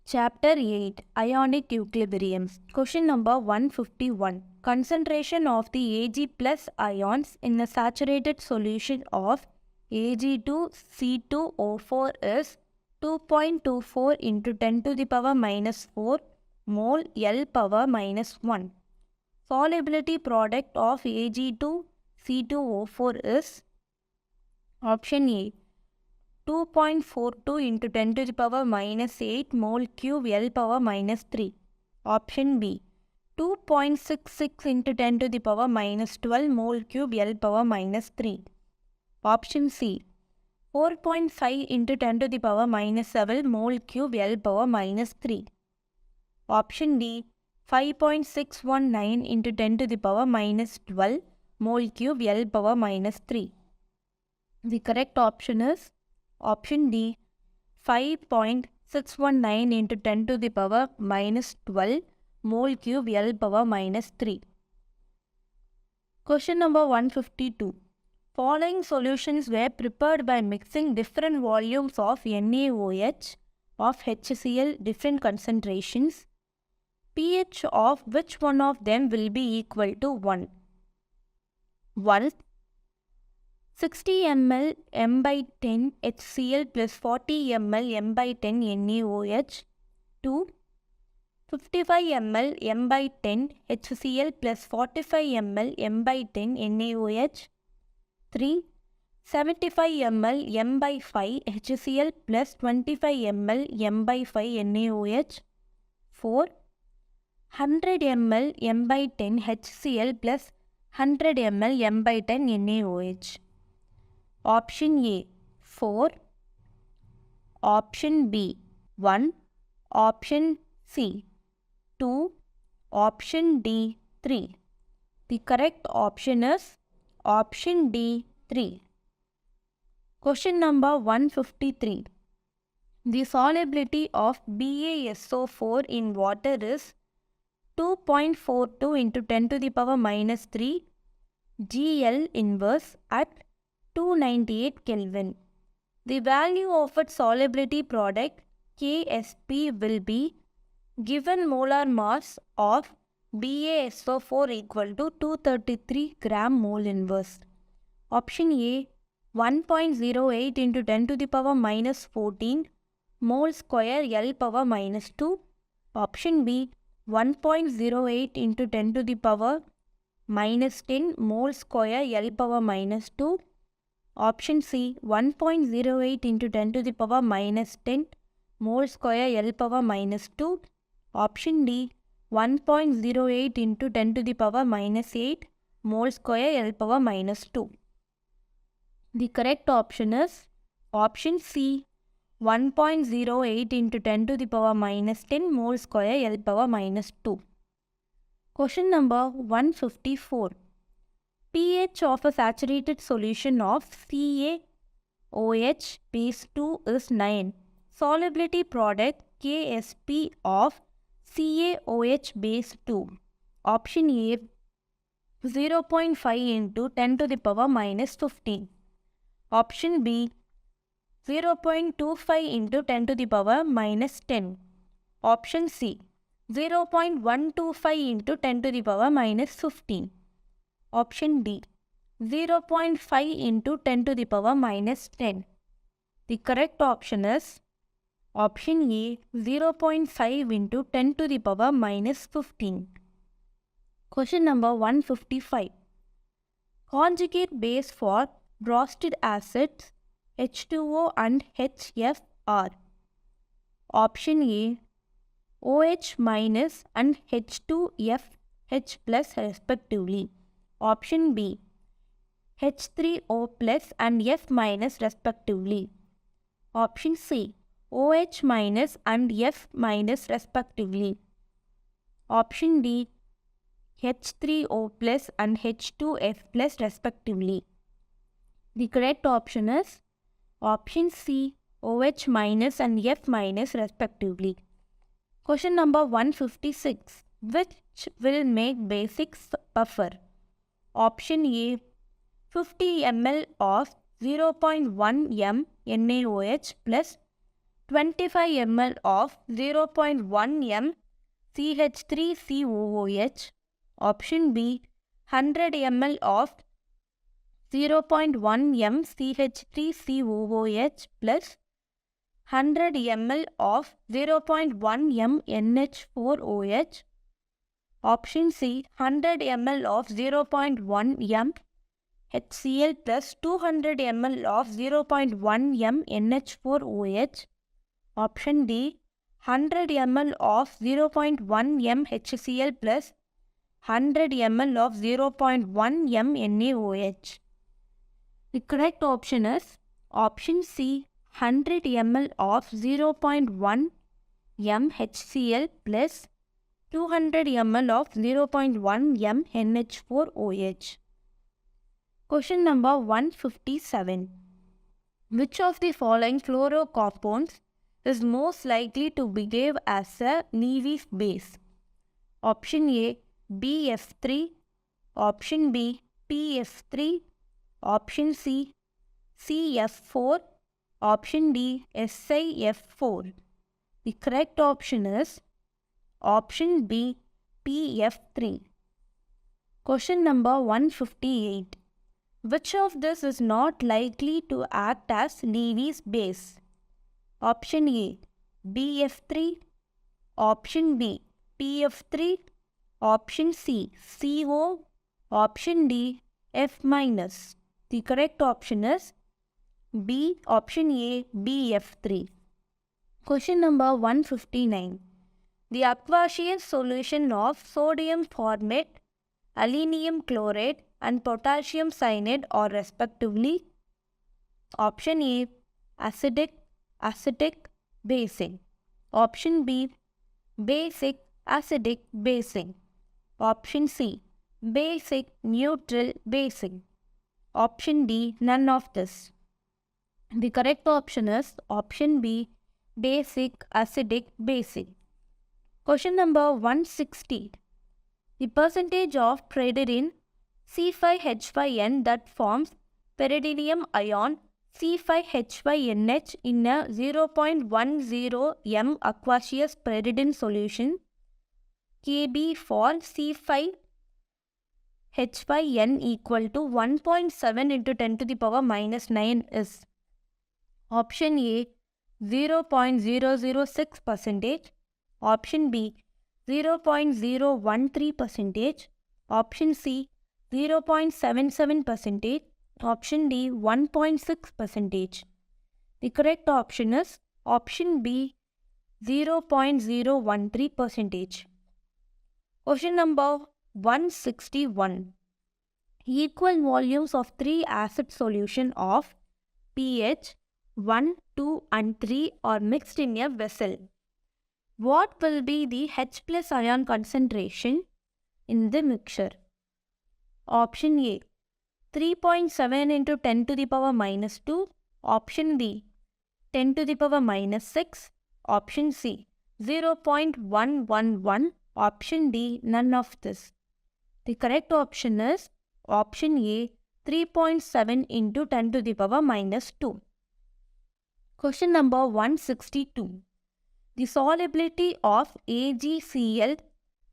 Chapter 8 Ionic Equilibrium. Question number 151. Concentration of the Ag plus ions in a saturated solution of Ag2C2O4 is 2.24 into 10 to the power minus 4 mole L power minus 1. Solubility product of Ag2C2O4 is option A 2.42 into 10 to the power minus 8 mole cube L power minus 3. Option B 2.66 into 10 to the power minus 12 mole cube L power minus 3. Option C 4.5 into 10 to the power minus 7 mole cube L power minus 3. Option D 5.619 into 10 to the power minus 12 mole cube L power minus 3. The correct option is option D 5.619 into 10 to the power minus 12 mole cube L power minus 3. Question number 152. Following solutions were prepared by mixing different volumes of NaOH of HCl different concentrations. pH of which one of them will be equal to 1? 1. 60 ml m by 10 HCl plus 40 ml m by 10 NaOH. 2. 55 ml m by 10 HCl plus 45 ml m by 10 NaOH. 3. 75 ml m by 5 HCl plus 25 ml m by 5 NaOH. 4. 100 ml m by 10 HCl plus 100 ml m by 10 NaOH. Option A 4, Option B 1, Option C 2, Option D 3. The correct option is option D 3. Question number 153. The solubility of BaSO4 in water is 2.42 into 10 to the power minus 3 GL inverse at 298 Kelvin. The value of its solubility product Ksp will be given molar mass of BaSO4 equal to 233 gram mole inverse. Option A 1.08 into 10 to the power minus 14 mole square L power minus 2. Option B 1.08 into 10 to the power minus 10 mole square L power minus 2. Option C 1.08 into 10 to the power minus 10 mole square L power minus 2. Option D 1.08 into 10 to the power minus 8 mole square L power minus 2. The correct option is option C 1.08 into 10 to the power minus 10 mole square L power minus 2. Question number 154. pH of a saturated solution of CaOH base 2 is 9. Solubility product Ksp of CaOH base 2. Option A 0.5 into 10 to the power minus 15. Option B 0.25 into 10 to the power minus 10. Option C 0.125 into 10 to the power minus 15. Option D 0.5 into 10 to the power minus 10. The correct option is option A 0.5 into 10 to the power minus 15. Question number 155. Conjugate base for brosted acids H2O and HF are option A OH minus and H2FH plus respectively. Option B H3O plus and F minus respectively. Option C OH minus and F minus respectively. Option D H3O plus and H2F plus respectively. The correct option is option C OH minus and F minus respectively. Question number 156. Which will make basic buffer? Option A 50 ml of 0.1 m NaOH plus 25 ml of 0.1 m CH3COOH. Option B 100 ml of 0.1 m CH3COOH plus 100 ml of 0.1 m NH4OH. Option C 100 ml of 0.1 m HCl plus 200 ml of 0.1 m NH4OH. Option D 100 ml of 0.1 m HCl plus 100 ml of 0.1 m NaOH. The correct option is option C 100 ml of 0.1 m HCl plus 200 ml of 0.1 m NH4OH. Question number 157. Which of the following fluorocompounds is most likely to behave as a Lewis base? Option A BF3, Option B PF3, Option C CF4, Option D SiF4. The correct option is option B PF3. Question number 158. Which of this is not likely to act as Lewis base? Option A BF3, Option B PF3, Option C CO, Option D F minus. The correct option is B. Option A BF3. Question number 159. The aqueous solution of sodium formate, aluminium chloride and potassium cyanide are respectively Option A, acidic, basic. Option B, basic, acidic, basic. Option C, basic, neutral, basic. Option D, none of this. The correct option is option B, basic, acidic, basic. Question number 160. The percentage of pyridine C5H5N that forms pyridinium ion C5H5NH in a 0.10 m aqueous pyridine solution Kb for C5H5N equal to 1.7 into 10 to the power minus 9 is option A 0.006%, option B 0.013%, option C 0.77%, option D 1.6%. The correct option is option B 0.013%. Question number 161. Equal volumes of 3 acid solution of pH 1, 2 and 3 are mixed in a vessel. What will be the H plus ion concentration in the mixture? Option A 3.7 into 10 to the power minus 2. Option B 10 to the power minus 6. Option C 0.111. Option D none of this. The correct option is option A 3.7 into 10 to the power minus 2. Question number 162. The solubility of AgCl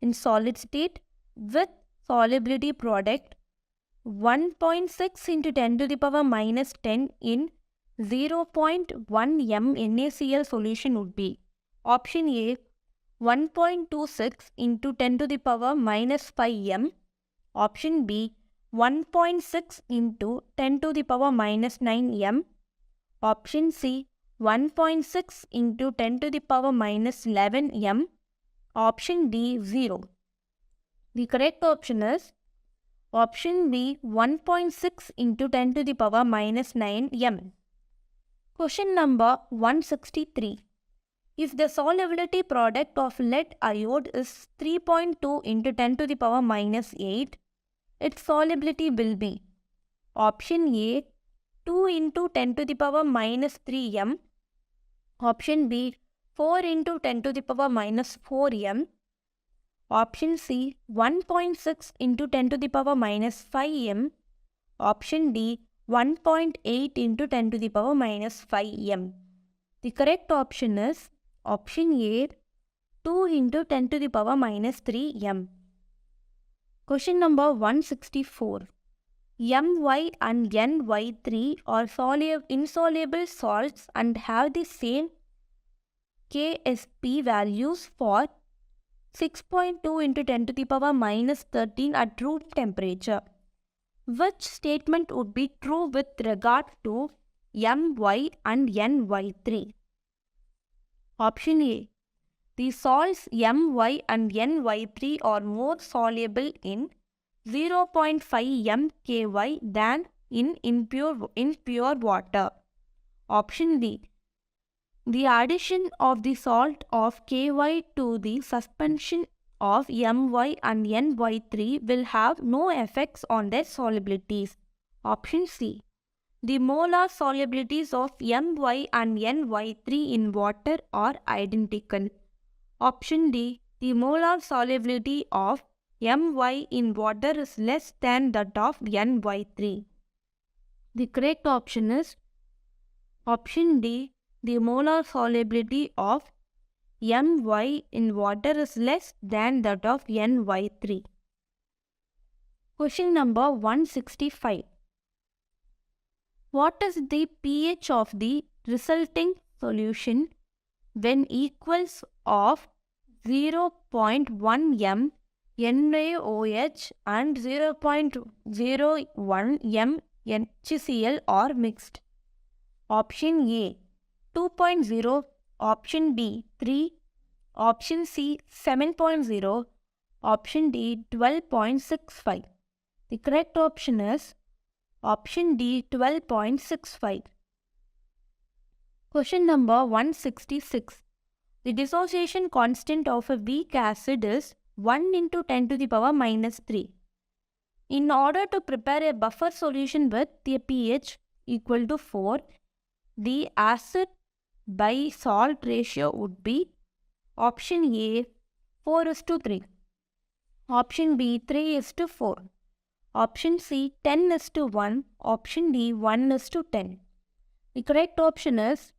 in solid state with solubility product 1.6 into 10 to the power minus 10 in 0.1 m NaCl solution would be option A 1.26 into 10 to the power minus 5 m, option B 1.6 into 10 to the power minus 9 m, option C 1.6 into 10 to the power minus 11 m, option D 0. The correct option is option B 1.6 into 10 to the power minus 9 m. Question number 163. If the solubility product of lead iode is 3.2 into 10 to the power minus 8, its solubility will be option A 2 into 10 to the power minus 3 m, option B 4 into 10 to the power minus 4 m, option C 1.6 into 10 to the power minus 5 m, option D 1.8 into 10 to the power minus 5 m. The correct option is option A 2 into 10 to the power minus 3 m. Question number 164. My and ny3 are insoluble salts and have the same Ksp values for 6.2 into 10 to the power minus 13 at room temperature. Which statement would be true with regard to My and ny3? Option A. The salts My and ny3 are more soluble in 0.5 mky than in pure water. Option B. The addition of the salt of Ky to the suspension of My and ny3 will have no effects on their solubilities. Option C. The molar solubilities of My and ny3 in water are identical. Option D. The molar solubility of My in water is less than that of ny3. The correct option is option D. The molar solubility of My in water is less than that of ny3. Question number 165. What is the pH of the resulting solution when equals of 0.1 m NaOH and 0.01 m HCl are mixed? Option A 2.0, option B 3, option C 7.0, option D 12.65. The correct option is option D 12.65. Question number 166. The dissociation constant of a weak acid is 1 into 10 to the power minus 3. In order to prepare a buffer solution with a pH equal to 4, the acid by salt ratio would be option A 4:3, option B 3:4, option C 10:1, option D 1:10. The correct option is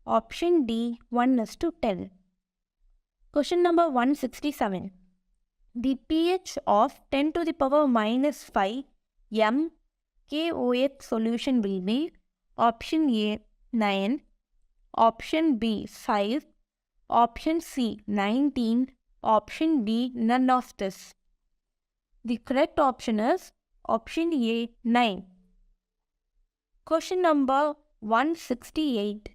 option D 1:10. Question number 167. The pH of 10 to the power minus 5 mKOH solution will be option A 9, option B 5, option C 19, option D none of this. The correct option is option A 9. Question number 168.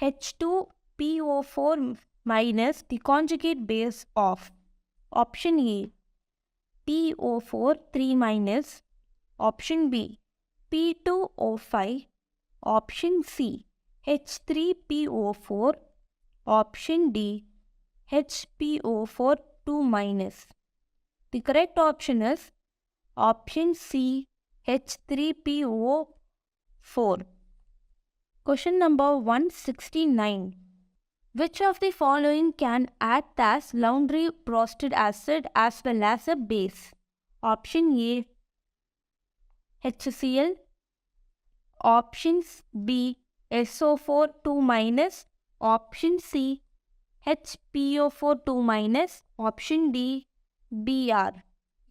H2PO4 minus the conjugate base of option A PO4 3 minus, option B P2O5, option C H3PO4, option D HPO4 2 minus. The correct option is option C H3PO4. Question number 169. Which of the following can act as laundry prostate acid as well as a base? Option A HCl, options B SO4 2 minus, option C HPO4 2 minus, option D Br.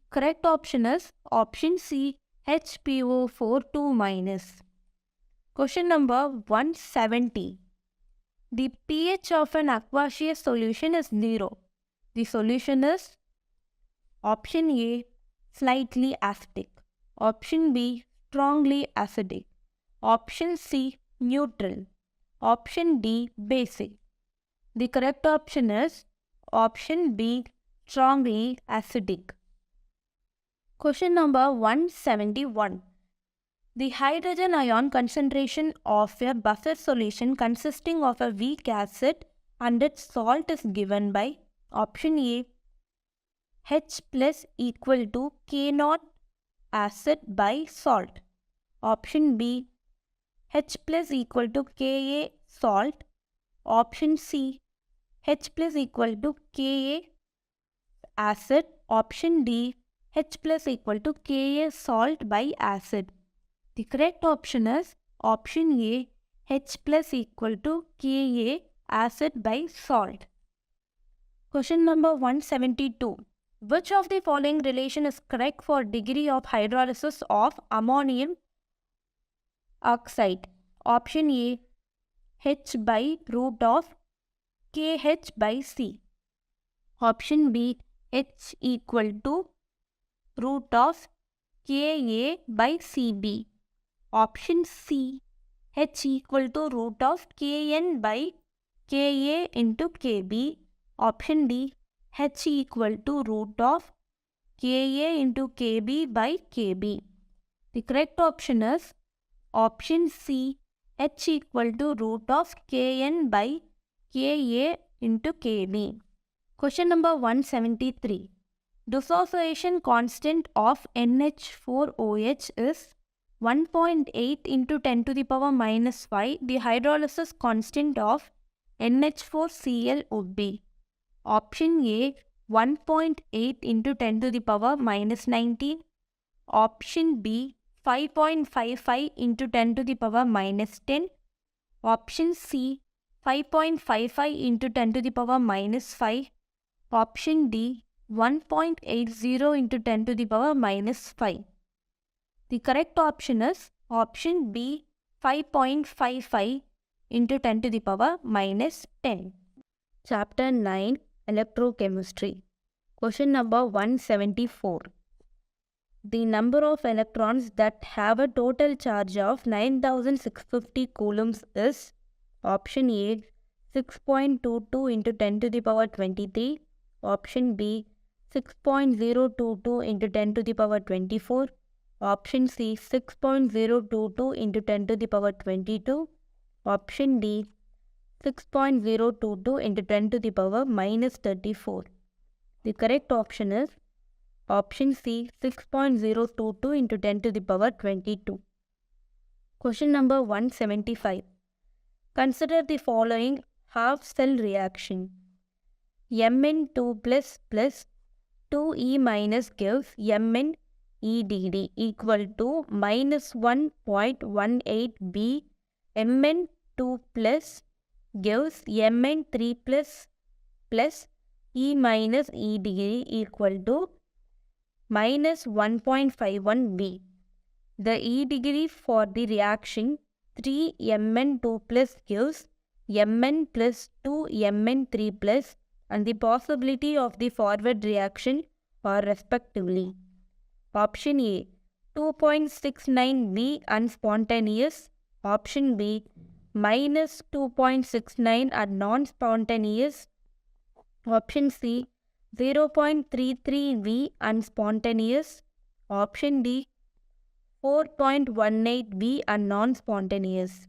Correct option is option C HPO4 2 minus. Question number 170. The pH of an aqueous solution is 0. The solution is option A slightly acidic, option B strongly acidic, option C neutral, option D basic. The correct option is option B strongly acidic. Question number 171. The hydrogen ion concentration of a buffer solution consisting of a weak acid and its salt is given by option A H plus equal to K0 acid by salt, option B H plus equal to Ka salt, option C H plus equal to Ka acid, option D H plus equal to Ka salt by acid. The correct option is option A H plus equal to Ka acid by salt. Question number 172. Which of the following relation is correct for degree of hydrolysis of ammonium oxide? Option A H by root of KH by C. Option B H equal to root of Ka by Cb. Option C H equal to root of Kn by Ka into Kb. Option D H equal to root of Ka into Kb by Kb. The correct option is option C H equal to root of Kn by Ka into Kb. Question number 173. Dissociation constant of NH4OH is 1.8 into 10 to the power minus 5. The hydrolysis constant of NH4Cl would be option A 1.8 into 10 to the power minus 19, option B 5.55 into 10 to the power minus 10, option C 5.55 into 10 to the power minus 5, option D 1.80 into 10 to the power minus 5. The correct option is option B 5.55 into 10 to the power minus 10. Chapter 9 Electrochemistry. Question number 174. The number of electrons that have a total charge of 9650 coulombs is option A 6.22 into 10 to the power 23, option B 6.022 into 10 to the power 24, option C 6.022 into 10 to the power 22, Option D 6.022 into 10 to the power minus 34. The correct option is option C 6.022 into 10 to the power 22. Question number 175. Consider the following half cell reaction. Mn2 plus 2E minus gives Mn EDD equal to minus 1.18B. Mn2 plus gives Mn3 plus E minus EDD equal to minus 1.51B. The E degree for the reaction 3Mn2 plus gives Mn plus 2Mn3 plus and the possibility of the forward reaction are respectively. Option A 2.69B unspontaneous. Option B minus 2.69 are non-spontaneous. Option C 0.33V unspontaneous. Option D 4.18B are non-spontaneous.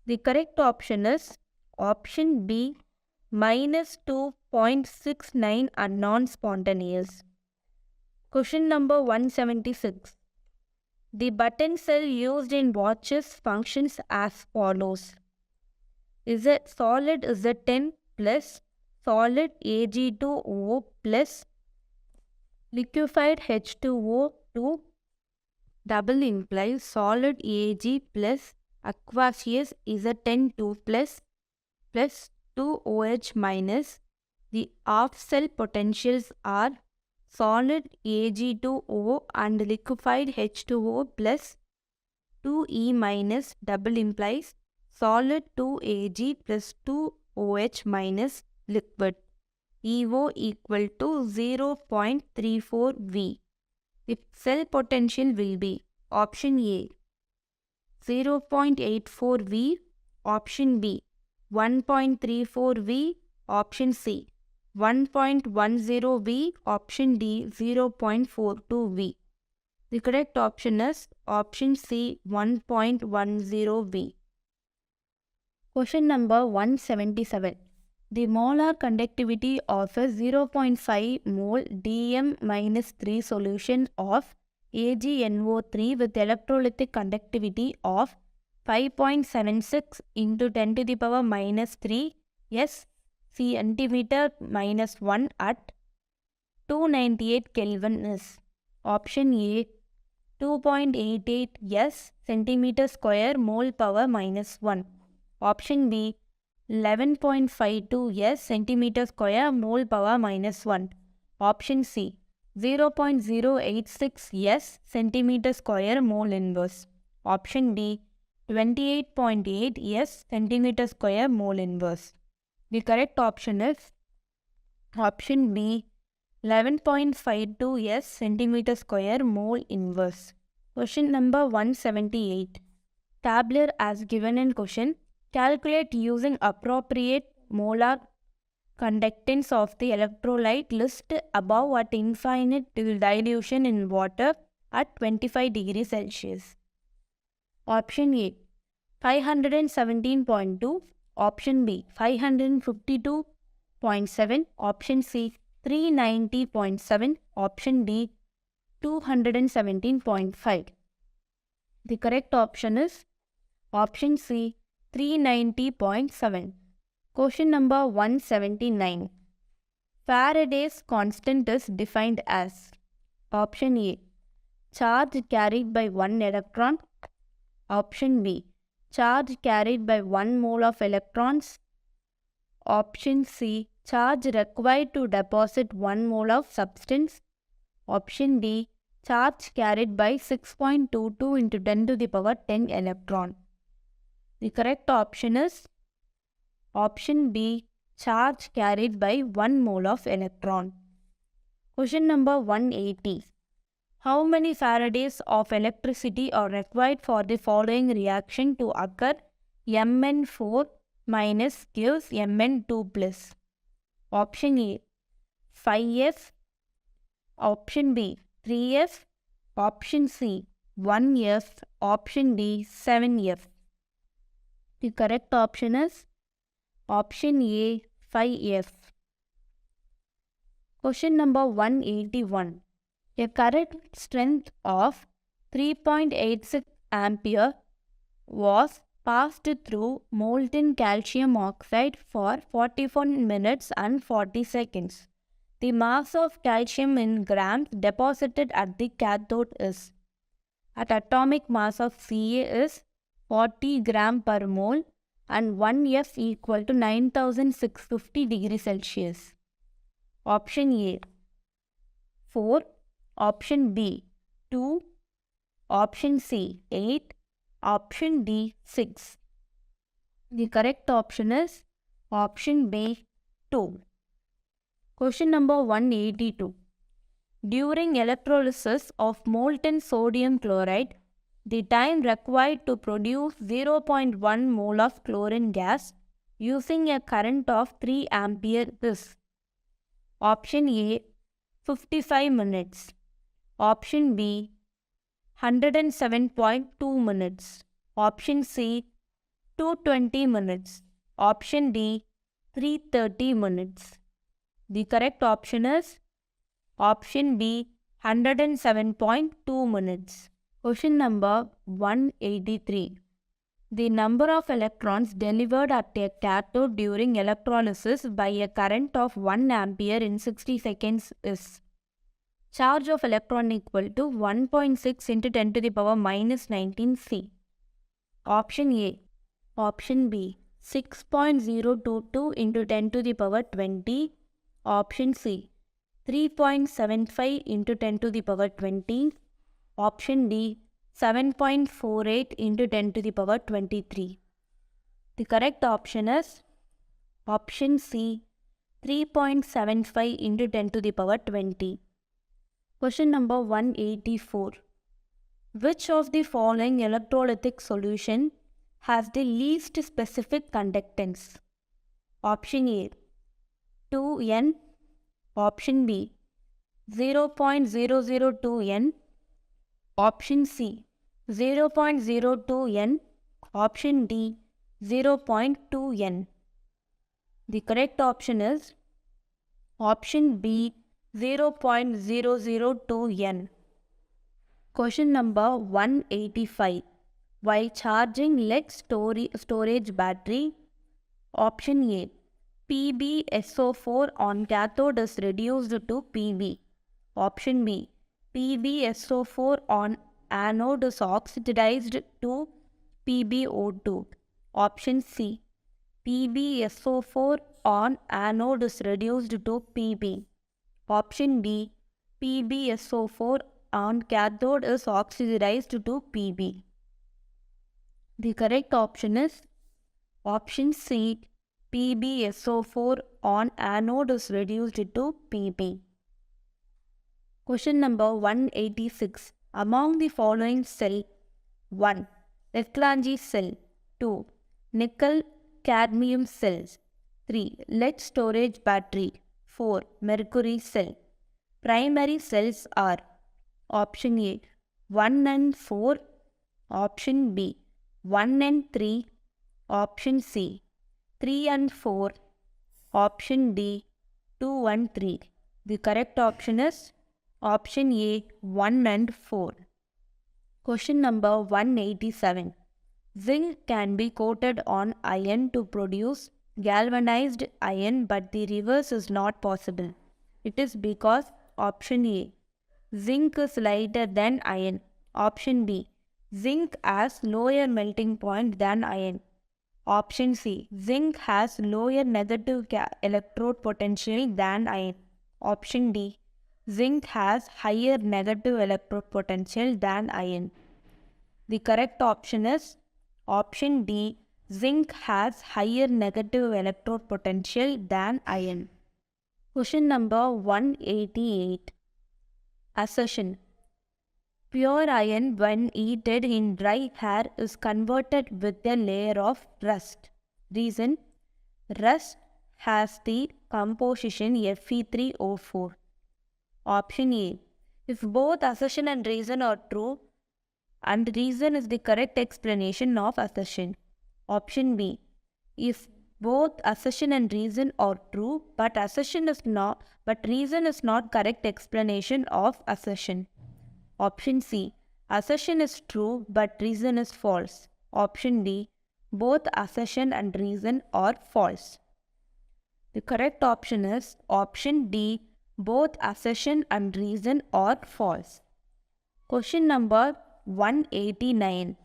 The correct option is option B minus 2.69 are non-spontaneous. Question number 176. The button cell used in watches functions as follows. Is it solid Z10 plus solid Ag2O plus liquefied H2O2 double implies solid Ag plus aqueous Z10 plus 2OH minus. The off cell potentials are solid Ag2O and liquefied H2O plus 2E minus double implies solid 2Ag plus 2OH minus liquid. EO equal to 0.34V. The cell potential will be option A 0.84V, option B 1.34V, option C 1.10V, option D 0.42V. The correct option is option C 1.10V. Question number 177. The molar conductivity of a 0.5 mole Dm-3 solution of AgNO3 with electrolytic conductivity of 5.76 into 10 to the power minus 3 S centimeter minus 1 at 298 Kelvin is option A 2.88 S centimeter square mole power minus 1. Option B 11.52 S centimeter square mole power minus 1. Option C 0.086 S centimeter square mole inverse. Option D 28.8 S centimeter square mole inverse. The correct option is option B 11.52 S centimeter square mole inverse. Question number 178. Tabular as given in question. Calculate using appropriate molar conductance of the electrolyte list above at infinite dilution in water at 25 degrees Celsius. Option A 517.2, option B 552.7, option C 390.7, option D 217.5. The correct option is option C 390.7. Question number 179. Faraday's constant is defined as option A charge carried by 1 electron, option B charge carried by 1 mole of electrons, option C charge required to deposit 1 mole of substance, option D charge carried by 6.22 into 10 to the power 10 electron. The correct option is option B charge carried by 1 mole of electron. Question number 180. How many Faradays of electricity are required for the following reaction to occur? Mn4 minus gives Mn2 plus. Option A 5F, option B 3F, option C 1F, option D 7F. The correct option is option A, 5F. Question number 181. A current strength of 3.86 ampere was passed through molten calcium oxide for 41 minutes and 40 seconds. The mass of calcium in grams deposited at the cathode is, at atomic mass of Ca is 40 gram per mole and 1 F equal to 9650 degrees Celsius. Option A 4, option B 2, option C 8, option D 6. The correct option is option B 2. Question number 182. During electrolysis of molten sodium chloride, the time required to produce 0.1 mole of chlorine gas using a current of 3 ampere is option A 55 minutes, option B 107.2 minutes, option C 220 minutes, option D 330 minutes. The correct option is option B 107.2 minutes. Question number 183. The number of electrons delivered at a cathode during electrolysis by a current of 1 ampere in 60 seconds is charge of electron equal to 1.6 into 10 to the power minus 19 C. Option A. Option B 6.022 into 10 to the power 20. Option C 3.75 into 10 to the power 20. Option D 7.48 into 10 to the power 23. The correct option is option C 3.75 into 10 to the power 20. Question number 184. Which of the following electrolytic solution has the least specific conductance? Option A 2N, option B 0.002N, option C 0.02N, option D 0.2N. The correct option is option B 0.002N. Question number 185. While charging lead storage battery, option A PbSO4 on cathode is reduced to Pb. Option B PbSO4 on anode is oxidized to PbO2. Option C PbSO4 on anode is reduced to Pb. Option D PbSO4 on cathode is oxidized to Pb. The correct option is option C PbSO4 on anode is reduced to Pb. Question number 186. Among the following cell: 1. Reclangy cell, 2. Nickel cadmium cells, 3. Lead storage battery, 4. Mercury cell. Primary cells are option A 1 and 4, option B 1 and 3, option C 3 and 4, option D 2 and 3. The correct option is option A 1 and 4. Question number 187. Zinc can be coated on iron to produce galvanized iron, but the reverse is not possible. It is because option A zinc is lighter than iron, option B zinc has lower melting point than iron, option C zinc has lower negative electrode potential than iron, option D zinc has higher negative electrode potential than iron. The correct option is option D zinc has higher negative electrode potential than iron. Question number 188. Assertion. Pure iron when heated in dry air is converted with a layer of rust. Reason: rust has the composition Fe3O4. Option A. If both assertion and reason are true, and reason is the correct explanation of assertion. Option B. If both assertion and reason are true, but reason is not correct explanation of assertion. Option C. Assertion is true, but reason is false. Option D. Both assertion and reason are false. The correct option is option D. Both assertion and reason are false. Question number 189.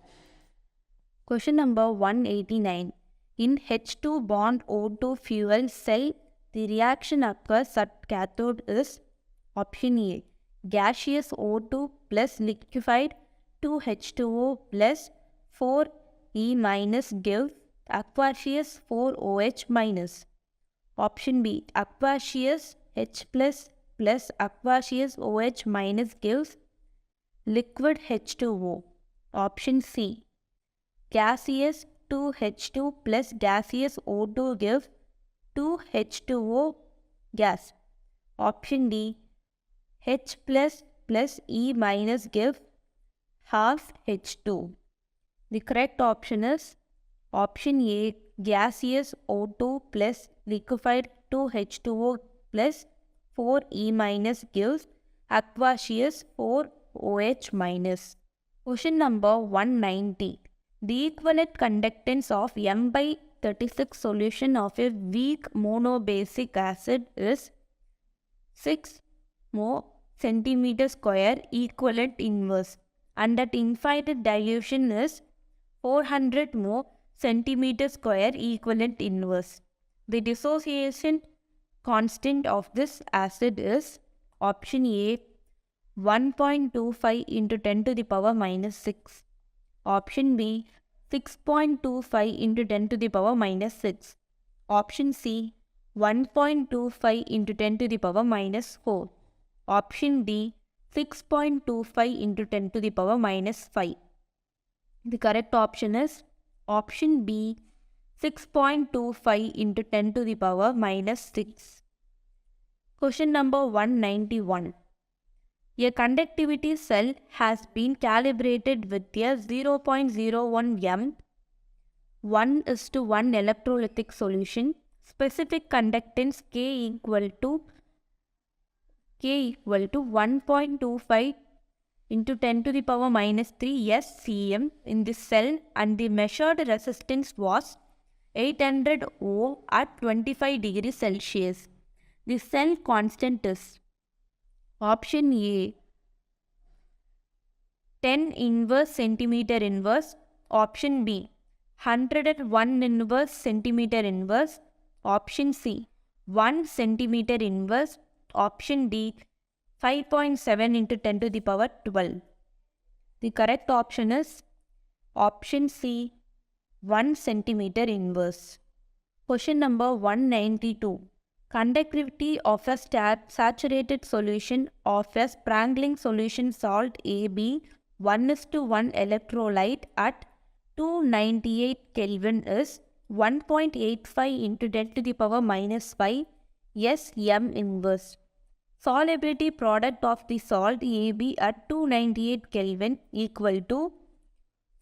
Question number 189. In H2 bond O2 fuel cell, the reaction occurs at cathode is option A. Gaseous O2 plus liquefied 2H2O plus 4E minus gives aqueous 4OH minus. Option B. Aqueous H plus aqueous OH minus gives liquid H2O. Option C. Gaseous 2H2 plus gaseous O2 gives 2H2O gas. Option D. H plus E minus gives half H2. The correct option is option A. Gaseous O2 plus liquefied 2H2O plus 4E minus gives aqueous 4OH minus. Question number 190. The equivalent conductance of M by 36 solution of a weak monobasic acid is 6 mho centimeter square equivalent inverse, and that infinite dilution is 400 mho centimeter square equivalent inverse. The dissociation constant of this acid is option A. 1.25 into 10 to the power minus 6. Option B. 6.25 into 10 to the power minus 6. Option C. 1.25 into 10 to the power minus 4. Option D. 6.25 into 10 to the power minus 5. The correct option is option B. 6.25 into 10 to the power minus 6. Question number 191. A conductivity cell has been calibrated with a 0.01 m 1:1 electrolytic solution. Specific conductance K equal to 1.25 into 10 to the power minus 3 SCM in this cell, and the measured resistance was 800 Ohm at 25 degrees Celsius. The cell constant is option A. 10 inverse centimeter inverse. Option B. 101 inverse centimeter inverse. Option C. 1 centimeter inverse. Option D. 5.7 into 10 to the power 12. The correct option is option C. 1 centimeter inverse. Question number 192. Conductivity of a saturated solution of a sparkling solution salt AB 1:1 electrolyte at 298 Kelvin is 1.85 into 10 to the power minus 5 SM inverse. Solubility product of the salt AB at 298 Kelvin equal to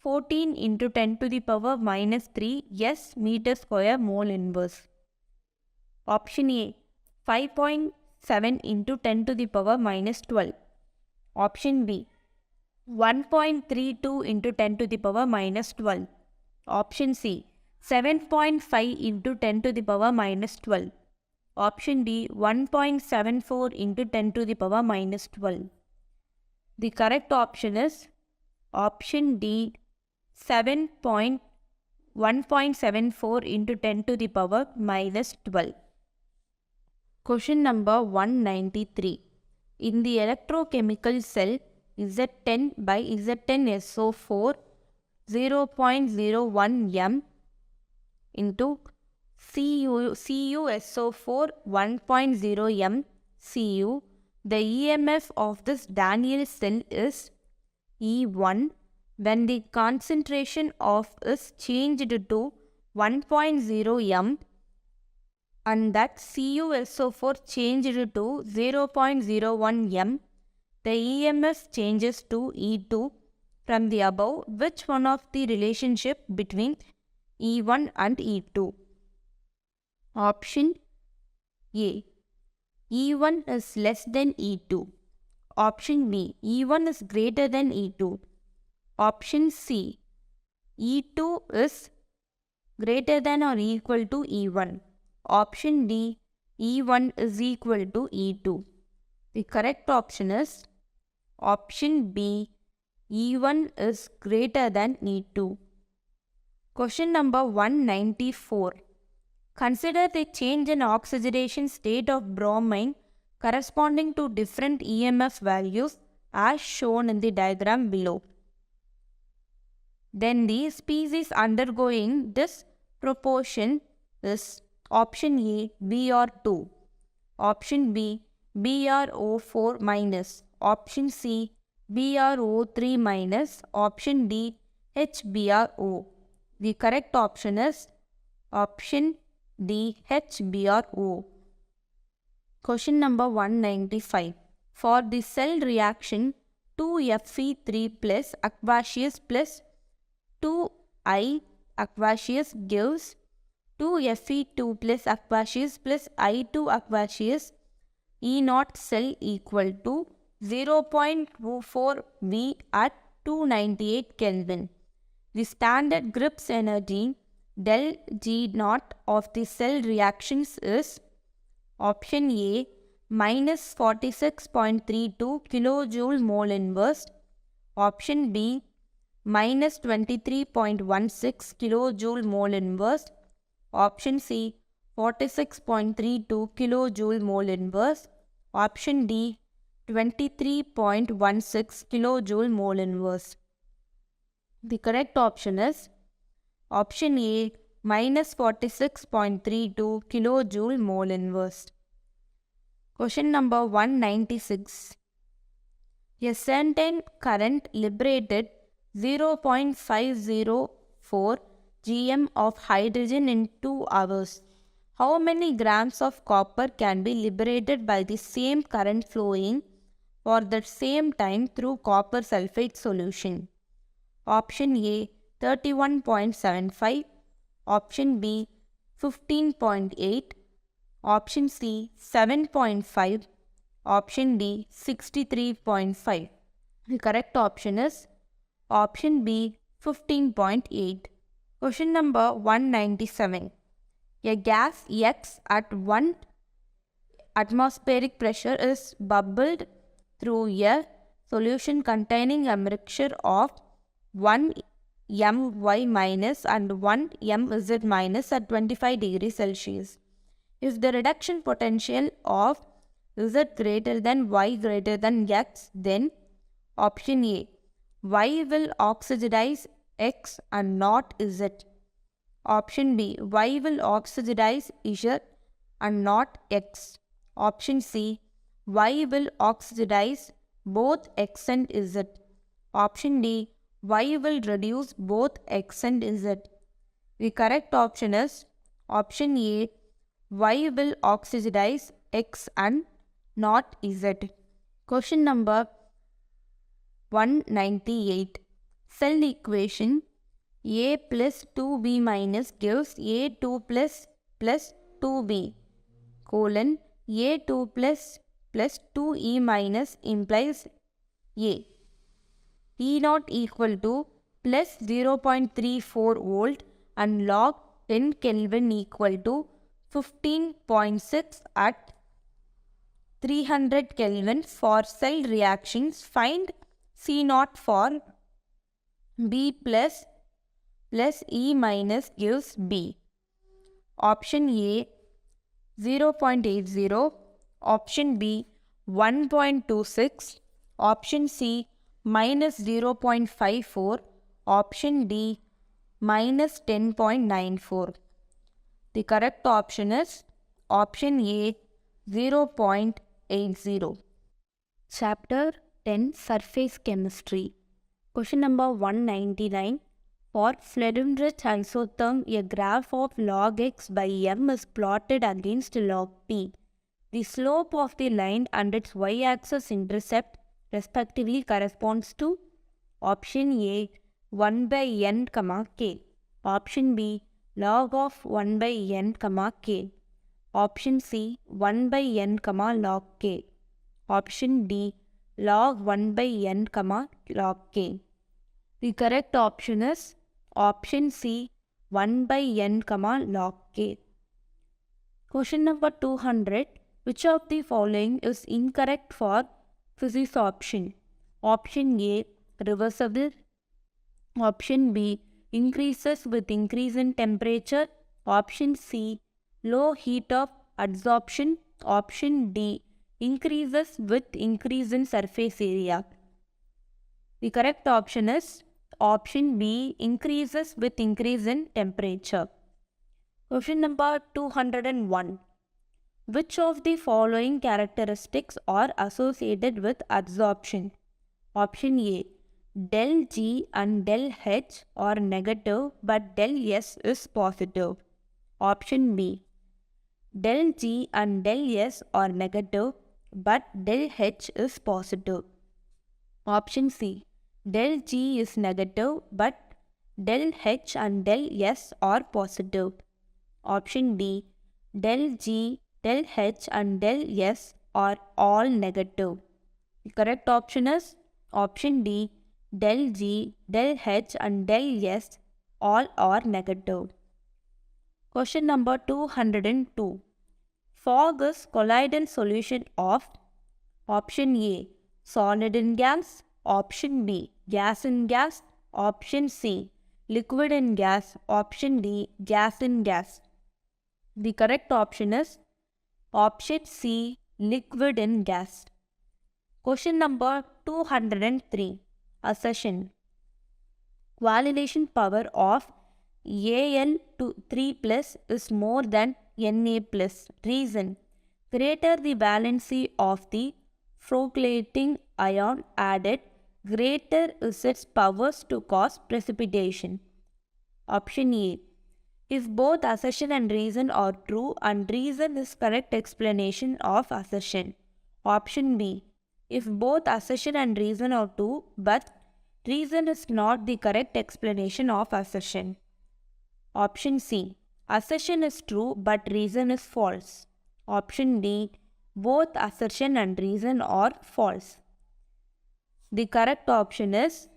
14 into 10 to the power minus 3 S meter square mole inverse. Option A. 5.7 into 10 to the power minus 12. Option B. 1.32 into 10 to the power minus 12. Option C. 7.5 into 10 to the power minus 12. Option D. 1.74 into 10 to the power minus 12. The correct option is option D. 1.74 into 10 to the power minus 12. Question number 193. In the electrochemical cell, Z10 by Z10SO4 0.01 m into CuSO4 1.0 m Cu, the EMF of this Daniell cell is E1 when the concentration of is changed to 1.0 m, and that CuSO4 changed to 0.01 m, the EMF changes to E2 from the above. Which one of the relationship between E1 and E2. Option A. E1 is less than E2. Option B. E1 is greater than E2. Option C. E2 is greater than or equal to E1. Option D. E1 is equal to E2. The correct option is option B. E1 is greater than E2. Question number 194. Consider the change in oxidation state of bromine corresponding to different EMF values as shown in the diagram below. Then the species undergoing this proportion is option A, Br2, option B, BrO4 minus, option C, BrO3 minus, option D, HBrO. The correct option is option D, HBrO. Question number 195. For the cell reaction 2Fe3 plus aqueous plus 2I aqueous gives 2Fe2 plus aqueous plus I2 aqueous E0 cell equal to 0.24 V at 298 Kelvin. The standard Gibbs energy del G0 of the cell reactions is option A minus 46.32 kilojoule mole inverse, option B minus 23.16 kilojoule mole inverse, option C 46.32 kilojoule mole inverse, option D 23.16 kilojoule mole inverse. The correct option is option A minus 46.32 kilojoule mole inverse. Question number 196. A certain current liberated 0.504 gm of hydrogen in 2 hours. How many grams of copper can be liberated by the same current flowing for the same time through copper sulfate solution? Option A 31.75, option B 15.8, option C 7.5, option D 63.5. The correct option is option B 15.8. Question number 197. A gas X at 1 atmospheric pressure is bubbled through a solution containing a mixture of 1 My minus and 1 Mz minus at 25 degrees Celsius. If the reduction potential of Z greater than Y greater than X, then option A, Y will oxidize X and not Z. Option B, Y will oxidize Z and not X. Option C, Y will oxidize both X and Z. Option D, Y will reduce both X and Z. The correct option is option A, Y will oxidize X and not Z. Question number 198. Cell equation A plus 2B minus gives A2 plus 2B colon A2 plus 2E minus implies A. E0 equal to plus 0.34 volt and log 10 Kelvin equal to 15.6 at 300 Kelvin for cell reactions. Find C0 for B plus E minus gives B. Option A 0.80, option B 1.26, option C minus 0.54, option D minus 10.94. The correct option is option A 0.80. Chapter 10 Surface Chemistry. Question number 199. For Flerenrich isotherm, a graph of log x by m is plotted against log p. The slope of the line and its y-axis intercept respectively corresponds to option A 1 by n, k, option B log of 1 by n comma k. Option C 1 by n comma log k. Option D log 1 by n comma log k. The correct option is option C 1 by n comma log k. Question number 200. Which of the following is incorrect for physics option? Option A reversible. Option B increases with increase in temperature. Option C low heat of adsorption. Option D increases with increase in surface area. The correct option is option B increases with increase in temperature. Question number 201. Which of the following characteristics are associated with adsorption? Option A. Del G and del H are negative but del S is positive. Option B. Del G and del S are negative but del H is positive. Option C. Del G is negative but del H and del S are positive. Option D. Del G, del H and del S are all negative. The correct option is option D. Del G, del H and del S all are negative. Question number 202. Fog is colloidal solution of option A. Solid in gas. Option B. Gas in gas. Option C. Liquid in gas. Option D. Gas in gas. The correct option is option C. Liquid in gas. Question number 203. Assertion. Validation power of Al to 3 plus is more than Na plus. Reason. Greater the valency of the flocculating ion added, greater is its powers to cause precipitation. Option A. If both assertion and reason are true and reason is correct explanation of assertion. Option B. If both assertion and reason are true but reason is not the correct explanation of assertion. Option C. Assertion is true but reason is false. Option D. Both assertion and reason are false. The correct option is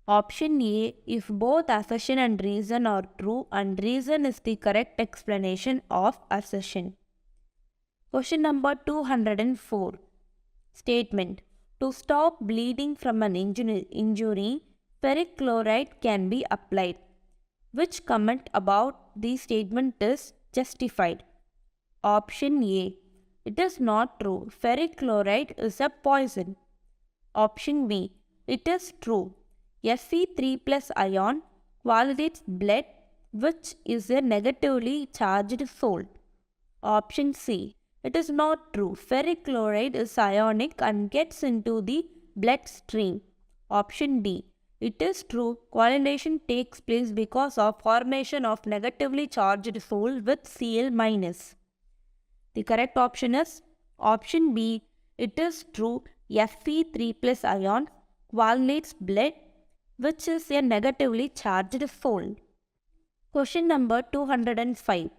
option A. If both assertion and reason are true and reason is the correct explanation of assertion. Question number 204. Statement. To stop bleeding from an injury, ferric chloride can be applied. Which comment about the statement is justified? Option A. It is not true. Ferric chloride is a poison. Option B. It is true. Fe3 plus ion validates blood, which is a negatively charged salt. Option C. It is not true. Ferric chloride is ionic and gets into the bloodstream. Option D. It is true. Coagulation takes place because of formation of negatively charged salt with Cl minus. The correct option is option B. It is true. Fe3 plus ion coagulates blood, which is a negatively charged salt. Question number 205.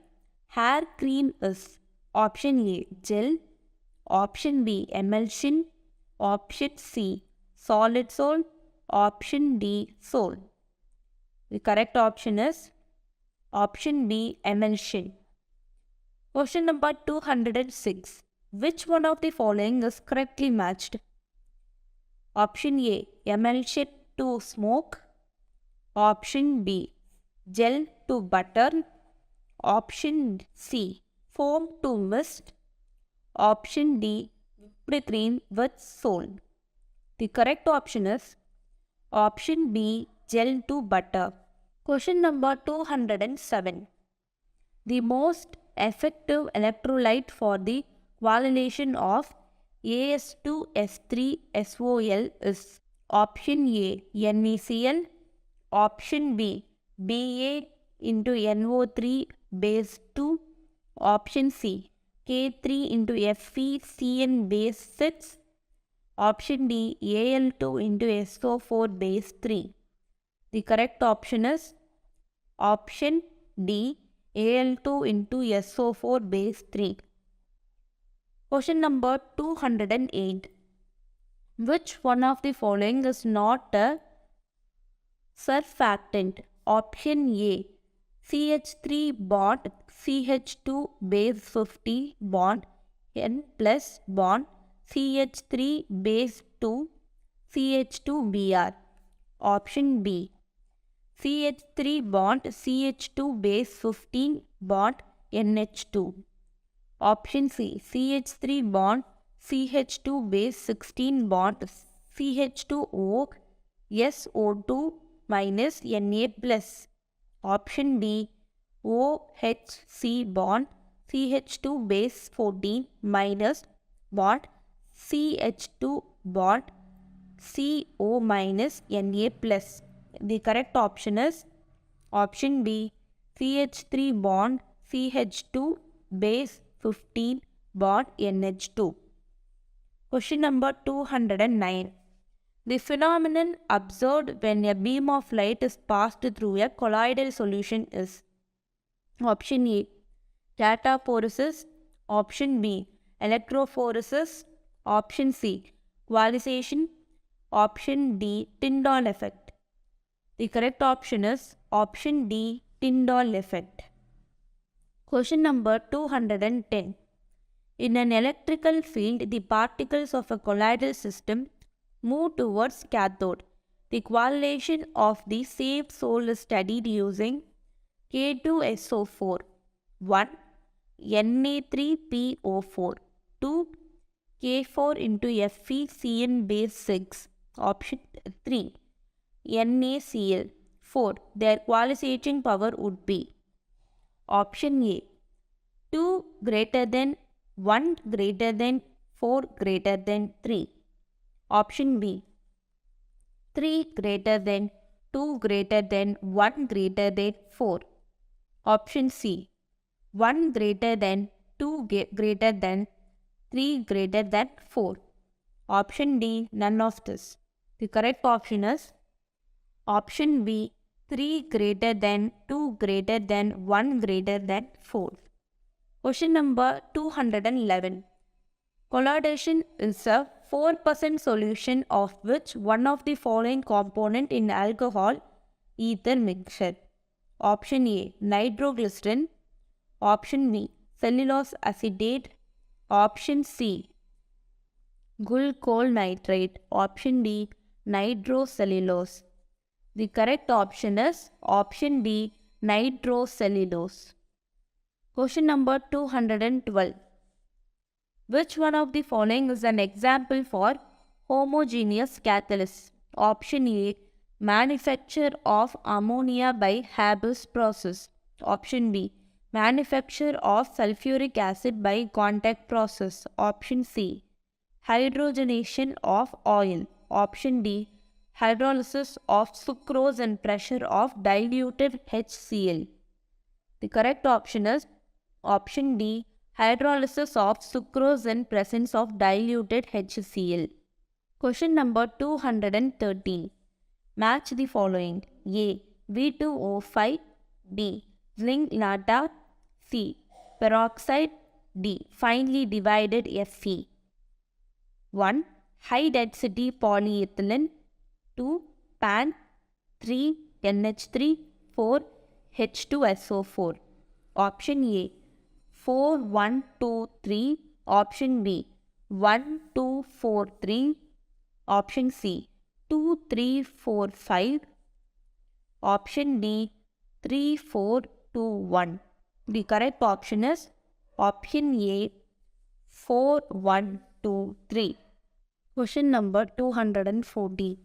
Hair cream is option A. Gel. Option B. Emulsion. Option C. Solid salt. Option D. Salt. The correct option is option B. Emulsion. Question number 206. Which one of the following is correctly matched? Option A. Emulsion to smoke. Option B. Gel to butter. Option C. Foam to mist. Option D. Whipped cream with salt. The correct option is option B. Gel to butter. Question number 207. The most effective electrolyte for the coagulation of As2S3SOL is option A. NaCl. Option B. Ba into NO3 base 2. Option C. K3 into FeCN base 6. Option D. Al2 into SO4 base 3. The correct option is option D. Al2 into SO4 base 3. Question number 208. Which one of the following is not a surfactant? Option A, CH3 bond CH2 base 50 bond N plus bond CH3 base 2 CH2Br. Option B, CH3 bond CH2 base 15 bond NH2. Option C, CH3 bond CH2 base 16 bond CH2O SO2 minus Na plus. Option D, OHC bond CH2 base 14 minus bond CH2 bond CO minus Na plus. The correct option is option B, CH3 bond CH2 base 15 bond NH2. Question number 209. The phenomenon observed when a beam of light is passed through a colloidal solution is option A, cataphoresis, option B, electrophoresis, option C, coalization, option D, Tyndall effect. The correct option is option D, Tyndall effect. Question number 210. In an electrical field, the particles of a colloidal system move towards cathode. The correlation of the same soul is studied using K2SO4, 1 Na3PO4, 2 K4 into FeCN base 6, option 3 NaCl, 4. Their quantizing power would be option A, 2 greater than 1 greater than 4 greater than 3. Option B, 3 greater than 2 greater than 1 greater than 4. Option C, 1 greater than 2 greater than 3 greater than 4. Option D, none of this. The correct option is option B, 3 greater than 2 greater than 1 greater than 4. Question number 211. Colloidation is a 4% solution of which one of the following component in alcohol ether mixture. Option A, nitroglycerin. Option B, cellulose acetate. Option C, glycol nitrate. Option D, nitrocellulose. The correct option is option D, nitrocellulose. Question number 212. Which one of the following is an example for homogeneous catalyst? Option A, manufacture of ammonia by Haber's process. Option B, manufacture of sulfuric acid by contact process. Option C, hydrogenation of oil. Option D, hydrolysis of sucrose and pressure of diluted HCl. The correct option is option D, hydrolysis of sucrose in presence of diluted HCl. Question number 213. Match the following. A, V2O5, B, zinc nata, C, peroxide, D, finely divided Fe. 1. High density polyethylene. 2. PAN. 3. NH3. 4. H2SO4. Option A, 4, 1, 2, 3. Option B, 1, 2, 4, 3. Option C, 2, 3, 4, 5. Option D, 3, 4, 2, 1. The correct option is option A, 4, 1, 2, 3. Question number 240.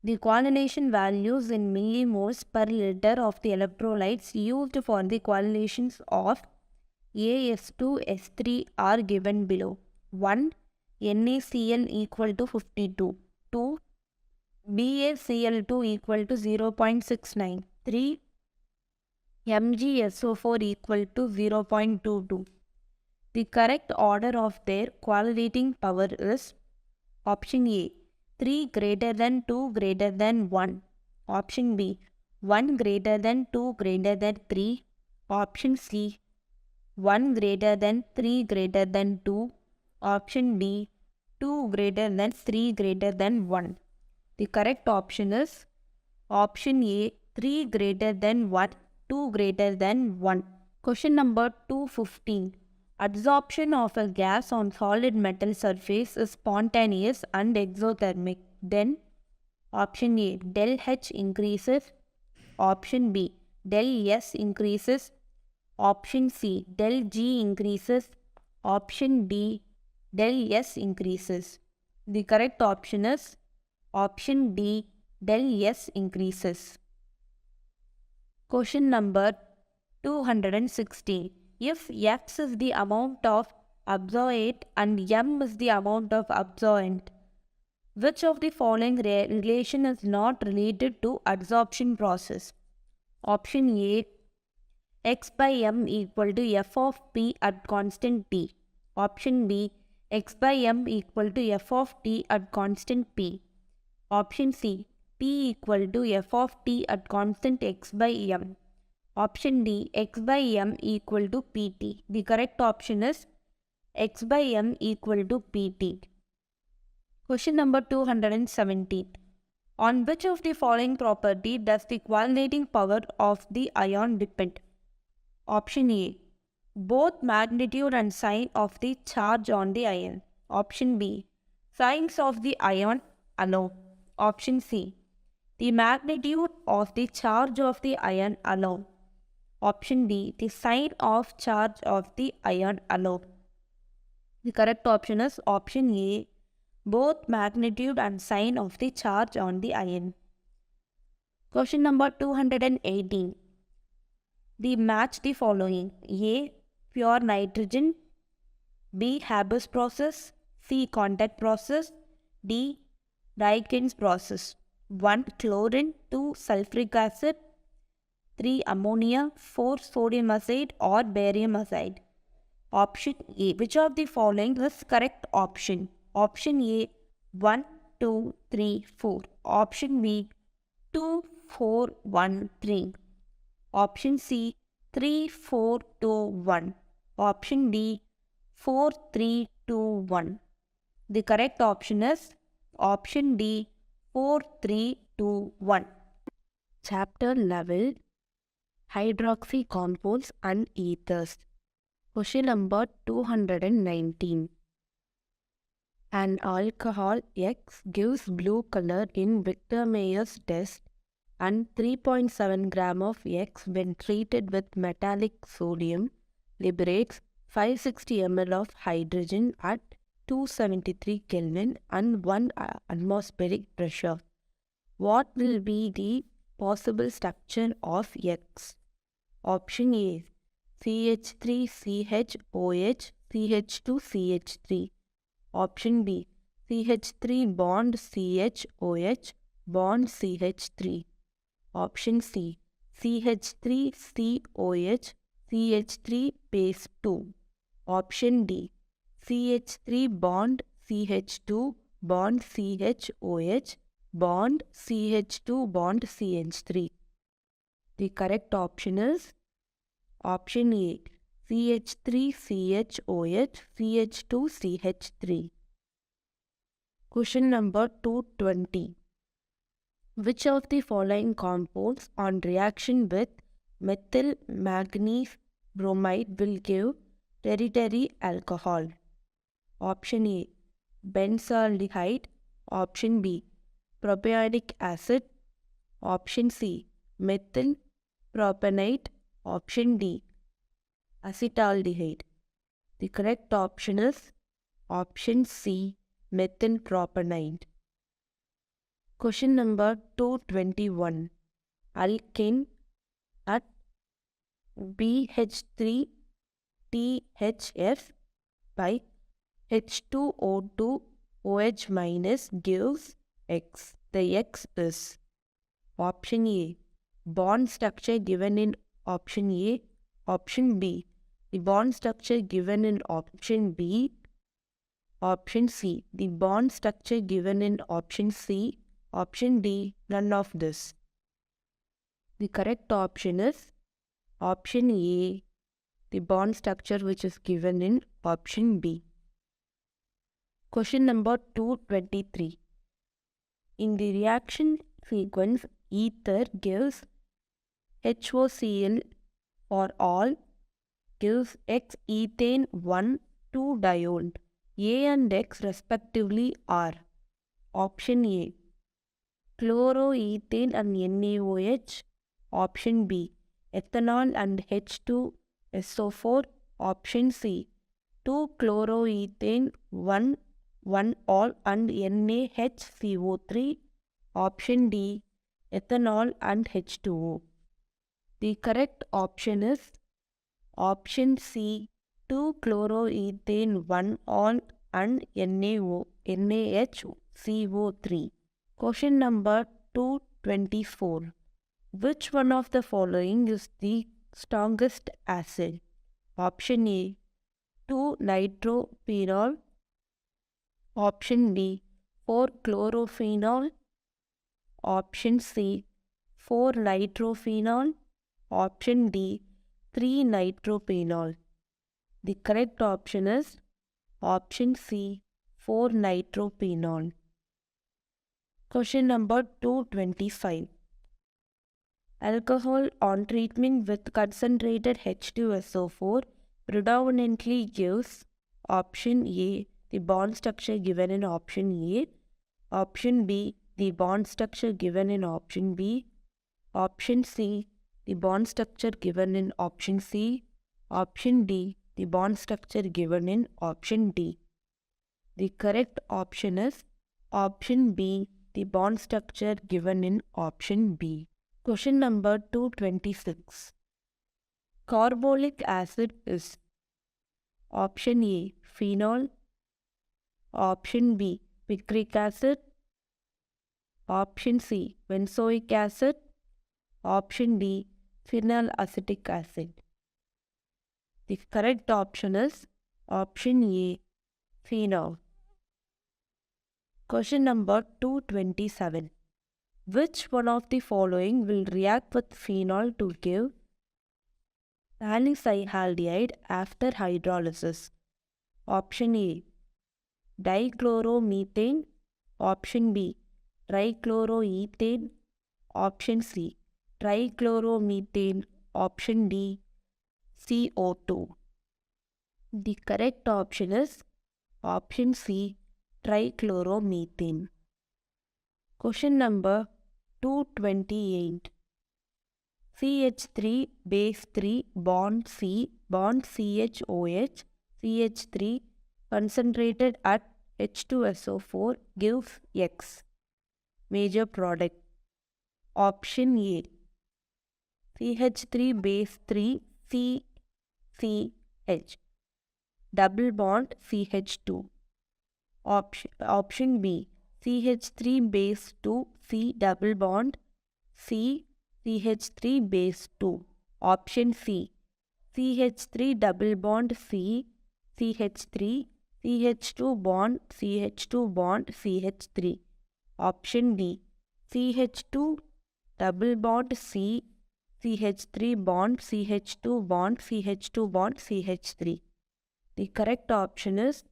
The coagulation values in millimoles per liter of the electrolytes used for the coagulations of AS2S3 are given below. 1. NaCl equal to 52. 2. BaCl2 equal to 0.69. 3. MgSO4 equal to 0.22. The correct order of their coagulating power is option A, 3 greater than 2 greater than 1. Option B, 1 greater than 2 greater than 3. Option C, 1 greater than 3 greater than 2. Option D, 2 greater than 3 greater than 1. The correct option is option A, 3 greater than 1, 2 greater than 1. Question number 215. Adsorption of a gas on solid metal surface is spontaneous and exothermic. Then option A, del H increases. Option B, del S increases. Option C, del G increases. Option D, del S increases. The correct option is option D, del S increases. Question number 216. If X is the amount of absorbate and M is the amount of absorbent, which of the following relation is not related to adsorption process? Option A, X by M equal to F of P at constant T. Option B, X by M equal to F of T at constant P. Option C, P equal to F of T at constant X by M. Option D, X by M equal to Pt. The correct option is X by M equal to Pt. Question number 217. On which of the following property does the coordinating power of the ion depend? Option A, both magnitude and sign of the charge on the ion. Option B, signs of the ion alone. Option C, the magnitude of the charge of the ion alone. Option D, the sign of charge of the ion alone. The correct option is option A, both magnitude and sign of the charge on the ion. Question number 218. Match the following. A, pure nitrogen. B, Haber's process. C, contact process. D, Daikin's process. 1, chlorine. 2, sulfuric acid. 3, ammonia. 4, sodium acid or barium acid. Option A. Which of the following is correct option? Option A, 1, 2, 3, 4. Option B, 2, 4, 1, 3. Option C, 3, 4, 2, 1. Option D, 4, 3, 2, 1. The correct option is option D, 4, 3, 2, 1. Chapter level hydroxy compounds and ethers. Question number 219. An alcohol X gives blue color in Victor Meyer's test, and 3.7 gram of X when treated with metallic sodium liberates 560 ml of hydrogen at 273 Kelvin and 1 atmospheric pressure. What will be the possible structure of X? Option A, CH3CHOH CH2CH3. Option B, CH3 bond CHOH bond CH3. Option C, CH3COH CH3 base 2. Option D, CH3 bond CH2 bond CHOH bond CH2 bond CH3. The correct option is option A, CH3CHOH CH2CH3. Question number 220. Which of the following compounds on reaction with methyl manganese bromide will give tertiary alcohol? Option A, benzaldehyde. Option B, propionic acid. Option C, methyl propanate. Option D, acetaldehyde. The correct option is option C, methyl propanate. Question number 221. Alkane at BH3THF by H2O2 OH minus gives X. The X is option A, bond structure given in option A. Option B, the bond structure given in option B. Option C, the bond structure given in option C. Option D, none of this. The correct option is Option A, the bond structure which is given in option B. Question number 223. In the reaction sequence, ether gives HOCl for all, gives X ethane 1, 2 diol. A and X respectively are option A, chloroethane and NaOH, option B, ethanol and H2SO4, option C, 2-chloroethane 1, 1-all and NaHCO3, option D, ethanol and H2O. The correct option is option C, 2-chloroethane 1-all and NaHCO3. Question number 224. Which one of the following is the strongest acid? Option A, 2-nitrophenol. Option B, 4-chlorophenol. Option C, 4-nitrophenol. Option D, 3-nitrophenol. The correct option is option C, 4-nitrophenol. Question number 225. Alcohol on treatment with concentrated H2SO4 predominantly gives option A, the bond structure given in option A, option B, the bond structure given in option B, option C, the bond structure given in option C, option D, the bond structure given in option D. The correct option is option B, the bond structure given in option B. Question number 226. Carbolic acid is option A, phenol, option B, picric acid, option C, benzoic acid, option D, phenylacetic acid. The correct option is option A, phenol. Question number 227. Which one of the following will react with phenol to give salicylaldehyde after hydrolysis? Option A, dichloromethane. Option B, trichloroethane. Option C, trichloromethane. Option D, CO2. The correct option is option C, trichloromethane. Question number 228. CH3 base 3 bond C bond CHOH CH3 concentrated at H2SO4 gives X. Major product. Option A, CH3 base 3 CCH double bond CH2. Option B, CH3 base 2 C double bond C CH3 base 2. Option C, CH3 double bond C CH3 CH2 bond CH2 bond CH3. Option D, CH2 double bond C CH3 bond CH2 bond CH2 bond CH3. The correct option is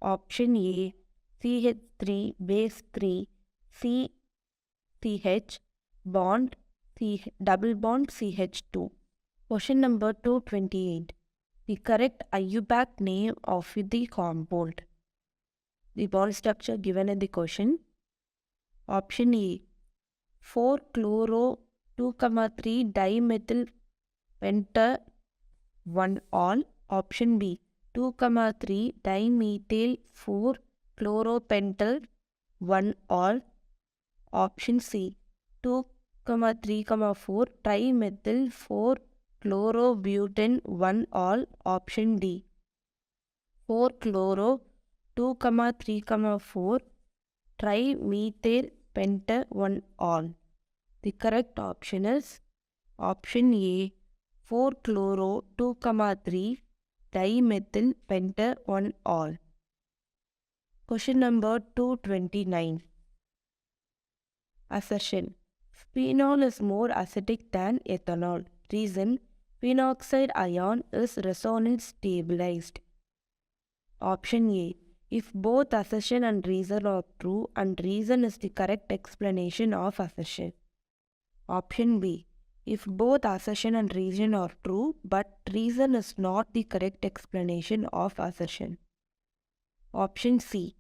option A, CH3 base 3 CH bond double bond CH2. Question number 228. The correct IUPAC name of the compound. The bond structure given in the question. Option A, 4-chloro 2,3 dimethyl penta 1-all. Option B, 2,3 dimethyl 4 chloropentyl 1-all. Option C, 2,3,4 trimethyl 4 chlorobutane 1-all. Option D, 4-chloro 2,3,4 trimethyl penta 1-all. The correct option is option A, 4-chloro 2,3 dimethyl penta 1-all. Question number 229. Assertion. Phenol is more acidic than ethanol. Reason: phenoxide ion is resonance stabilized. Option A. If both assertion and reason are true and reason is the correct explanation of assertion. Option B. If both assertion and reason are true but reason is not the correct explanation of assertion. Option C.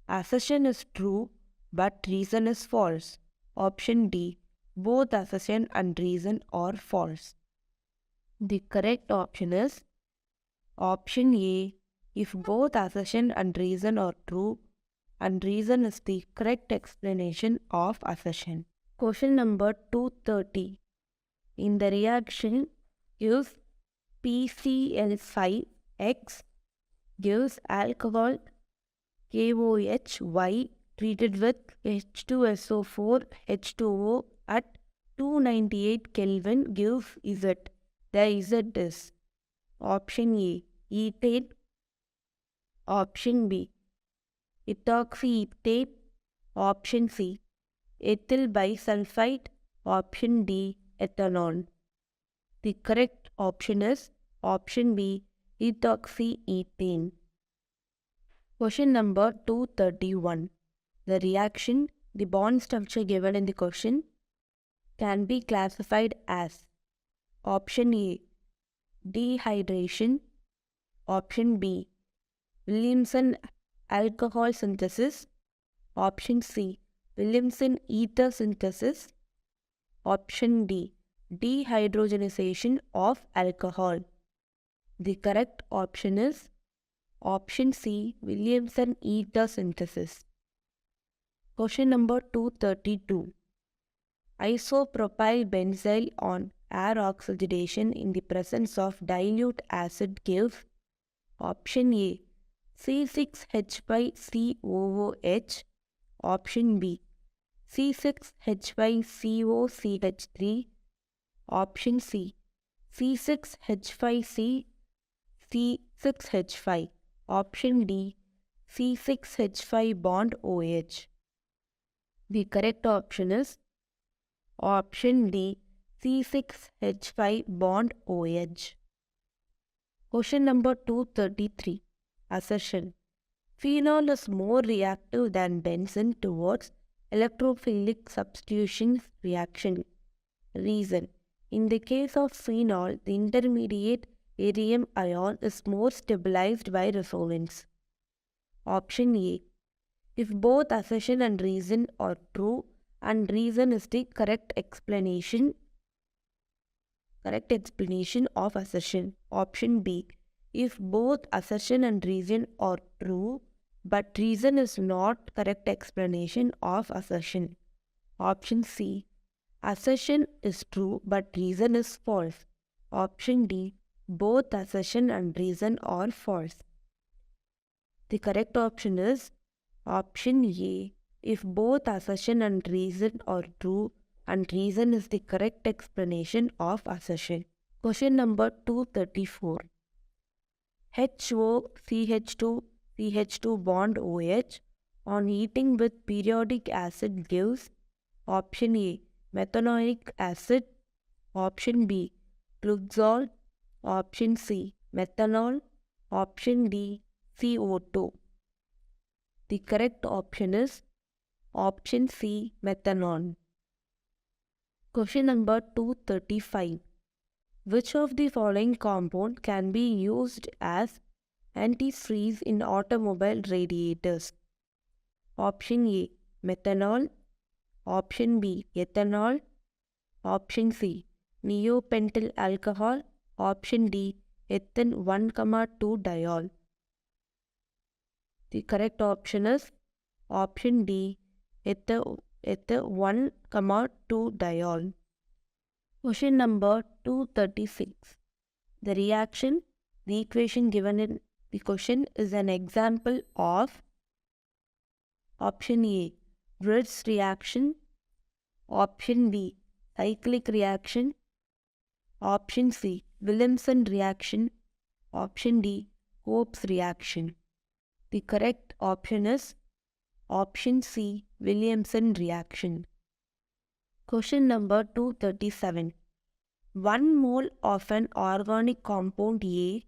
Assertion is true but reason is false. Option D. Both assertion and reason are false. The correct option is option A. If both assertion and reason are true and reason is the correct explanation of assertion. Question number 230. In the reaction, if PCl5X gives alcohol KOHY treated with H2SO4 H2O at 298 Kelvin gives Z. The Z is option A. Ethane. Option B. Ethoxyethane. Option C. Ethyl bisulfite. Option D. Ethanol. The correct option is option B. Ethoxyethane. Question number 231. The reaction, the bond structure given in the question, can be classified as option A. Dehydration. Option B. Williamson alcohol synthesis. Option C. Williamson ether synthesis. Option D. Dehydrogenation of alcohol. The correct option is option C. Williamson ether synthesis. Question number 232. Isopropyl benzyl on air oxidation in the presence of dilute acid gives option A. C6H5COOH. Option B. C6H5COCH3. Option C. C6H5C C6H5. Option D. C6H5 bond OH. The correct option is option D. C6H5 bond OH. Question number 233. Assertion. Phenol is more reactive than benzene towards electrophilic substitution reaction. Reason. In the case of phenol, the intermediate irium ion is more stabilized by resonance. Option A. If both assertion and reason are true and reason is the correct explanation of assertion. Option B. If both assertion and reason are true but reason is not correct explanation of assertion. Option C. Assertion is true but reason is false. Option D. Both assertion and reason are false. The correct option is option A. If both assertion and reason are true and reason is the correct explanation of assertion. Question number 234. HOCH2CH2 bond OH on heating with periodic acid gives option A. Methanoic acid. Option B. Glucosol. Option C. Methanol. Option D. CO2. The correct option is option C. Methanol. Question number 235. Which of the following compound can be used as antifreeze in automobile radiators? Option A. Methanol. Option B. Ethanol. Option C. Neopentyl alcohol. Option D. Ethane 1,2 diol. The correct option is option D. Ethane 1,2 diol. Question number 236. The reaction, the equation given in the question is an example of option A. Ritz reaction. Option B. Cyclic reaction. Option C. Williamson reaction. Option D. Hope's reaction. The correct option is option C. Williamson reaction. Question number 237. 1 mole of an organic compound A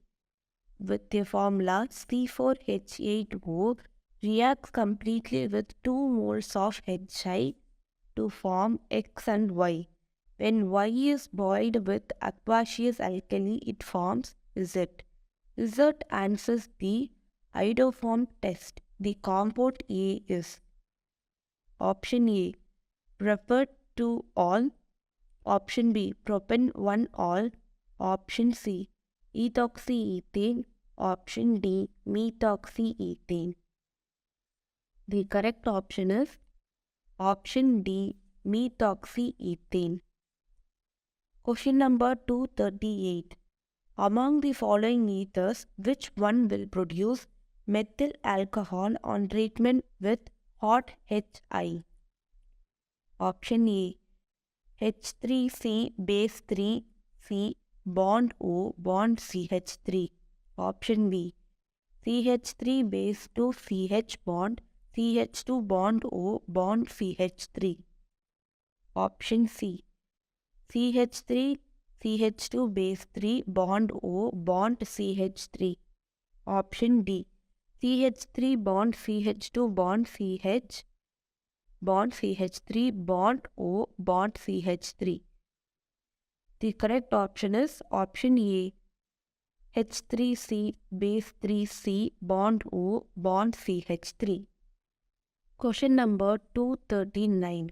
with the formula C4H8O reacts completely with 2 moles of HI to form X and Y. When Y is boiled with aqueous alkali, it forms Z. Z answers the iodoform test. The compound A is option A, referred to all, option B, propan 1 all, option C, ethoxyethane, option D, methoxyethane. The correct option is option D, methoxyethane. Question number 238. Among the following ethers, which one will produce methyl alcohol on treatment with hot HI? Option A, H3C base 3C bond O bond CH3. Option B, CH3 base 2 CH bond CH2 bond O bond CH3. Option C, CH3 CH2 base 3 bond O bond CH3. Option D, CH3 bond CH2 bond CH bond CH3 bond O bond CH3. The correct option is option A, H3C base 3C bond O bond CH3. Question number 239.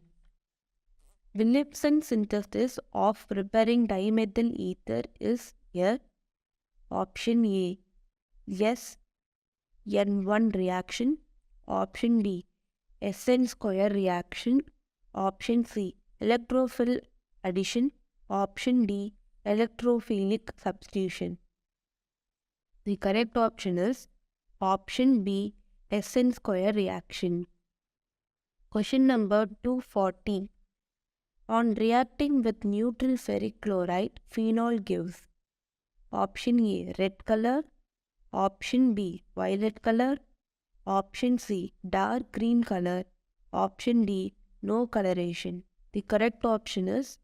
Williamson synthesis of preparing dimethyl ether is a option A, SN1 reaction, option B, SN square reaction, option C, electrophil addition, option D, electrophilic substitution. The correct option is option B, SN square reaction. Question number 240. On reacting with neutral ferric chloride, phenol gives option A, red color, option B, violet color, option C, dark green color, option D, no coloration. The correct option is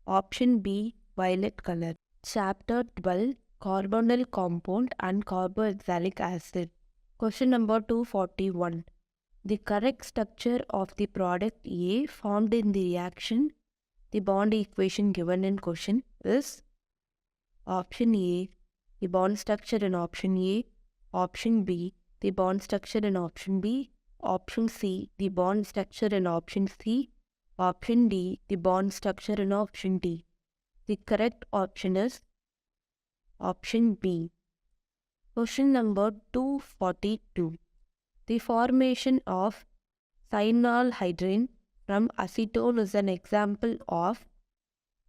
option B, violet color. Chapter 12, Carbonyl compound and carboxylic acid. Question number 241. The correct structure of the product A formed in the reaction, the bond equation given in question is option A, the bond structure in option A, option B, the bond structure in option B, option C, the bond structure in option C, option D, the bond structure in option D. The correct option is option B. Question number 242. The formation of phenolhydrin from acetone is an example of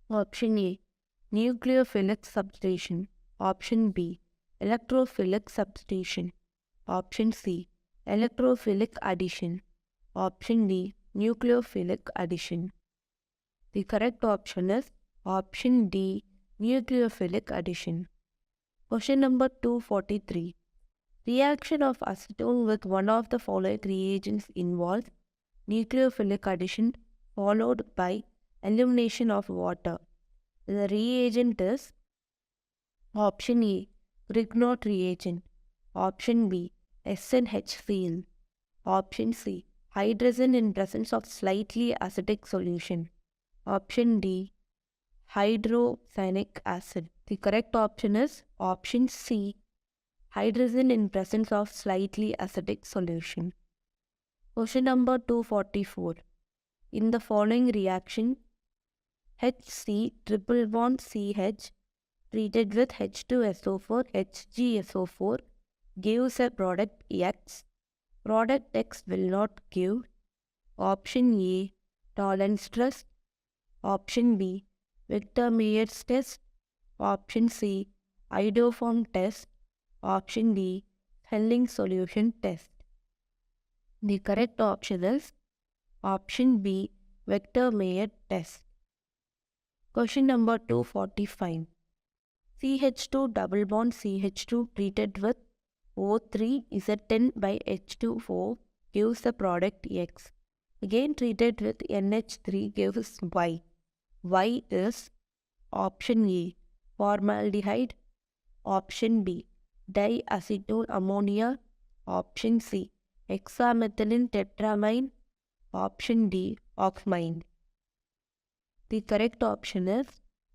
option A, nucleophilic substitution, option B, electrophilic substitution, option C, electrophilic addition, option D, nucleophilic addition. The correct option is option D, nucleophilic addition. Question number 243. Reaction of acetone with one of the following reagents involves nucleophilic addition followed by elimination of water. The reagent is option A, Grignard reagent, option B, SnHCl, option C, hydrogen in presence of slightly acidic solution, option D, hydrocyanic acid. The correct option is option C, hydrogen in presence of slightly acidic solution. Question number 244. In the following reaction, HC triple bond CH treated with H2SO4 HgSO4 gives a product X. Product X will not give option A, tolerance test, option B, Victor Meyer's test, option C, iodoform test, option D, Helling solution test. The correct option is option B, Victor Meyer test. Question number 245. CH2 double bond CH2 treated with O3 Z10 by H2O gives the product X. Again treated with NH3 gives Y. Y is Option A, formaldehyde. Option B, diacetyl ammonia. Option C, hexamethylene tetramine. Option D, oxamine. The correct option is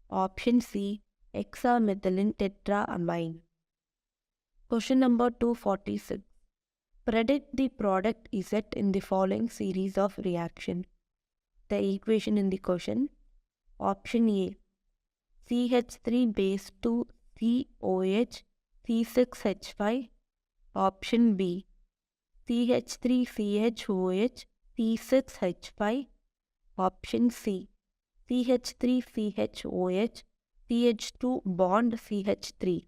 option C, hexamethylene tetramine. Question number 246. Predict the product Z in the following series of reaction. The equation in the question. Option A, CH3 base 2 COH C6H5. Option B, CH3 CHOH C6H5. Option C, CH3 CHOH CH2 bond CH3.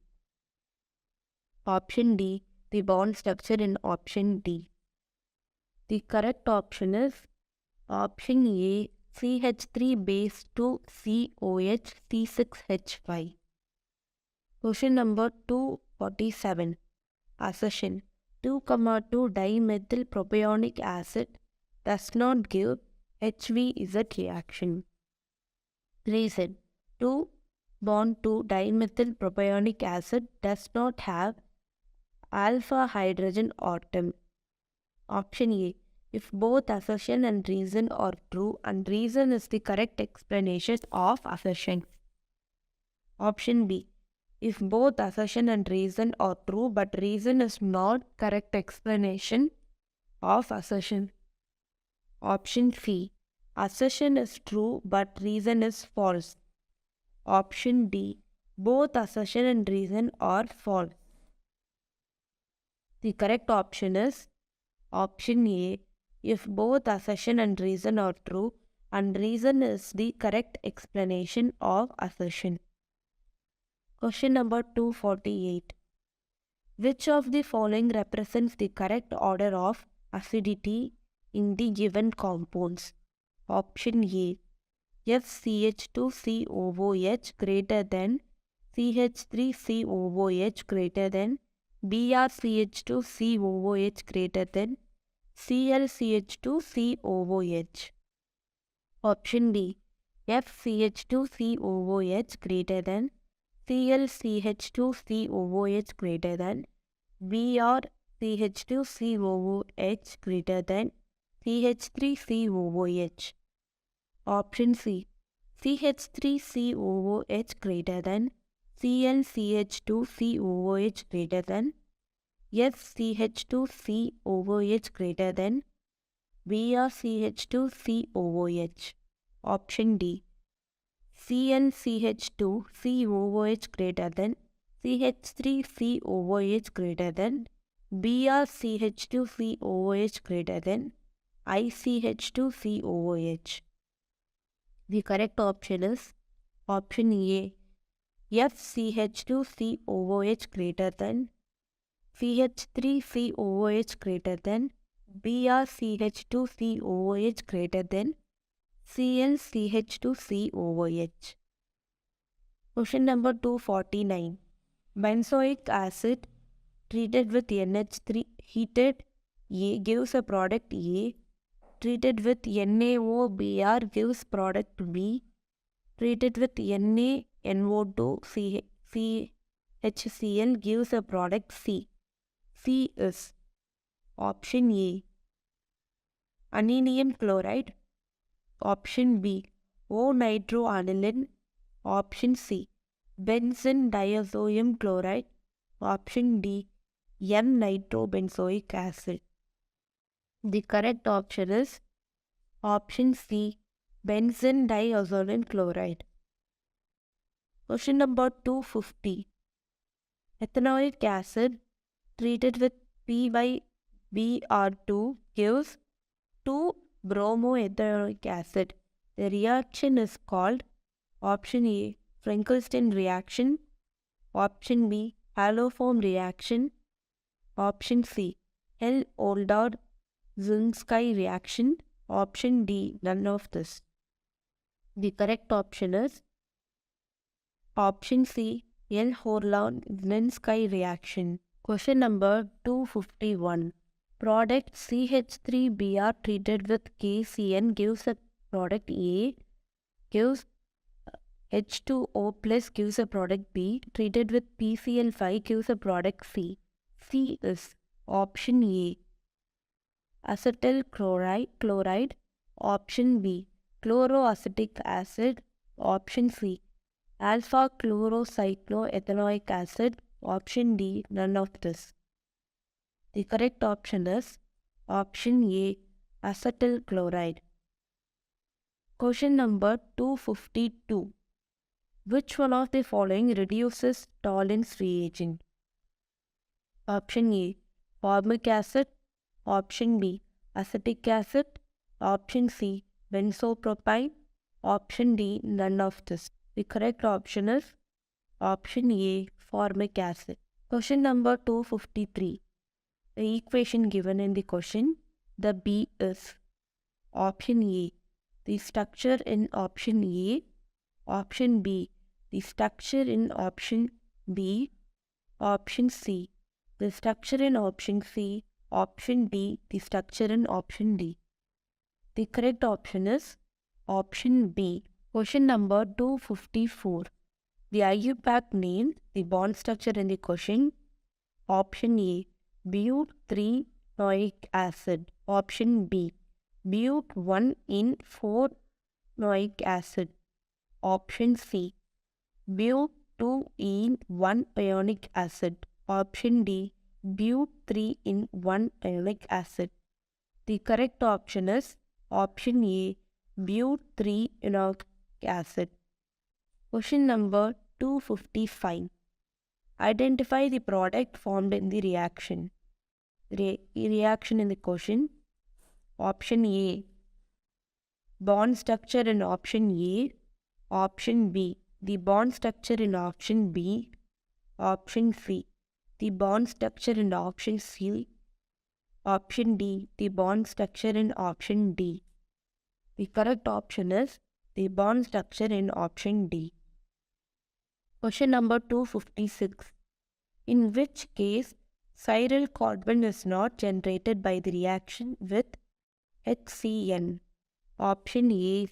Option D, the bond structure in option D. The correct option is option A, CH3 base 2 COH C6H5. Question number 247. Assertion 2,2-dimethyl propionic acid does not give HVZ reaction. Reason 2,2-dimethyl propionic acid does not have alpha hydrogen atom. Option A, if both assertion and reason are true and reason is the correct explanation of assertion. Option B, if both assertion and reason are true but reason is not correct explanation of assertion. Option C, assertion is true but reason is false. Option D, both assertion and reason are false. The correct option is option A, if both assertion and reason are true and reason is the correct explanation of assertion. Question number 248. Which of the following represents the correct order of acidity in the given compounds? Option A, FCH2COOH greater than CH3COOH greater than BrCH2COOH greater than ClCH2COOH. Option D, FCH2COOH greater than ClCH2COOH greater than BrCH2COOH greater than CH3COOH. Option C, CH3COOH greater than ClCH2COOH greater than FCH2COOH greater than BrCH2COOH. Option D, ClCH2COOH greater than CH3COOH greater than BrCH2COOH greater than ICH2COOH. The correct option is option A, FCH2COOH greater than CH3COOH greater than BrCH2COOH greater than ClCH2COOH. Question number 249. Benzoic acid treated with NH3 heated A gives a product A. Treated with NaOBr gives product B. Treated with NaNO2 CHCl gives a product C. C is option A, anilium chloride. Option B, O-nitroaniline. Option C, benzene diazoium chloride. Option D, N-nitrobenzoic acid. The correct option is option C, benzene diazoium chloride. Question number 250. Ethanoic acid treated with PyBr2 gives 2-bromoethanoic acid. The reaction is called option A, Frankenstein reaction. Option B, haloform reaction. Option C, L-Oldar-Zunski reaction. Option D, none of this. The correct option is option C, L-Oldar-Zunski reaction. Question number 251. Product CH3Br treated with KCN gives a product A, gives H2O plus gives a product B, treated with PCl5 gives a product C. C is option A, acetyl chloride, option B, chloroacetic acid, option C, alpha chlorocycloethanoic acid, option D, none of this. The correct option is option A, acetyl chloride. Question number 252. Which one of the following reduces Tollens reagent? Option A, formic acid, option B, acetic acid, option C, benzopropyl, option D, none of this. The correct option is option A, formic acid. Question number 253. The equation given in the question, the B is option A, the structure in option A, option B, the structure in option B, option C, the structure in option C, option D, the structure in option D. The correct option is option B. Question number 254. The IUPAC name, the bond structure in the question. Option A, but-3-noic acid. Option B, but-1-in-4-noic acid. Option C, but-2-in-1 ionic acid. Option D, but-3-in-1 ionic acid. The correct option is option A, but-3-ionic acid. Question number 255. Identify the product formed in the reaction. Reaction in the question. Option A, bond structure in option A. Option B, the bond structure in option B. Option C, the bond structure in option C. Option D, the bond structure in option D. The correct option is the bond structure in option D. Question number 256. In which case, chiral carbon is not generated by the reaction with HCN? Option A,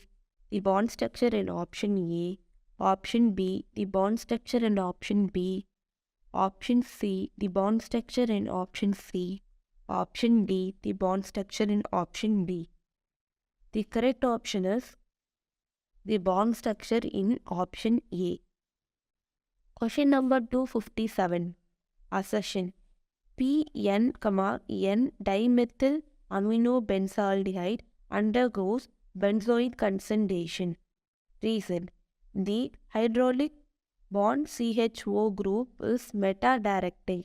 the bond structure in option A. Option B, the bond structure in option B. Option C, the bond structure in option C. Option D, the bond structure in option D. The correct option is the bond structure in option A. Question number 257. Assertion. P-N, N-dimethyl aminobenzaldehyde undergoes benzoic condensation. Reason. The hydraulic bond CHO group is meta-directing.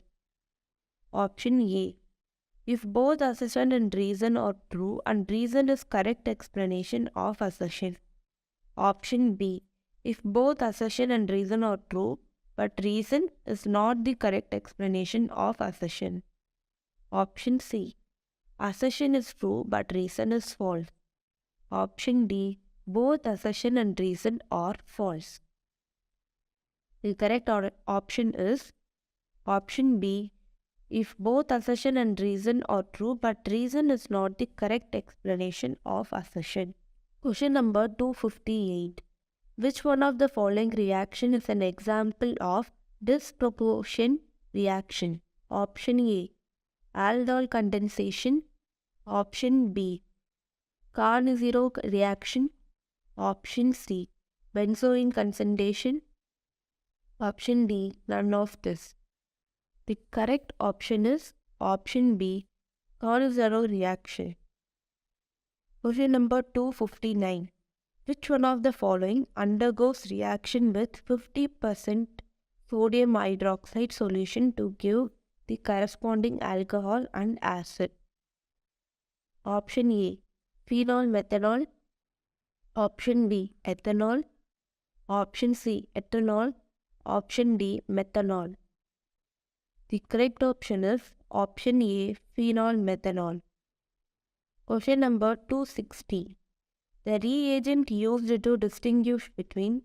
Option A. If both assertion and reason are true and reason is correct explanation of assertion. Option B. If both assertion and reason are true but reason is not the correct explanation of assertion. Option C. Assertion is true but reason is false. Option D. Both assertion and reason are false. The correct option is option B. If both assertion and reason are true but reason is not the correct explanation of assertion. Question number 258. Which one of the following reaction is an example of disproportion reaction? Option A, aldol condensation. Option B, Carnot reaction. Option C, benzoin condensation. Option D, none of this. The correct option is option B, Carnot reaction. Question number 259. Which one of the following undergoes reaction with 50% sodium hydroxide solution to give the corresponding alcohol and acid? Option A, phenol methanol. Option B, ethanol. Option C, ethanol. Option D, methanol. The correct option is option A, phenol methanol. Question number 260. The reagent used to distinguish between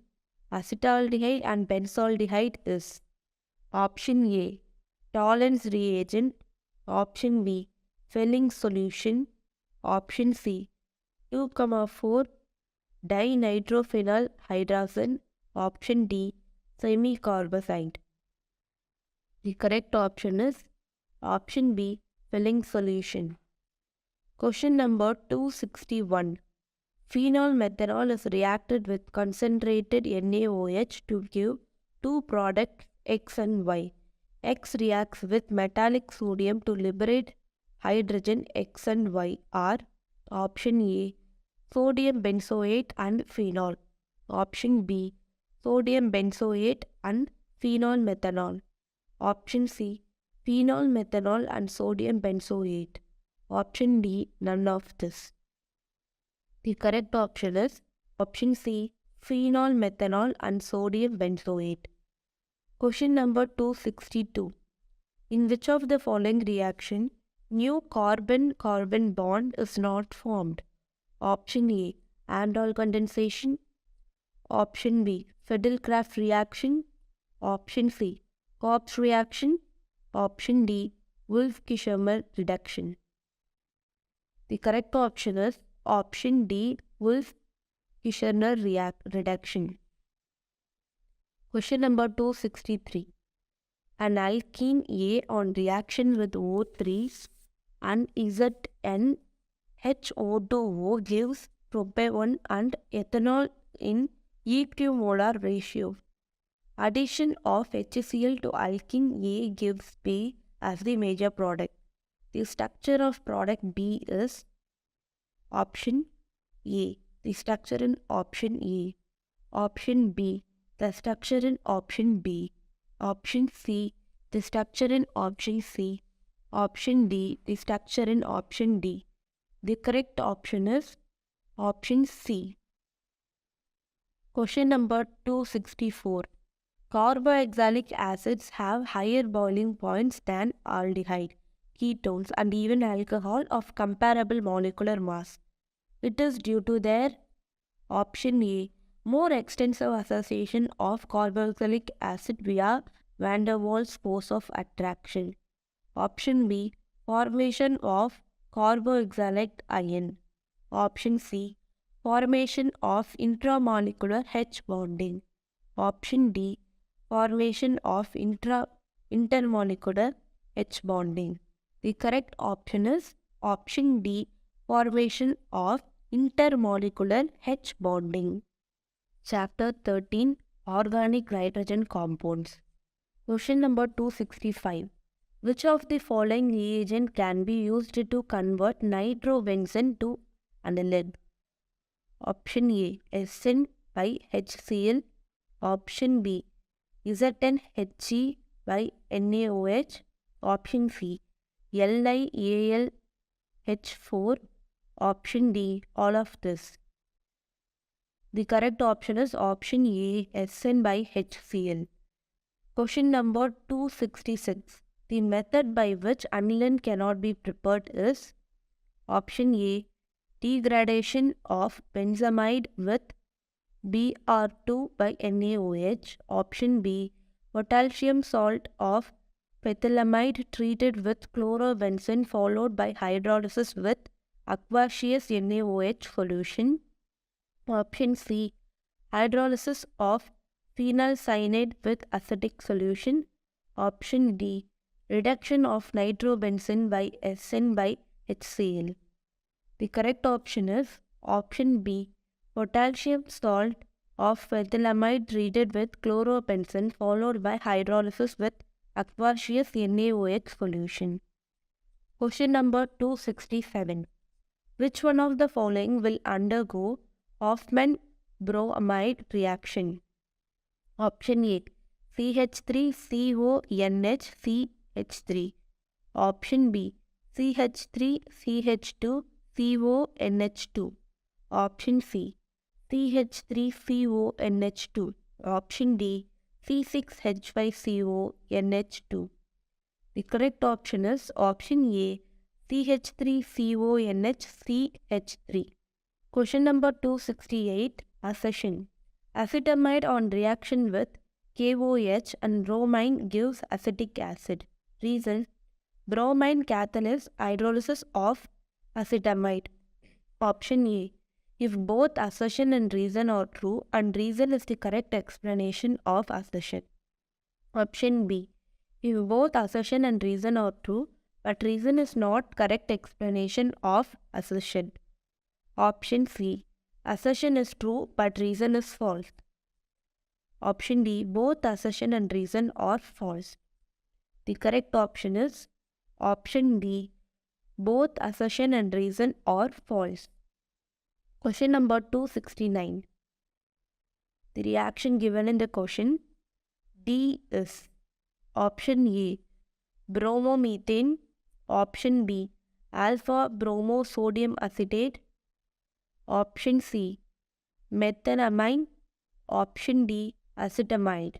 acetaldehyde and benzaldehyde is option A, Tollens reagent. Option B, Fehling solution. Option C, 2,4 dinitrophenyl hydrazine. Option D, semi-carbazide. The correct option is option B, filling solution. Question number 261. Phenol methanol is reacted with concentrated NaOH to give two products X and Y. X reacts with metallic sodium to liberate hydrogen. X and Y are option A, sodium benzoate and phenol. Option B, sodium benzoate and phenol methanol. Option C, phenol methanol and sodium benzoate. Option D, none of this. The correct option is option C, phenol methanol and sodium benzoate. Question number 262. In which of the following reaction new carbon-carbon bond is not formed? Option A, aldol condensation. Option B, Fiedel-Crafts reaction. Option C, Kopp's reaction. Option D, Wolff-Kishmer reduction. The correct option is option D, Wolff-Kishmer reduction. Question number 263. An alkene A on reaction with O3 and ZnHO2O gives propane and ethanol in equimolar ratio. Addition of HCl to alkene A gives B as the major product. The structure of product B is option A, the structure in option A. Option B, the structure in option B. Option C, the structure in option C. Option D, the structure in option D. The correct option is option C. Question number 264. Carboxylic acids have higher boiling points than aldehyde, ketones and even alcohol of comparable molecular mass. It is due to their option A, more extensive association of carboxylic acid via van der Waals force of attraction. Option B, formation of carboxylic ion. Option C, formation of intramolecular H bonding. Option D, formation of intermolecular H bonding. The correct option is option D, formation of intermolecular H bonding. Chapter 13, Organic Nitrogen Compounds. Question number 265. Which of the following reagent can be used to convert nitrobenzene to aniline? Option A, SN by HCl. Option B, ZnHe by NaOH. Option C, LiAlH4. Option D, all of this. The correct option is option A, SN by HCl. Question number 266. The method by which aniline cannot be prepared is option A, degradation of benzamide with Br2 by NaOH. Option B, potassium salt of pethylamide treated with chlorobenzene followed by hydrolysis with aqueous NaOH solution. Option C, hydrolysis of phenyl cyanide with acetic solution. Option D, reduction of nitrobenzene by SN by HCl. The correct option is option B, potassium salt of pethylamide treated with chlorobenzene followed by hydrolysis with aqueous NaOH solution. Question number 267. Which one of the following will undergo Hoffman-bromide reaction? Option A, CH3CONHCH3. Option B, CH3CH2CONH2. Option C, CH3CONH2. Option D, C6H5CONH2. The correct option is option A, CH3CONHCH3. Question number 268. Accession. Acetamide on reaction with KOH and bromine gives acetic acid. Reason: bromine catalyzes hydrolysis of acetamide. Option A, if both assertion and reason are true and reason is the correct explanation of assertion. Option B. If both assertion and reason are true, but reason is not correct explanation of assertion. Option C. Assertion is true, but reason is false. Option D. Both assertion and reason are false. The correct option is option D. Both assertion and reason are false. Question number 269. The reaction given in the question D is option A. Bromomethane. Option B. Alpha bromosodium acetate. Option C. Methenamine. Option D. Acetamide.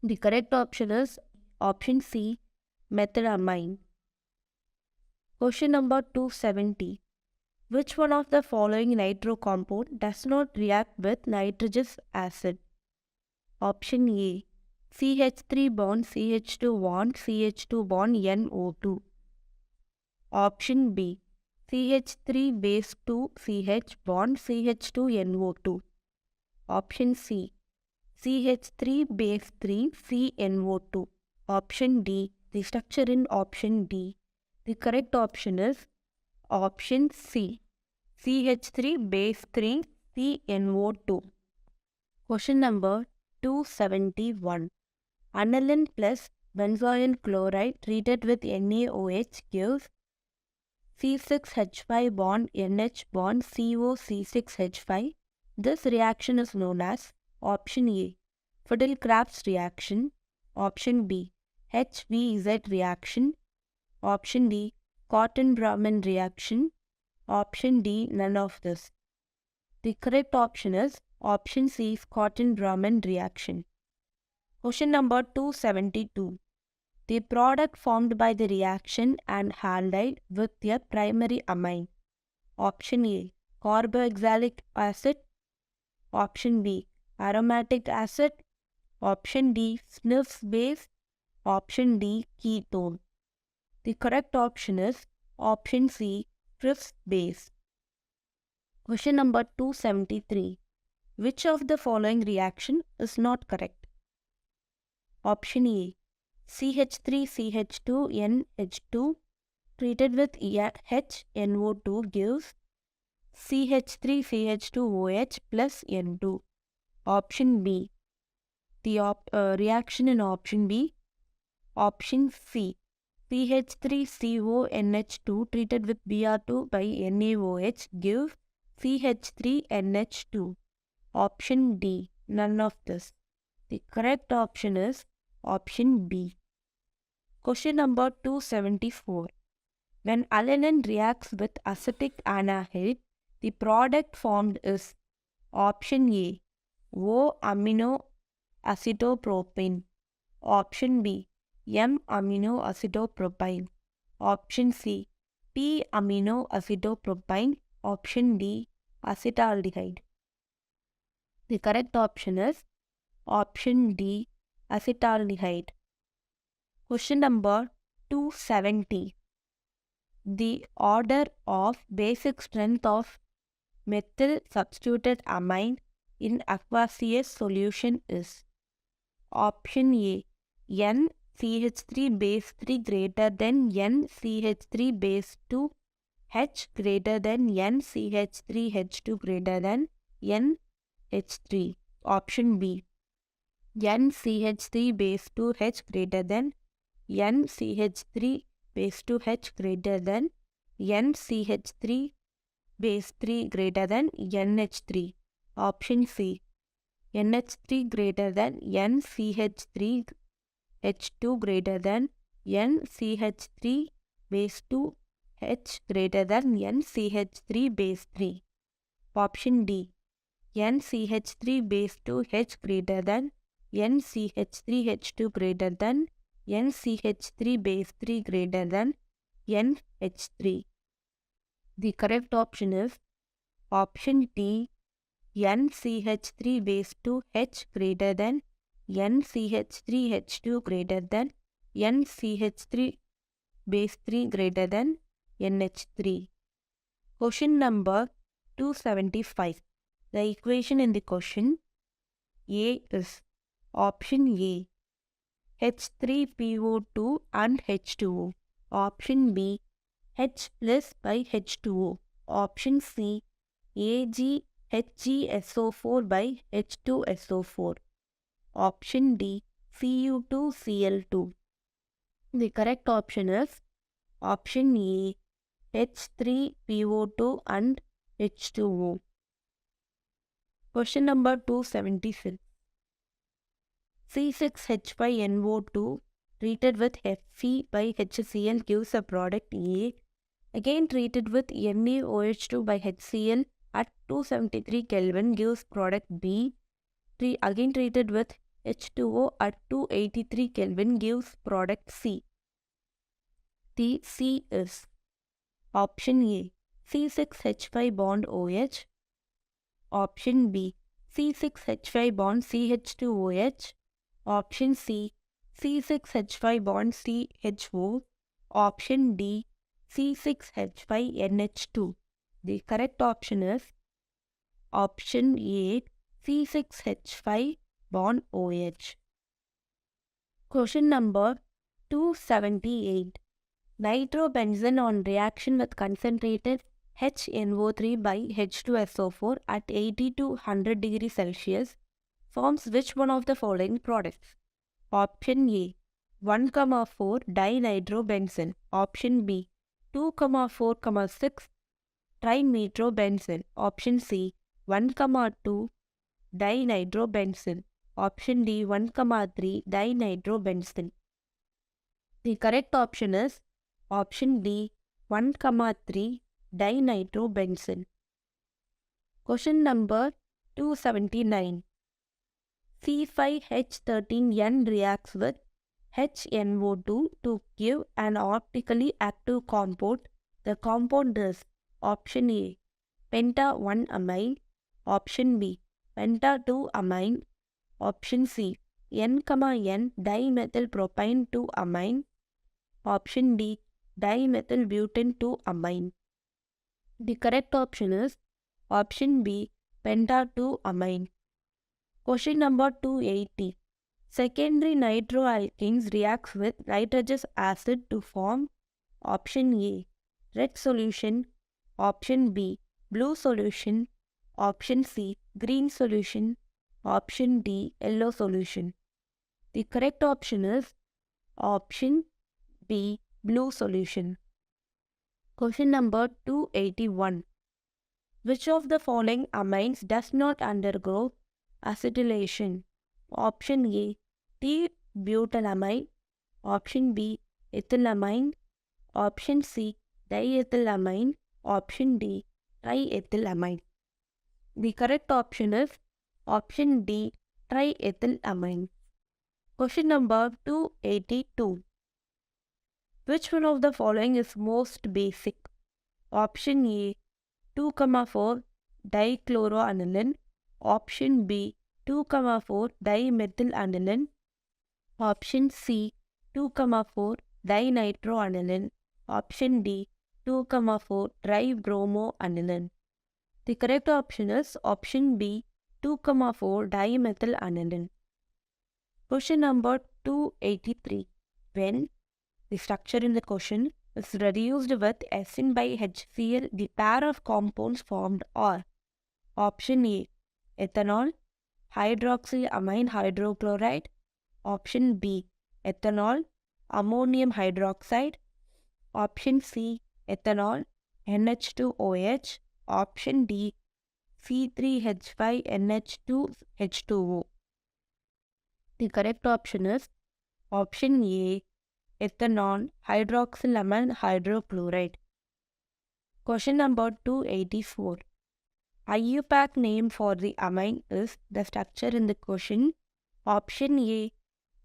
The correct option is option C. Methenamine. Question number 270. Which one of the following nitro compound does not react with nitrous acid? Option A. CH3 bond CH2 bond CH2 bond NO2. Option B. CH3 base 2 CH bond CH2 NO2. Option C. CH3 base 3 CNO2. Option D. The structure in option D. The correct option is option C. CH3 base 3 CNO2. Question number 271. Aniline plus benzoyl chloride treated with NaOH gives C6H5 bond NH bond COC6H5. This reaction is known as option A. Fiddle-Crafts reaction. Option B. HVZ reaction. Option D. Cotton-Brahman reaction. Option D. None of this. The correct option is option C. Cotton-Brahman reaction. Question number 272. The product formed by the reaction and halide with a primary amine. Option A. Carboxylic acid. Option B. Aromatic acid. Option D. Sniffs base. Option D. Ketone. The correct option is option C. Sniffs base. Question number 273. Which of the following reaction is not correct? Option A. CH3CH2NH2 treated with HNO2 gives CH3CH2OH plus N2. Option B. The reaction in option B. Option C. CH3CONH2 treated with Br2 by NaOH gives CH3NH2. Option D. None of this. The correct option is option B. Question number 274. When alanine reacts with acetic anhydride, the product formed is option A. O-amino acetopropane. Option B. M-amino acetopropyne. Option C. P-amino acetopropyne. Option D. Acetaldehyde. The correct option is option D. Acetaldehyde. Question number 270. The order of basic strength of methyl substituted amine in aqueous solution is option A. NCH3 base 3 greater than NCH3 base 2, H greater than NCH3 H2 greater than NH3. Option B. NCH3 base 2 H greater than NCH3 base 2 H greater than NCH3 base 3 greater than NH3. Option C. NH3 greater than NCH3 H2 greater than NCH3 base 2 H greater than NCH3 base 3. Option D. NCH3 base 2 H greater than NCH3 H2 greater than NCH3 base 3 greater than NH3. The correct option is option D. NCH3 base 2 H greater than NCH3 H2 greater than NCH3 base 3 greater than NH3. Question number 275. The equation in the question A is option A H3PO2 and H2O. Option B H plus by H2O. Option C AgHgSO4 by H2SO4. Option D Cu2Cl2. The correct option is option A H3PO2 and H2O. Question number 276. C6H5NO2 treated with Fe by HCl gives a product A. Again treated with NaOH2 by HCl at 273 Kelvin gives product B. Again treated with H2O at 283 Kelvin gives product C. The C is option A C6H5 bond OH. Option B C6H5 bond CH2OH. Option C C6H5 bond CHO. Option D C6H5NH2. The correct option is option A C6H5 bond OH. Question number 278. Nitrobenzene on reaction with concentrated HNO3 by H2SO4 at 80 to 100 degrees Celsius forms which one of the following products? Option A 1,4 dinitrobenzene. Option B 2,4,6 trinitrobenzene. Option C 1,2 dinitrobenzene. Option D 1,3 dinitrobenzene. The correct option is option D 1,3 dinitrobenzene. Question number 279. C5H13N reacts with HNO2 to give an optically active compound. The compound is option A penta-1-amine, option B penta-2-amine, option C N, N dimethylpropane 2-amine, option D dimethylbutane 2-amine. The correct option is option B penta-2-amine. Question number 280. Secondary nitroalkanes reacts with nitrous acid to form option A red solution, option B blue solution, option C green solution, option D yellow solution. The correct option is option B blue solution. Question number 281. Which of the following amines does not undergo acetylation? Option A T-butylamine, option B ethylamine, option C diethylamine, option D triethylamine. The correct option is option D triethylamine. Question number 282. Which one of the following is most basic? Option A 2,4 dichloroaniline, option B 2,4 dimethylanilin, option C 2,4 dinitroaniline, option D 2,4 tribromoaniline. The correct option is option B 2,4 dimethylanilin. Question number 283. When the structure in the question is reduced with Sn by HCl, the pair of compounds formed are option A ethanol, hydroxyamine hydrochloride, option B ethanol, ammonium hydroxide, option C ethanol, NH2OH, option D C3H5NH2H2O. The correct option is option A ethanol hydroxylamine hydrochloride. Question number 284. IUPAC name for the amine is the structure in the question. Option A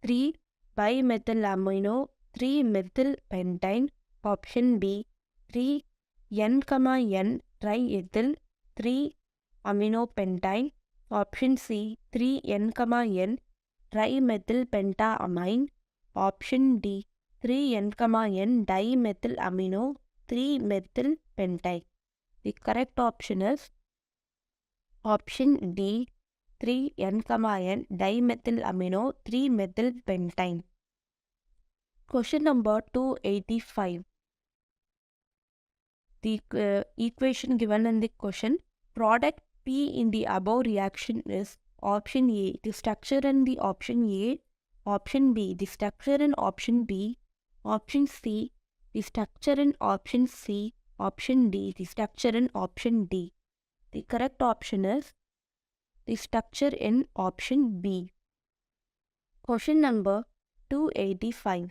3-bimethylamino 3-methylpentane. Option B 3-N, N triethyl 3-aminopentane. Option C 3-N, N trimethylpentaamine. Option D 3-N, N dimethylamino 3-methylpentane. The correct option is Option D 3N, N dimethylamino 3-methylpentane. Question number 285. The equation given in the question, product P in the above reaction is option A, the structure in the option A, option B, the structure in option B, option C, the structure in option C, option D, the structure in option D. The correct option is the structure in option B. Question number 285.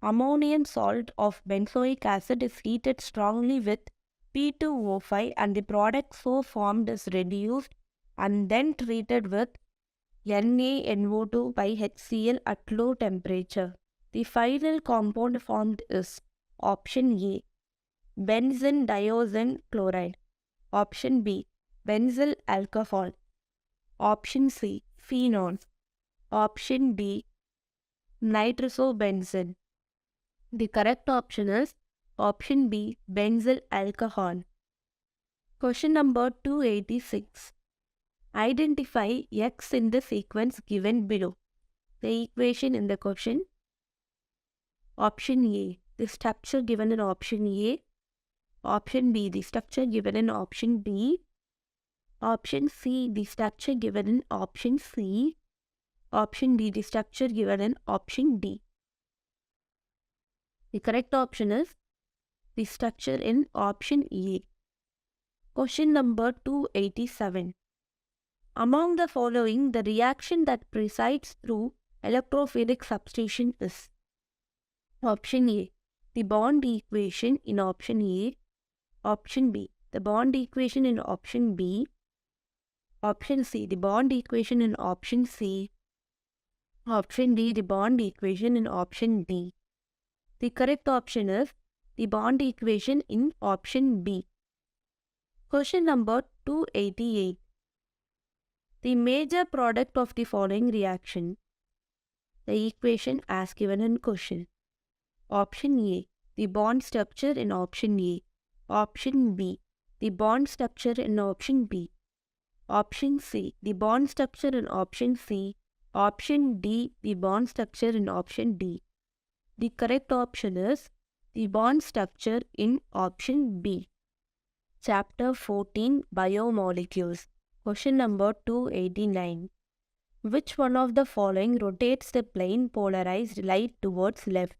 Ammonium salt of benzoic acid is heated strongly with P2O5 and the product so formed is reduced and then treated with NaNO2 by HCl at low temperature. The final compound formed is option A, benzene diazine chloride, option B, benzyl alcohol, option C, phenol, option D, nitrosobenzene. The correct option is option B, benzyl alcohol. Question number 286. Identify X in the sequence given below. The equation in the question. Option A, the structure given in option A. Option B, the structure given in option B. Option C, the structure given in option C. Option D, the structure given in option D. The correct option is the structure in option A. Question number 287. Among the following, the reaction that presides through electrophilic substitution is option A, the bond equation in option A, option B, the bond equation in option B, option C, the bond equation in option C, option D, the bond equation in option D. The correct option is the bond equation in option B. Question number 288. The major product of the following reaction. The equation as given in question. Option A, the bond structure in option A. Option B, the bond structure in option B. Option C, the bond structure in option C. Option D, the bond structure in option D. The correct option is the bond structure in option B. Chapter 14, Biomolecules. Question number 289. Which one of the following rotates the plane polarized light towards left?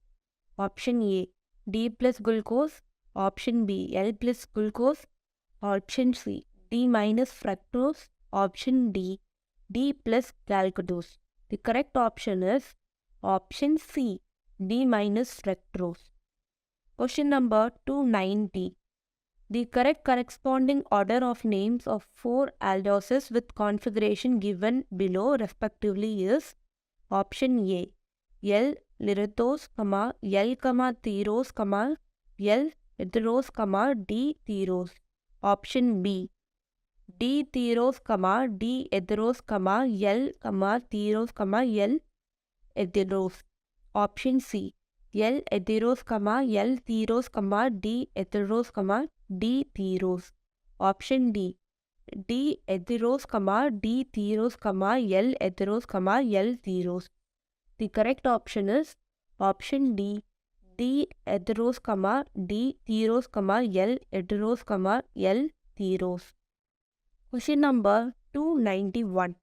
Option A, D plus glucose. Option B, L plus glucose. Option C, D minus fructose. Option D, D plus galactose. The correct option is option C, D minus fructose. Question number 290. The correct corresponding order of names of 4 aldoses with configuration given below respectively is option A, L lyrithose, L, thyrose, L ethyrose, D thyrose. Option B, D thyrose, D ethyrose, L, thyrose, L ethyrose. Option C, L ethyrose, L thyrose, D ethyrose, D thyrose. Option D, D ethyrose, D thyrose, L ethyrose, L thyrose. The correct option is option D, D ethyrose, D thyrose, L ethyrose, L thyrose. Question number 291.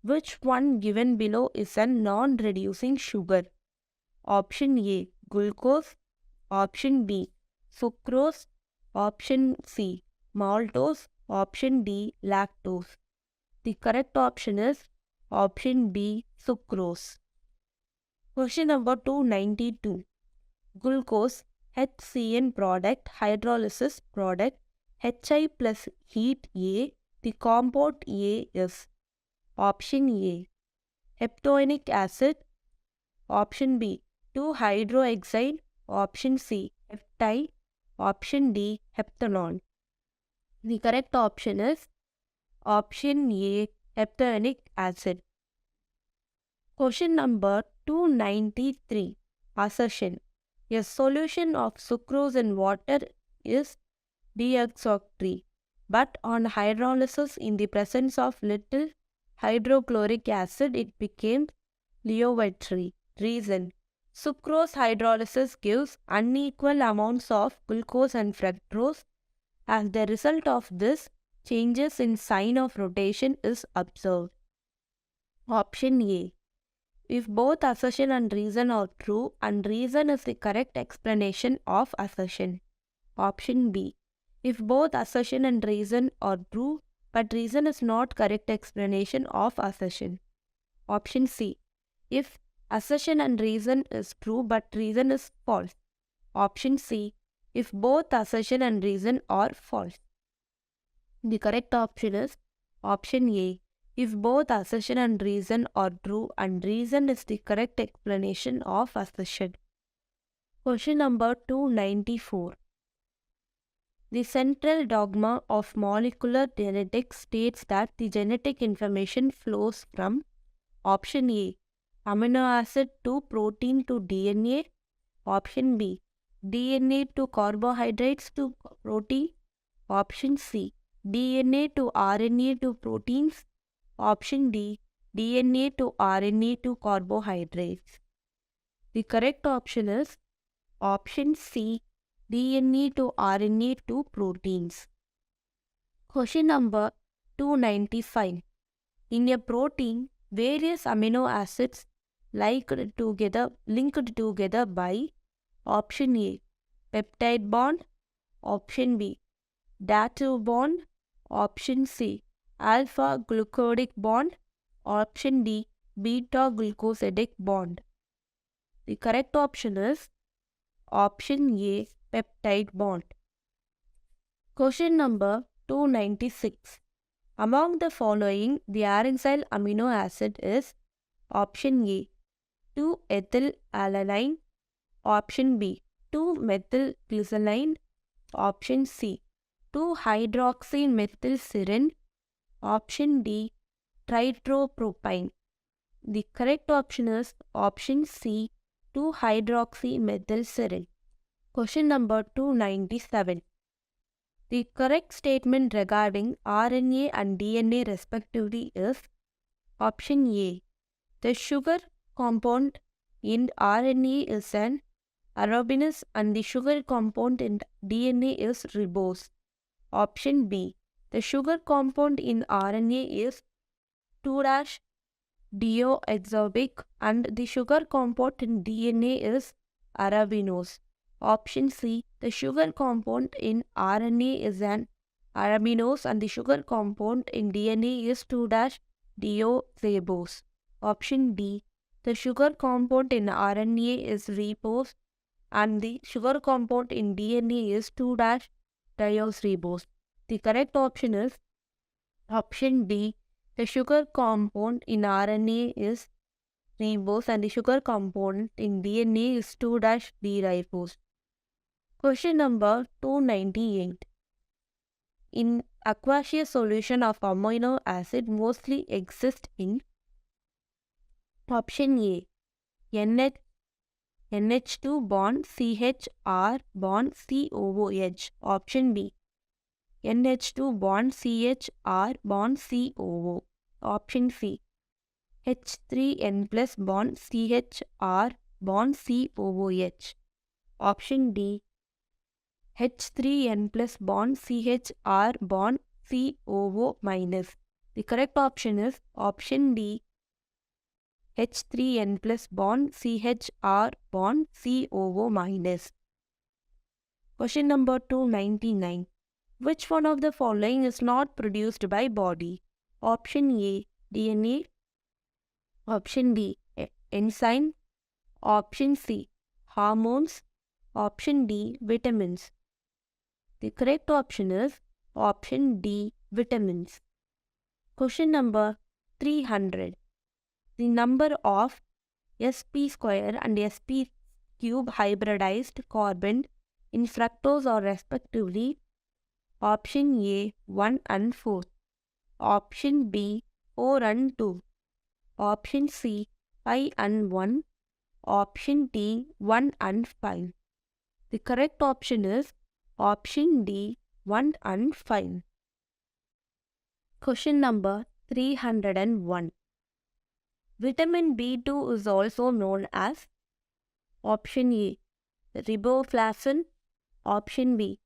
Which one given below is a non-reducing sugar? Option A, glucose. Option B, sucrose. Option C, maltose. Option D, lactose. The correct option is option B, sucrose. Question number 292. Glucose, HCN product, hydrolysis product, HI plus heat A. The compound A is option A, heptanoic acid. Option B, 2-hydroxide. Option C, heptide. Option D, heptanol. The correct option is option A, heptanoic acid. Question number 293. Assertion. A solution of sucrose in water is deoxyribonucleic. but on hydrolysis in the presence of little hydrochloric acid, it became leovitry. Reason: sucrose hydrolysis gives unequal amounts of glucose and fructose. As the result of this, changes in sign of rotation is observed. Option A. If both assertion and reason are true and reason is the correct explanation of assertion. Option B. If both assertion and reason are true but reason is not correct explanation of assertion. Option C. If assertion and reason is true but reason is false. Option C. If both assertion and reason are false. The correct option is option A. If both assertion and reason are true and reason is the correct explanation of assertion. Question number 294. The central dogma of molecular genetics states that the genetic information flows from option A. Amino acid to protein to DNA. Option B. DNA to carbohydrates to protein. Option C. DNA to RNA to proteins. Option D. DNA to RNA to carbohydrates. The correct option is option C. DNA to RNA to proteins. Question number 295. In a protein, various amino acids linked together by option A. Peptide bond. Option B. Dative bond. Option C. Alpha glucosidic bond. Option D. Beta glucosidic bond. The correct option is option A. Peptide bond. Question number 296. Among the following, the aryl amino acid is option A. 2-ethylalanine. Option B. 2-methylglycine. Option C. 2-hydroxymethylserine. Option D. Tritropropine. The correct option is option C. 2-hydroxymethylserine. Question number 297. The correct statement regarding RNA and DNA respectively is option A. The sugar compound in RNA is an arabinose and the sugar compound in DNA is ribose. Option B. The sugar compound in RNA is 2-deoxyriboic and the sugar compound in DNA is arabinose. Option C. The sugar compound in RNA is an arabinose and the sugar compound in DNA is 2-deoxyribose. Option D. The sugar compound in RNA is ribose and the sugar compound in DNA is 2-deoxyribose. The correct option is option D. The sugar compound in RNA is ribose and the sugar compound in DNA is 2-deoxyribose. Question number 298. In aqueous solution of amino acid mostly exist in option A. NH2 bond CHR bond COOH. Option B. NH2 bond CHR bond COO. Option C. H3N plus bond CHR bond COOH. Option D. H3N plus bond CHR bond COO minus. The correct option is option D. H3N plus bond CHR bond COO minus. Question number 299. Which one of the following is not produced by body? Option A. DNA. Option B. Enzyme. Option C. Hormones. Option D. Vitamins. The correct option is option D. Vitamins. Question number 300. The number of sp square and sp cube hybridized carbon in fructose are respectively option A 1 and 4, option B 4 and 2, option C 5 and 1, option D 1 and 5. The correct option is option D 1 and 5. Question number 301. Vitamin B2 is also known as option A, riboflavin, option B,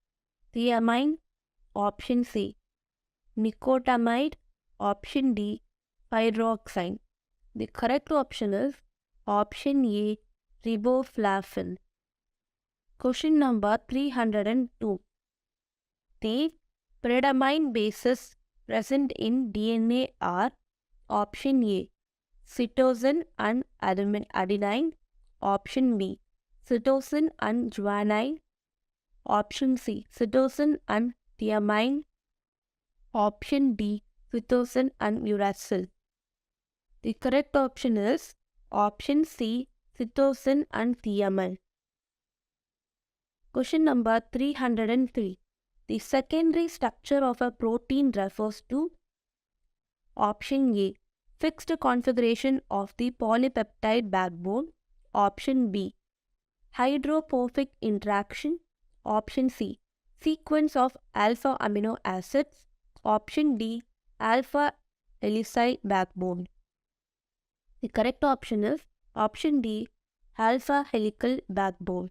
thiamine, option C, nicotinamide, option D, pyroxine. The correct option is option A, riboflavin. Question number 302. The predominant bases present in DNA are option A, cytosine and adenine, option B, cytosine and guanine, option C, cytosine and thiamine, option D, cytosine and uracil. The correct option is option C, cytosine and thiamine. Question number 303. The secondary structure of a protein refers to option A, fixed configuration of the polypeptide backbone, option B, hydrophobic interaction, option C, sequence of alpha amino acids, option D, alpha helici backbone. The correct option is option D, alpha helical backbone.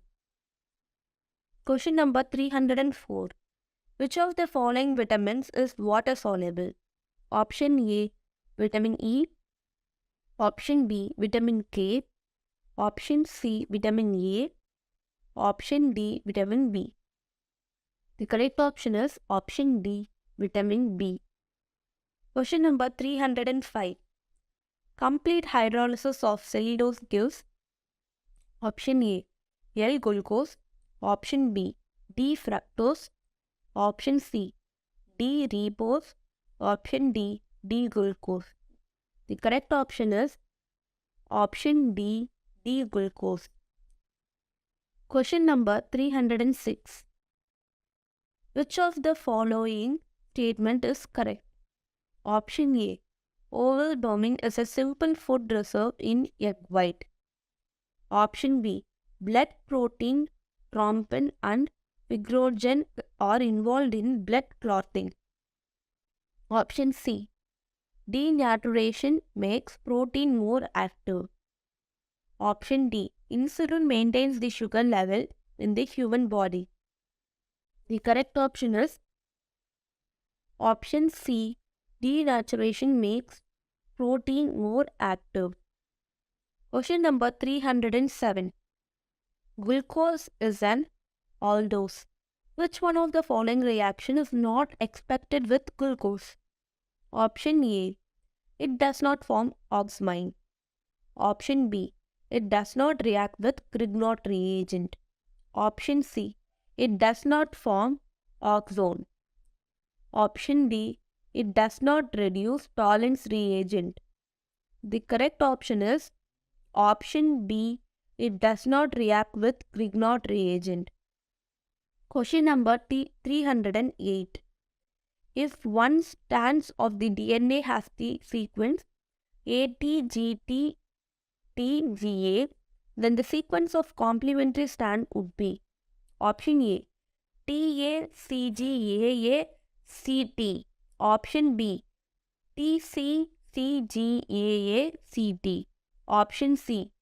Question number 304. Which of the following vitamins is water soluble? Option A, vitamin E, option B, vitamin K, option C, vitamin A, option D, vitamin B. The correct option is option D, vitamin B. Question number 305. Complete hydrolysis of cellulose gives option A, L-glucose, option B, D-fructose, option C, D-ribose, option D, D-glucose. The correct option is option D, D-glucose. Question number 306. Which of the following statement is correct? Option A, oval bombing is a simple food reserve in egg white. Option B, blood protein, thrombin and fibrogen are involved in blood clotting. Option C, denaturation makes protein more active. Option D, insulin maintains the sugar level in the human body. The correct option is option C, denaturation makes protein more active. Question number 307. Glucose is an aldose. Which one of the following reaction is not expected with glucose? Option A, it does not form oxamine. Option B, it does not react with Grignard reagent. Option C, it does not form oxone. Option D, it does not reduce Tollens reagent. The correct option is option B, it does not react with Grignard reagent. Question number 308. If one strand of the DNA has the sequence ATGT TGA, then the sequence of complementary strand would be option A, TACGAACT, option B, TCCGAACT, option C,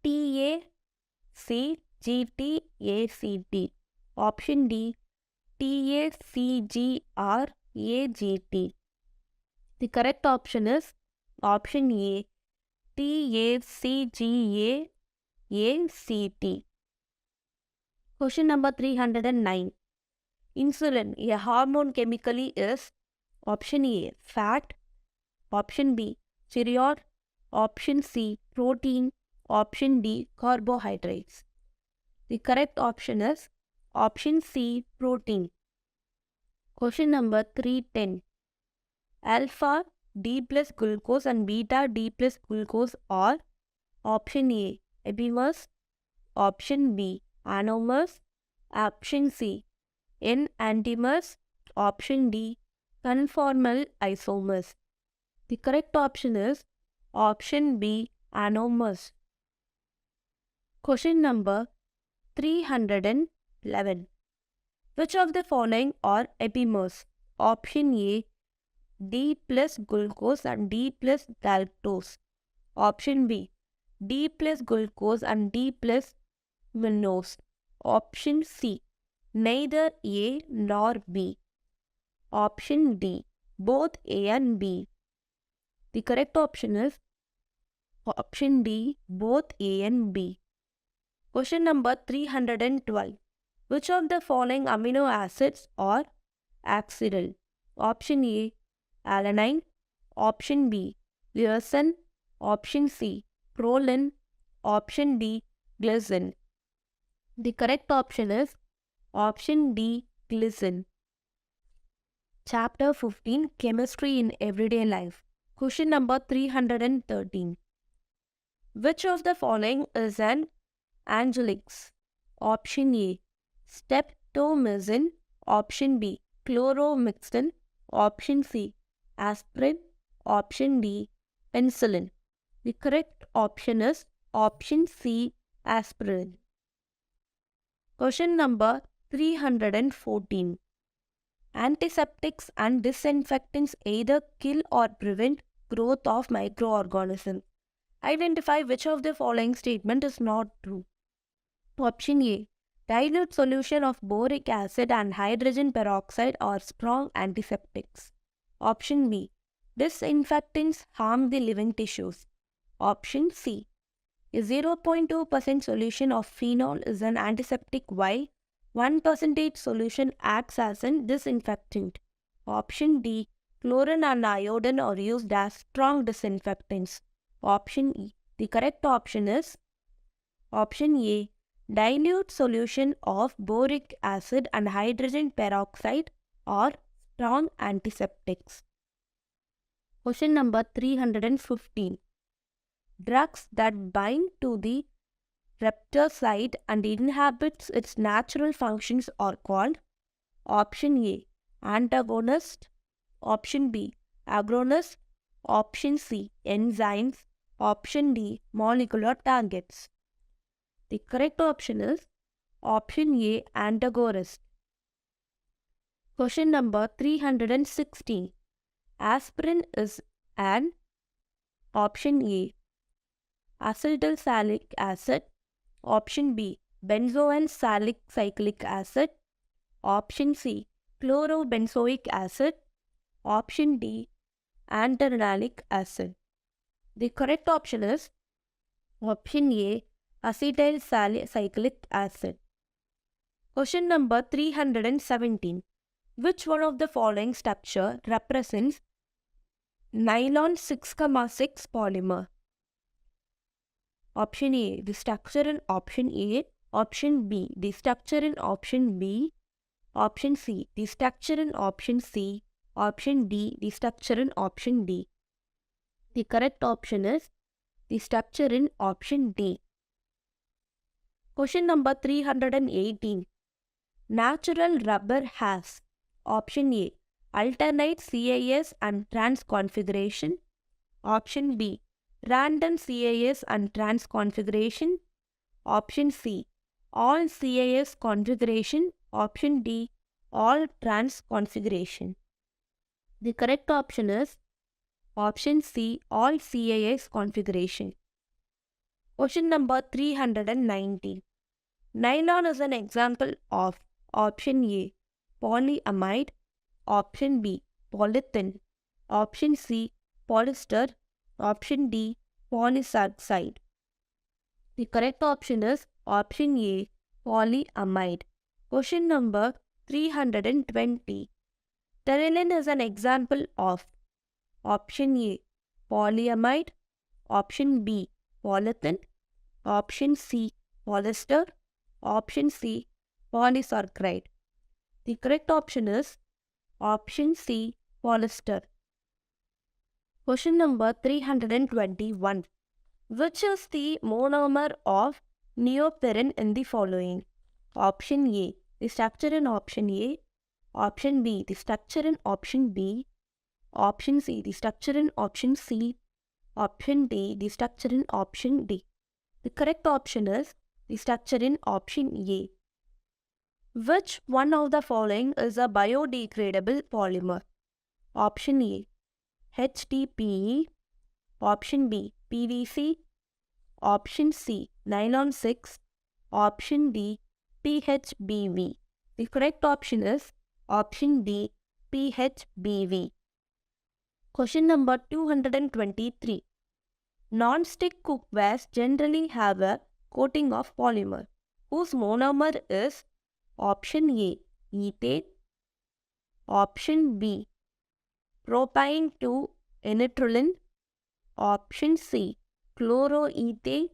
TACGTACT, option D, TACGRAGT. The correct option is option A, TACGAACT. Question number 309. Insulin, a hormone chemically, is option A, fat, option B, steroid, option C, protein, option D, carbohydrates. The correct option is option C, protein. Question number 310. Alpha D plus glucose and beta D plus glucose are option A, epimers, option B, anomers, option C, enantiomers, option D, conformal isomers. The correct option is option B, anomers. Question number 311. Which of the following are epimers? Option A, D plus glucose and D plus galactose. Option B, D plus glucose and D plus mannose. Option C, neither A nor B. Option D, both A and B. The correct option is option D, both A and B. Question number 312. Which of the following amino acids are axial? Option A, alanine. Option B, leucine. Option C, proline. Option D, glycine. The correct option is option D, glycine. Chapter 15, Chemistry in Everyday Life. Question number 313. Which of the following is an Angelics? Option A, streptomycin. Option B, chloromycin. Option C, aspirin. Option D, penicillin. The correct option is option C, aspirin. Question number 314. Antiseptics and disinfectants either kill or prevent growth of microorganisms. Identify which of the following statement is not true. Option A, dilute solution of boric acid and hydrogen peroxide are strong antiseptics. Option B, disinfectants harm the living tissues. Option C, a 0.2% solution of phenol is an antiseptic while 1% solution acts as a disinfectant. Option D, chlorine and iodine are used as strong disinfectants. Option E, the correct option is option A, dilute solution of boric acid and hydrogen peroxide are strong antiseptics. Question number 315. Drugs that bind to the receptor site and inhibits its natural functions are called option A, antagonist. Option B, agonist. Option C, enzymes. Option D, molecular targets. The correct option is option A, antagonist. Question number 316. Aspirin is an option A, acetylsalicylic acid. Option B, benzoyl salicylic acid. Option C, chlorobenzoic acid. Option D, anternalic acid. The correct option is option A, acetylsalicylic acid. Question number 317. Which one of the following structure represents nylon 6,6 polymer? Option A, the structure in option A. Option B, the structure in option B. Option C, the structure in option C. Option D, the structure in option D. The correct option is the structure in option D. Question number 318. Natural rubber has option A, alternate CAS and trans configuration. Option B, random CAS and trans configuration. Option C, all CAS configuration. Option D, all trans configuration. The correct option is option C, all CAS configuration. Question number 390. Nylon is an example of option A, polyamide. Option B, polyethylene. Option C, polyester. Option D, polysaccharide. The correct option is option A, polyamide. Question number 320. Terylene is an example of option A, polyamide. Option B, polyethylene. Option C, polyester. Option C, polysaccharide. The correct option is option C, polyester. Question number 321. Which is the monomer of neoprene in the following? Option A, the structure in option A. Option B, the structure in option B. Option C, the structure in option C. Option D, the structure in option D. The correct option is the structure in option A. Which one of the following is a biodegradable polymer? Option A, HDPE. Option B, PVC. Option C, nylon 6. Option D, PHBV. The correct option is option D, PHBV. Question number 223. Non-stick cookwares generally have a coating of polymer whose monomer is option A, ethane. Option B, propane to anitrolene. Option C, chloroethane.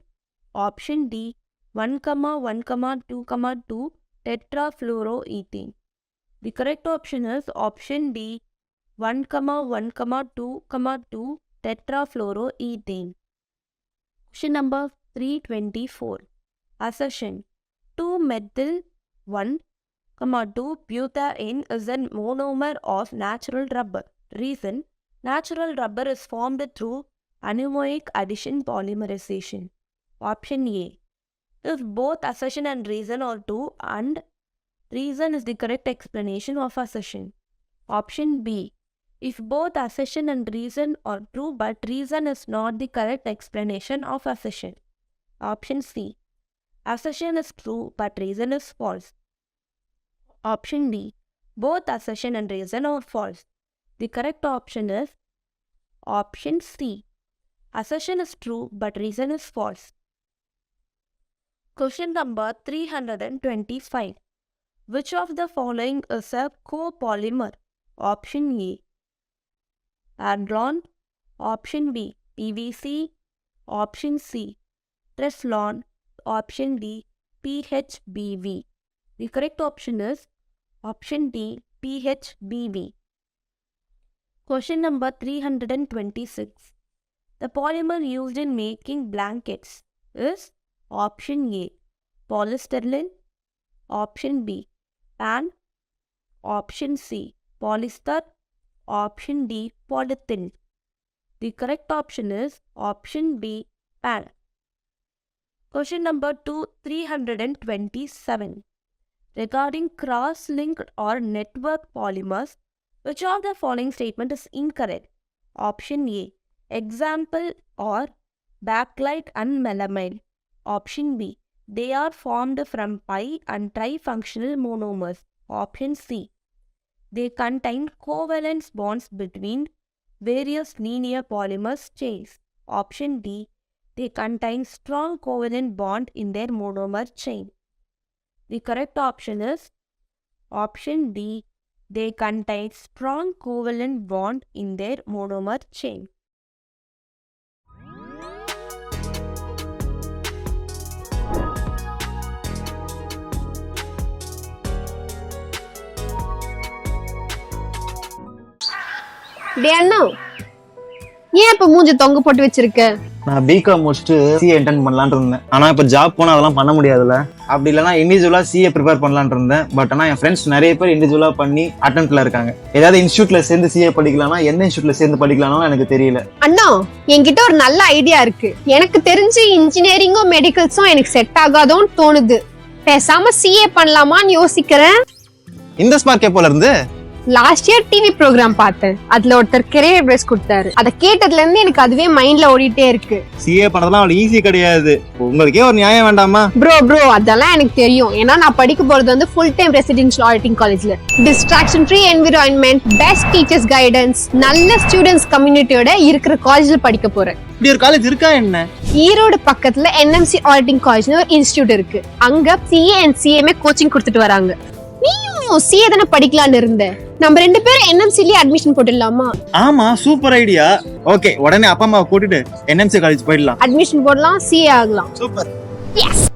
Option D, 1,1,2,2 tetrafluoroethane. The correct option is option D, 1,1,2,2 tetrafluoroethane. Question number 324. Assertion 2-methyl-1,2-butane is a monomer of natural rubber. Reason: natural rubber is formed through anemoic addition polymerization. Option A. If both assertion and reason are true and reason is the correct explanation of assertion. Option B. If both assertion and reason are true but reason is not the correct explanation of assertion. Option C. Assertion is true but reason is false. Option D. Both assertion and reason are false. The correct option is option C. Assertion is true but reason is false. Question number 325. Which of the following is a copolymer? Option A, Adlon. Option B, PVC. Option C, Teflon. Option D, PHBV. The correct option is option D, PHBV. Question number 326. The polymer used in making blankets is option A, polystyrene. Option B, PAN. Option C, polyester. Option D, polythene. The correct option is option B, PAN. Question number 327. Regarding cross-linked or network polymers, which of the following statement is incorrect? Option A, example or bakelite and melamine. Option B, they are formed from pi and trifunctional monomers. Option C, they contain covalent bonds between various linear polymers chains. Option D, they contain strong covalent bond in their monomer chain. The correct option is option D, they contain strong covalent bond in their monomer chain. அண்ணா ஏன் இப்ப மூஞ்சி தொங்க போட்டு வச்சிருக்க? நான் BCom முடிச்சுட்டு CA attend பண்ணலான்னு இருந்தேன். ஆனா இப்ப ஜாப் போனா அதெல்லாம் பண்ண முடியாதுல்ல. அப்படி இல்லைன்னா இண்டிவிஜுவலா சிஏ ப்ரிப்பேர் பண்ணலான்னு இருந்தேன். பட் ஆனா என் ஃப்ரெண்ட்ஸ் நிறைய பேர் இண்டிவிஜுவலா பண்ணி அட்டெம்ப்ட்ல இருக்காங்க. ஏதாவது இன்ஸ்டியூட்ல சேர்ந்து சிஏ படிக்கலாம்னா எந்த இன்ஸ்டியூட்ல சேர்ந்து படிக்கலாம்னு எனக்கு தெரியல. அண்ணா என்கிட்ட ஒரு நல்ல ஐடியா இருக்கு. எனக்கு தெரிஞ்சு இன்ஜினியரிங்கும் மெடிக்கல்ஸும் எனக்கு செட் ஆகாதோன்னு தோணுது. பேசாம சிஏ பண்ணலாமான்னு யோசிக்கிறேன். இந்த ஸ்மார்ட் போல இருந்து லாஸ்ட் இயர் டிவி ப்ரோக்ராம் பார்த்தேன். அதுல ஒருத்தர் கெரியர் அட்வைஸ் கொடுத்தாரு. அதை கேட்டதுல இருந்து எனக்கு அதுவே மைண்ட்ல ஓடிட்டே இருக்கு. சிஏ பண்ணதெல்லாம் அவ்வளவு ஈஸி கிடையாது. உங்களுக்கே ஒரு நியாயம் வேண்டாமா? ப்ரோ அதெல்லாம் எனக்கு தெரியும். ஏன்னா நான் படிக்க போறது வந்து ஃபுல் டைம் ரெசிடென்ஷியல் ஆடிட்டிங் காலேஜ்ல. Distraction free environment, best teachers guidance, நல்ல ஸ்டூடெண்ட்ஸ் கம்யூனிட்டியோட இருக்கிற காலேஜ்ல படிக்க போறேன். இப்படி ஒரு காலேஜ் இருக்கா என்ன? ஈரோடு பக்கத்துல என்எம்சி ஆடிட்டிங் காலேஜ்னு ஒரு இன்ஸ்டிடியூட் இருக்கு. அங்க சிஏ அண்ட் சிஎம்ஏ கோச்சிங் கொடுத்துட்டு வராங்க. நீயும் சிஏ தானே படிக்கலாம்னு இருந்த. நம்ம ரெண்டு பேரும் என்எம்சிலயே அட்மிஷன் போட்டுடலாமா? ஆமா, சூப்பர் ஐடியா. ஓகே, உடனே அப்பா அம்மாவை கூட்டிட்டு என்எம்சி காலேஜ் போயிடலாம். அட்மிஷன் போடலாம், சிஏ ஆகலாம். சூப்பர். எஸ்.